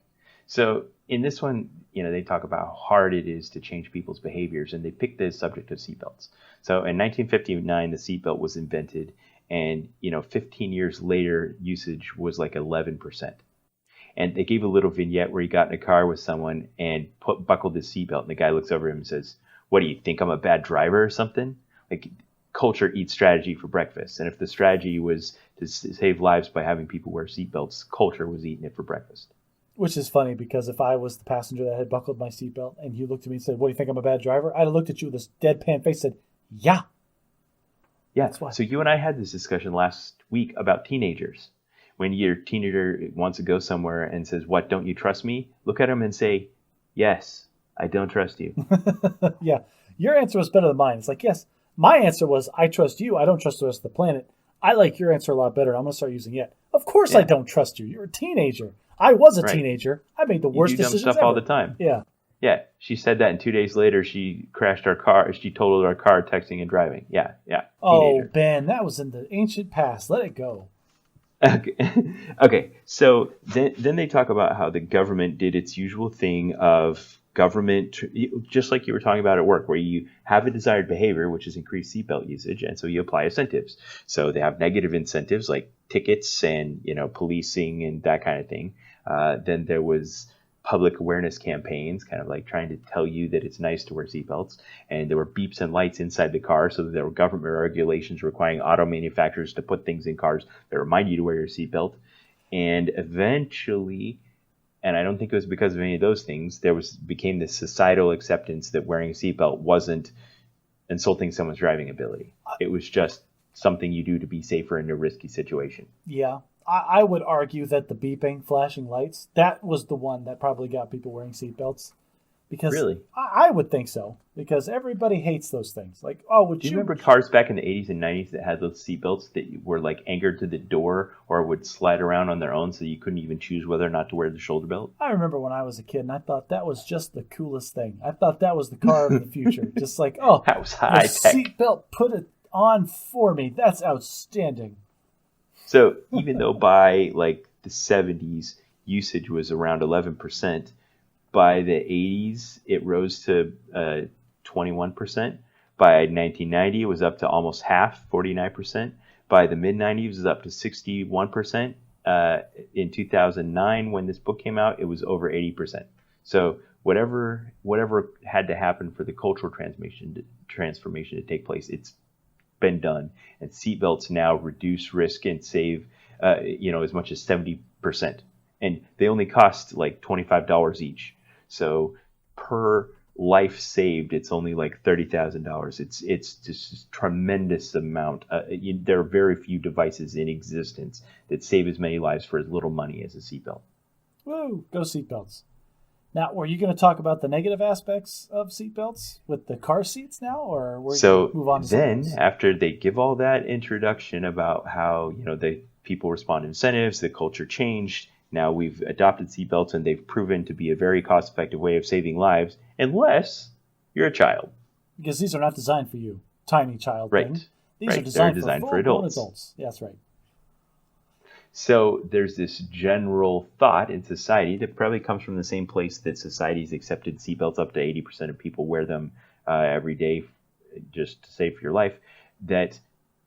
So in this one, they talk about how hard it is to change people's behaviors, and they picked the subject of seatbelts. So in 1959, the seatbelt was invented, and 15 years later, usage was like 11%. And they gave a little vignette where he got in a car with someone and buckled his seatbelt, and the guy looks over him and says, "What do you think? I'm a bad driver or something?" Like, culture eats strategy for breakfast, and if the strategy was to save lives by having people wear seatbelts, culture was eating it for breakfast. Which is funny, because if I was the passenger that had buckled my seatbelt and you looked at me and said, "What do you think? I'm a bad driver?" I'd have looked at you with this deadpan face and said, "Yeah." Yeah. So you and I had this discussion last week about teenagers. When your teenager wants to go somewhere and says, "What, don't you trust me?" Look at him and say, "Yes, I don't trust you." Yeah. Your answer was better than mine. It's like, yes, my answer was, "I trust you. I don't trust the rest of the planet." I like your answer a lot better. I'm going to start using it. Of course I don't trust you. You're a teenager. I was a teenager. I made the worst decisions stuff ever. all the time. Yeah. Yeah. She said that, and 2 days later, she crashed our car. She totaled our car texting and driving. Yeah. Oh, teenager. Ben, that was in the ancient past. Let it go. Okay. So then they talk about how the government did its usual thing of government, just like you were talking about at work, where you have a desired behavior, which is increased seatbelt usage, and so you apply incentives. So they have negative incentives like tickets and policing and that kind of thing. Then there was public awareness campaigns, kind of like trying to tell you that it's nice to wear seatbelts. And there were beeps and lights inside the car, so there were government regulations requiring auto manufacturers to put things in cars that remind you to wear your seatbelt. And eventually, and I don't think it was because of any of those things, became this societal acceptance that wearing a seatbelt wasn't insulting someone's driving ability. It was just something you do to be safer in a risky situation. Yeah. I would argue that the beeping, flashing lights, that was the one that probably got people wearing seatbelts. Because really? I would think so. Because everybody hates those things. Like, do you remember cars back in the 80s and 90s that had those seatbelts that were like anchored to the door or would slide around on their own, so you couldn't even choose whether or not to wear the shoulder belt? I remember when I was a kid, and I thought that was just the coolest thing. I thought that was the car of the future. Just like, that was high tech. Seatbelt, put it on for me. That's outstanding. So even though by like the 70s usage was around 11%, by the 80s it rose to 21%. By 1990 it was up to almost half, 49%. By the mid 90s it was up to 61%. In 2009, when this book came out, it was over 80%. So whatever had to happen for the cultural transformation to take place, it's been done. And seatbelts now reduce risk and save, as much as 70%. And they only cost like $25 each. So per life saved, it's only like $30,000. It's just a tremendous amount. There are very few devices in existence that save as many lives for as little money as a seatbelt. Woo! Go seatbelts. Now, were you going to talk about the negative aspects of seatbelts with the car seats now, or were you going to move on to then something else? After they give all that introduction about how the people respond to incentives, the culture changed. Now we've adopted seatbelts, and they've proven to be a very cost-effective way of saving lives, unless you're a child. Because these are not designed for you, tiny child. Right. Thing. These right. are designed, They're designed for for adults. Yeah, that's right. So there's this general thought in society that probably comes from the same place that society's accepted seatbelts. Up to 80% of people wear them every day just to save for your life, that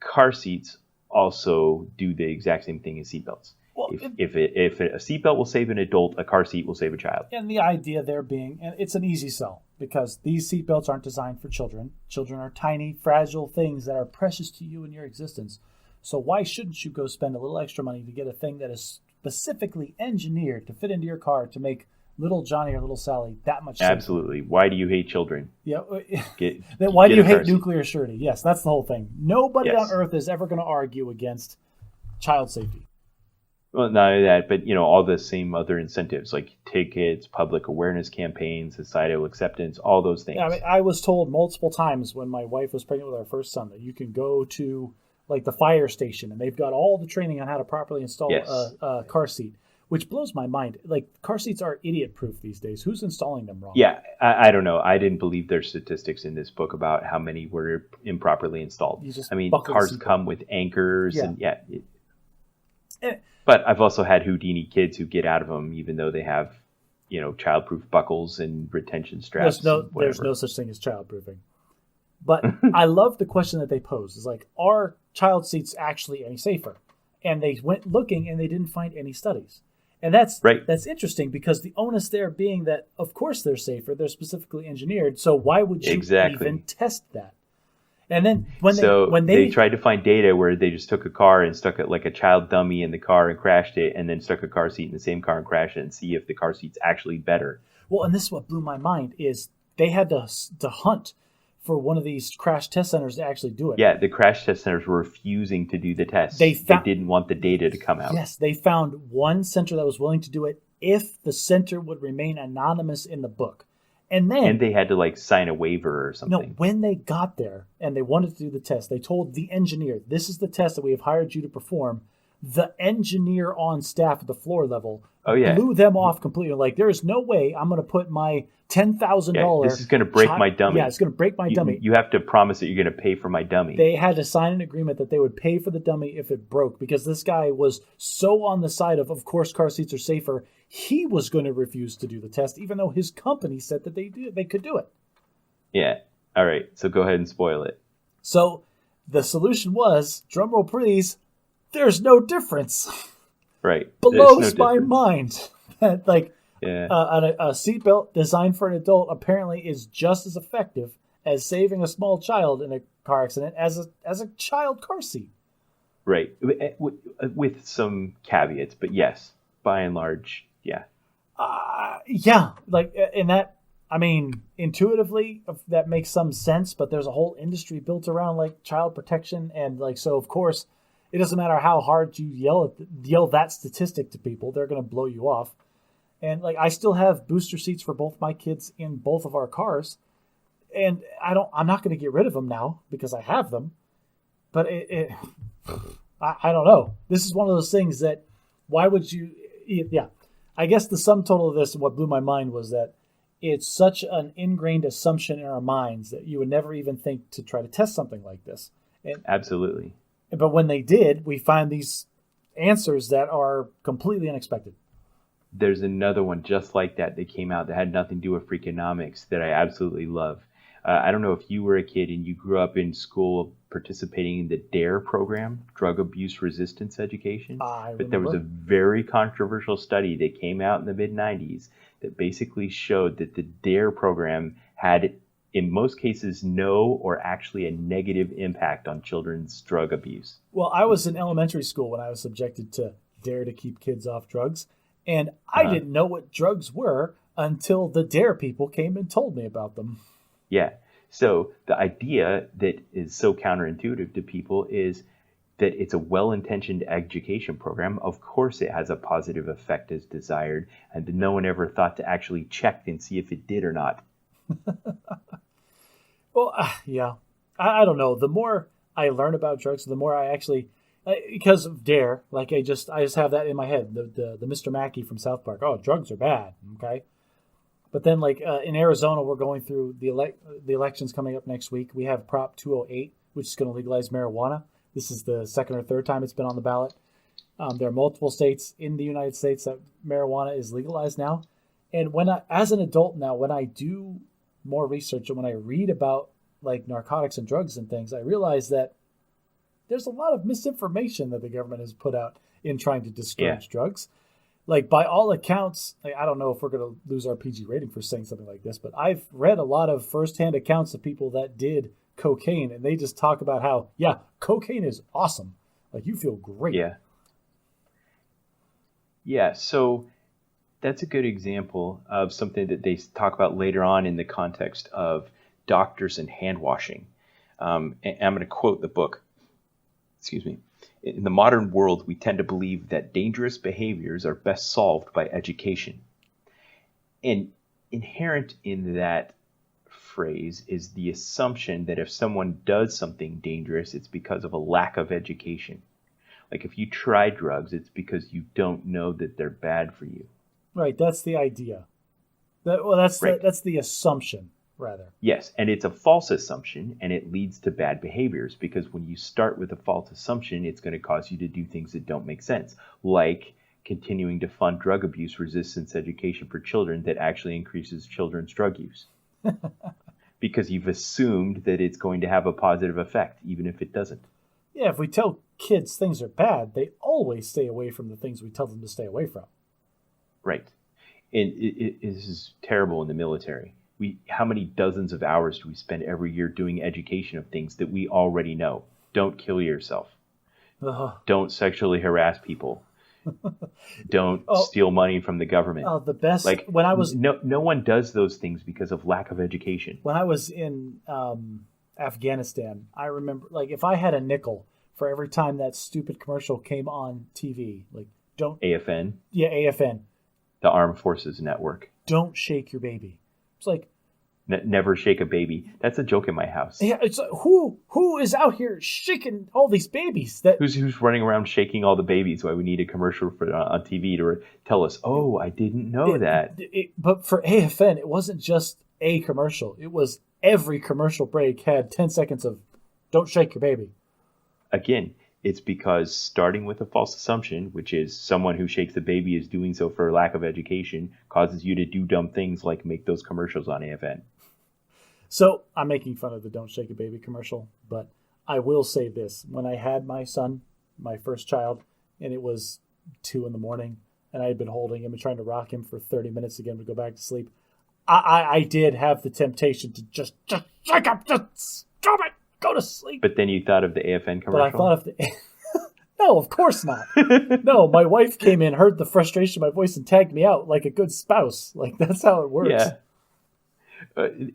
car seats also do the exact same thing as seatbelts. Well, if a seatbelt will save an adult, a car seat will save a child. And the idea there being, and it's an easy sell, because these seatbelts aren't designed for children. Children are tiny, fragile things that are precious to you in your existence. So why shouldn't you go spend a little extra money to get a thing that is specifically engineered to fit into your car to make little Johnny or little Sally that much safer? Absolutely. Why do you hate children? Yeah. Why do you hate nuclear surety? Yes, that's the whole thing. Nobody on earth is ever going to argue against child safety. Well, not only that, but all the same other incentives like tickets, public awareness campaigns, societal acceptance, all those things. Yeah, I was told multiple times when my wife was pregnant with our first son that you can go to like the fire station and they've got all the training on how to properly install a car seat, which blows my mind. Like car seats are idiot proof these days. Who's installing them wrong? Yeah, I don't know. I didn't believe there's statistics in this book about how many were improperly installed. Cars come with anchors but I've also had Houdini kids who get out of them even though they have, childproof buckles and retention straps. There's no such thing as childproofing. But I love the question that they pose. Is like, are child seats actually any safer? And they went looking and they didn't find any studies. And that's interesting because the onus there being that, of course, they're safer. They're specifically engineered. So why would you even test that? And then when they tried to find data where they just took a car and stuck it like a child dummy in the car and crashed it, and then stuck a car seat in the same car and crashed it and see if the car seat's actually better. Well, and this is what blew my mind is they had to hunt for one of these crash test centers to actually do it. Yeah, the crash test centers were refusing to do the tests. They didn't want the data to come out. Yes, they found one center that was willing to do it if the center would remain anonymous in the book. And they had to sign a waiver or something. No, when they got there and they wanted to do the test, they told the engineer, this is the test that we have hired you to perform. The engineer on staff at the floor level blew them off completely. Like, there is no way I'm going to put my $10,000. This is going to break my dummy. Yeah, it's going to break my dummy. You have to promise that you're going to pay for my dummy. They had to sign an agreement that they would pay for the dummy if it broke because this guy was so on the side of course, car seats are safer. He was going to refuse to do the test, even though his company said that they could do it. Yeah. All right. So go ahead and spoil it. So the solution was, drumroll please, there's no difference. Right. Blows my mind that a seatbelt designed for an adult apparently is just as effective as saving a small child in a car accident as a child car seat. Right. With some caveats, but yes, by and large, yeah. Intuitively that makes some sense, but there's a whole industry built around child protection and so of course it doesn't matter how hard you yell that statistic to people, they're going to blow you off. And I still have booster seats for both my kids in both of our cars, and I'm not going to get rid of them now because I have them. But I don't know. This is one of those things that why would you? Yeah, I guess the sum total of this and what blew my mind was that it's such an ingrained assumption in our minds that you would never even think to try to test something like this. And, absolutely. But when they did, we find these answers that are completely unexpected. There's another one just like that came out that had nothing to do with Freakonomics that I absolutely love. I don't know if you were a kid and you grew up in school participating in the DARE program, Drug Abuse Resistance Education. But there was a very controversial study that came out in the mid-90s that basically showed that the DARE program had, in most cases, no or actually a negative impact on children's drug abuse. Well, I was in elementary school when I was subjected to DARE to keep kids off drugs, and I didn't know what drugs were until the DARE people came and told me about them. Yeah. So the idea that is so counterintuitive to people is that it's a well-intentioned education program. Of course it has a positive effect as desired, and no one ever thought to actually check and see if it did or not. Well, yeah. I don't know. The more I learn about drugs, the more I actually, because of DARE, like I just have that in my head. The Mr. Mackey from South Park. Oh, drugs are bad. Okay. But then, like in Arizona, we're going through the elections coming up next week. We have Prop 208, which is going to legalize marijuana. This is the second or third time it's been on the ballot. There are multiple states in the United States that marijuana is legalized now. And as an adult now, when I do more research and when I read about like narcotics and drugs and things, I realize that there's a lot of misinformation that the government has put out in trying to discourage drugs. Like, by all accounts, I don't know if we're going to lose our PG rating for saying something like this, but I've read a lot of firsthand accounts of people that did cocaine, and they just talk about how, yeah, cocaine is awesome. Like, you feel great. Yeah, so that's a good example of something that they talk about later on in the context of doctors and hand washing. And I'm going to quote the book. Excuse me. In the modern world, we tend to believe that dangerous behaviors are best solved by education. And inherent in that phrase is the assumption that if someone does something dangerous, it's because of a lack of education. Like if you try drugs, it's because you don't know that they're bad for you. Right, that's the idea. That's the assumption, rather. Yes, and it's a false assumption, and it leads to bad behaviors, because when you start with a false assumption, it's going to cause you to do things that don't make sense, like continuing to fund drug abuse resistance education for children that actually increases children's drug use. Because you've assumed that it's going to have a positive effect, even if it doesn't. Yeah, if we tell kids things are bad, they always stay away from the things we tell them to stay away from. Right. And this is terrible in the military. How many dozens of hours do we spend every year doing education of things that we already know? Don't kill yourself. Don't sexually harass people. Don't steal money from the government. The best, like when I was no one does those things because of lack of education. When I was in Afghanistan, I remember, like, if I had a nickel for every time that stupid commercial came on TV, like, don't AFN. Yeah, AFN. The Armed Forces Network. Don't shake your baby. It's like never shake a baby. That's a joke in my house. Yeah, it's like, who is out here shaking all these babies? Who's running around shaking all the babies? Why we need a commercial on TV to tell us? Oh, I didn't know that. But for AFN, it wasn't just a commercial. It was every commercial break had 10 seconds of "Don't shake your baby." Again, it's because starting with a false assumption, which is someone who shakes a baby is doing so for lack of education, causes you to do dumb things like make those commercials on AFN. So I'm making fun of the "Don't Shake a Baby" commercial, but I will say this. When I had my son, my first child, and it was 2 a.m, and I had been holding him and trying to rock him for 30 minutes to get him to go back to sleep, I did have the temptation to just shake up, just stop it, go to sleep. But then you thought of the AFN commercial? But I thought of the... No, of course not. No, my wife came in, heard the frustration in my voice, and tagged me out like a good spouse. Like, that's how it works. Yeah.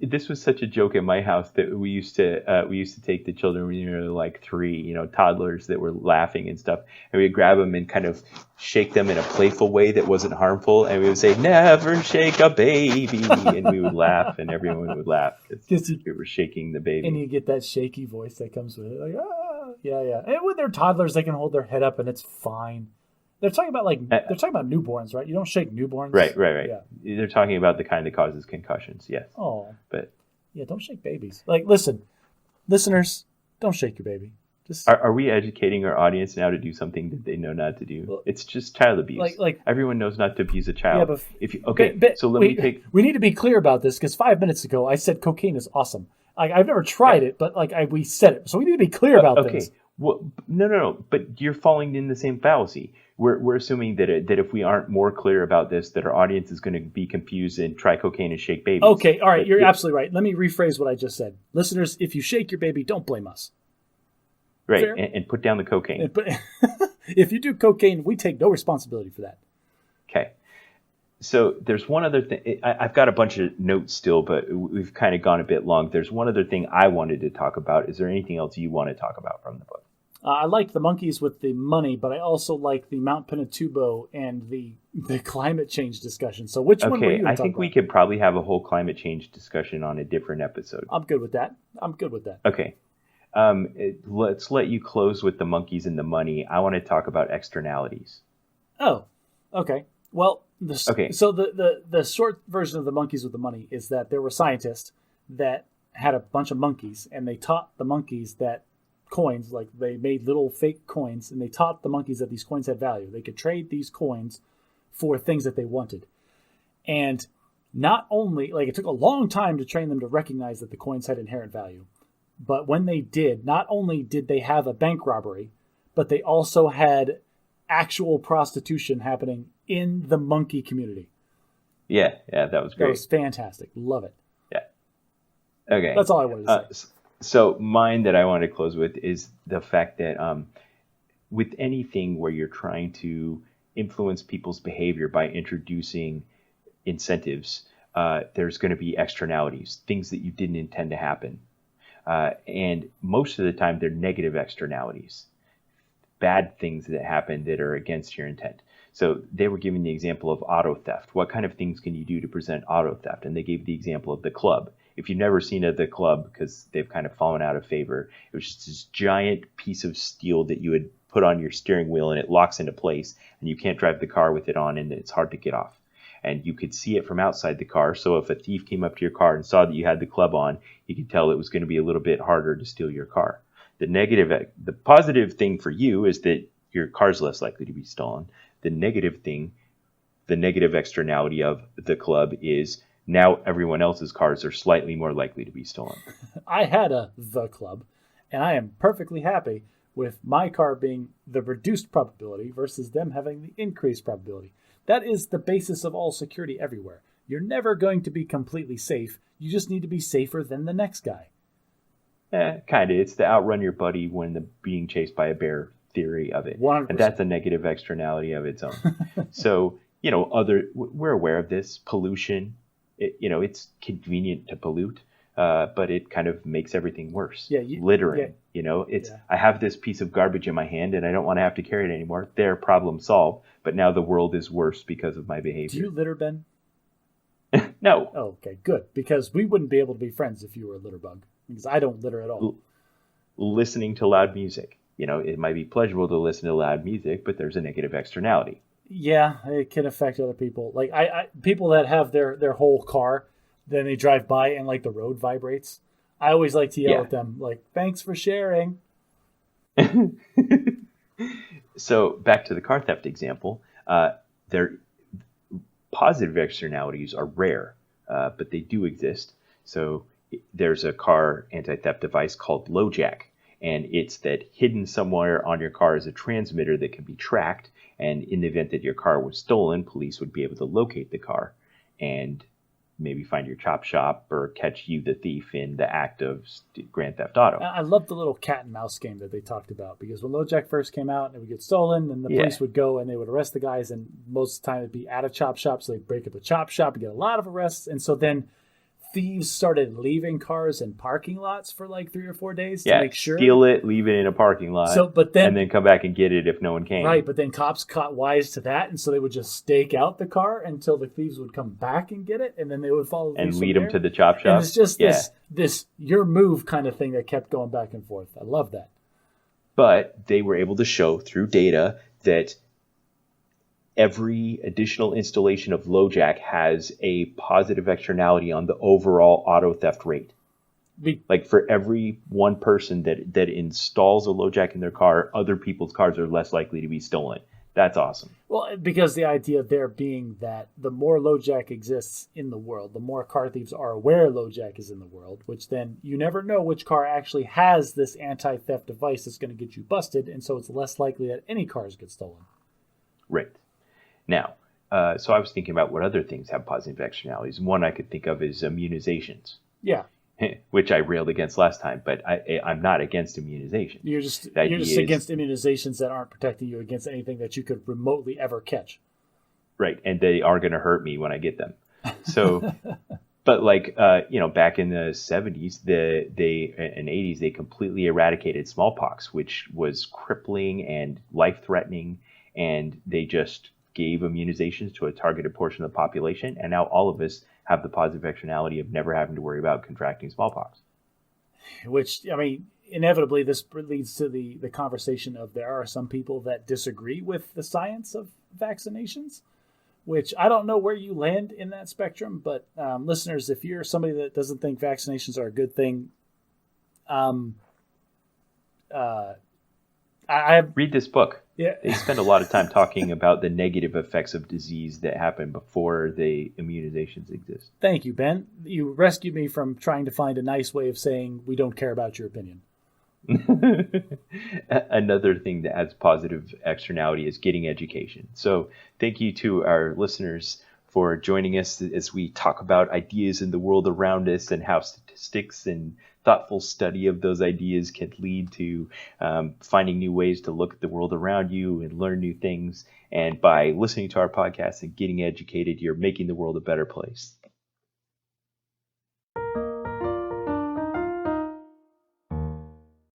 This was such a joke in my house that we used to take the children when they were like 3, toddlers that were laughing and stuff, and we'd grab them and kind of shake them in a playful way that wasn't harmful, and we would say, "Never shake a baby," and we would laugh, and everyone would laugh because we were shaking the baby. And you get that shaky voice that comes with it, like, yeah. And when they're toddlers, they can hold their head up, and it's fine. They're talking about newborns, right? You don't shake newborns. Right. Yeah. They're talking about the kind that causes concussions, yes. Oh. But yeah, don't shake babies. Like, listen, listeners, don't shake your baby. Just Are we educating our audience now to do something that they know not to do? Well, it's just child abuse. Like everyone knows not to abuse a child. Yeah, but we need to be clear about this, because 5 minutes ago I said cocaine is awesome. Like, I've never tried it, but we said it, so we need to be clear about this. Well, no. But you're falling in the same fallacy. We're assuming that that if we aren't more clear about this, that our audience is going to be confused and try cocaine and shake babies. Okay, all right, you're absolutely right. Let me rephrase what I just said. Listeners, if you shake your baby, don't blame us. Right, and put down the cocaine. If you do cocaine, we take no responsibility for that. Okay. So there's one other thing. I've got a bunch of notes still, but we've kind of gone a bit long. There's one other thing I wanted to talk about. Is there anything else you want to talk about from the book? I like the monkeys with the money, but I also like the Mount Pinatubo and the climate change discussion. So which one were you I think we could probably have a whole climate change discussion on a different episode. I'm good with that. Okay. Let's let you close with the monkeys and the money. I want to talk about externalities. Oh, okay. Well, so the short version of the monkeys with the money is that there were scientists that had a bunch of monkeys, and they taught the monkeys that coins, like they made little fake coins, and they taught the monkeys that these coins had value. They could trade these coins for things that they wanted. And not only, like, it took a long time to train them to recognize that the coins had inherent value. But when they did, not only did they have a bank robbery, but they also had actual prostitution happening in the monkey community. Yeah, that was great. That was fantastic. Love it. Yeah. Okay. That's all I wanted to say. So mine that I want to close with is the fact that with anything where you're trying to influence people's behavior by introducing incentives, there's going to be externalities, things that you didn't intend to happen. And most of the time, they're negative externalities, bad things that happen that are against your intent. So they were giving the example of auto theft. What kind of things can you do to prevent auto theft? And they gave the example of the club. If you've never seen the club, because they've kind of fallen out of favor, it was just this giant piece of steel that you would put on your steering wheel, and it locks into place, and you can't drive the car with it on, and it's hard to get off. And you could see it from outside the car. So if a thief came up to your car and saw that you had the club on, you could tell it was going to be a little bit harder to steal your car. The positive thing for you is that your car's less likely to be stolen. The negative externality of the club is now everyone else's cars are slightly more likely to be stolen. I had the club, and I am perfectly happy with my car being the reduced probability versus them having the increased probability. That is the basis of all security everywhere. You're never going to be completely safe. You just need to be safer than the next guy. Kind of. It's the outrun your buddy when being chased by a bear theory of it. 100%. And that's a negative externality of its own. So, we're aware of this. Pollution, it's convenient to pollute, but it kind of makes everything worse. Yeah, littering, I have this piece of garbage in my hand and I don't want to have to carry it anymore. Their problem solved, but now the world is worse because of my behavior. Do you litter, Ben? No. Oh, okay, good. Because we wouldn't be able to be friends if you were a litter bug. Because I don't litter at all. Listening to loud music. It might be pleasurable to listen to loud music, but there's a negative externality. Yeah, it can affect other people. Like people that have their whole car, then they drive by and like the road vibrates. I always like to yell at them, like, "Thanks for sharing." So back to the car theft example, their positive externalities are rare, but they do exist. So there's a car anti-theft device called LoJack. And it's that hidden somewhere on your car is a transmitter that can be tracked. And in the event that your car was stolen, police would be able to locate the car and maybe find your chop shop or catch you, the thief, in the act of Grand Theft Auto. I love the little cat and mouse game that they talked about, because when LoJack first came out and it would get stolen, then the police would go and they would arrest the guys, and most of the time it'd be at a chop shop, so they'd break up a chop shop and get a lot of arrests. And so then thieves started leaving cars in parking lots for like 3 or 4 days to make sure. Steal it, leave it in a parking lot, and then come back and get it if no one came. Right, but then cops caught wise to that, and so they would just stake out the car until the thieves would come back and get it, and then they would follow the and lead them to the chop shop. And it's just this your move kind of thing that kept going back and forth. I love that. But they were able to show through data that every additional installation of LoJack has a positive externality on the overall auto theft rate. Like for every one person that installs a LoJack in their car, other people's cars are less likely to be stolen. That's awesome. Well, because the idea there being that the more LoJack exists in the world, the more car thieves are aware LoJack is in the world, which then you never know which car actually has this anti-theft device that's going to get you busted, and so it's less likely that any cars get stolen. Right. Now, so I was thinking about what other things have positive externalities. One I could think of is immunizations. Yeah. Which I railed against last time, but I'm not against immunization. You're just against immunizations that aren't protecting you against anything that you could remotely ever catch. Right, and they are going to hurt me when I get them. So, but like back in the 70s, and 80s, they completely eradicated smallpox, which was crippling and life-threatening, and they just gave immunizations to a targeted portion of the population, and now all of us have the positive externality of never having to worry about contracting smallpox. Which, I mean, inevitably this leads to the conversation of there are some people that disagree with the science of vaccinations, which I don't know where you land in that spectrum, but listeners, if you're somebody that doesn't think vaccinations are a good thing, read this book. Yeah. They spend a lot of time talking about the negative effects of disease that happen before the immunizations exist. Thank you, Ben. You rescued me from trying to find a nice way of saying we don't care about your opinion. Another thing that has positive externality is getting education. So thank you to our listeners for joining us as we talk about ideas in the world around us and how statistics and thoughtful study of those ideas can lead to finding new ways to look at the world around you and learn new things. And by listening to our podcast and getting educated, you're making the world a better place.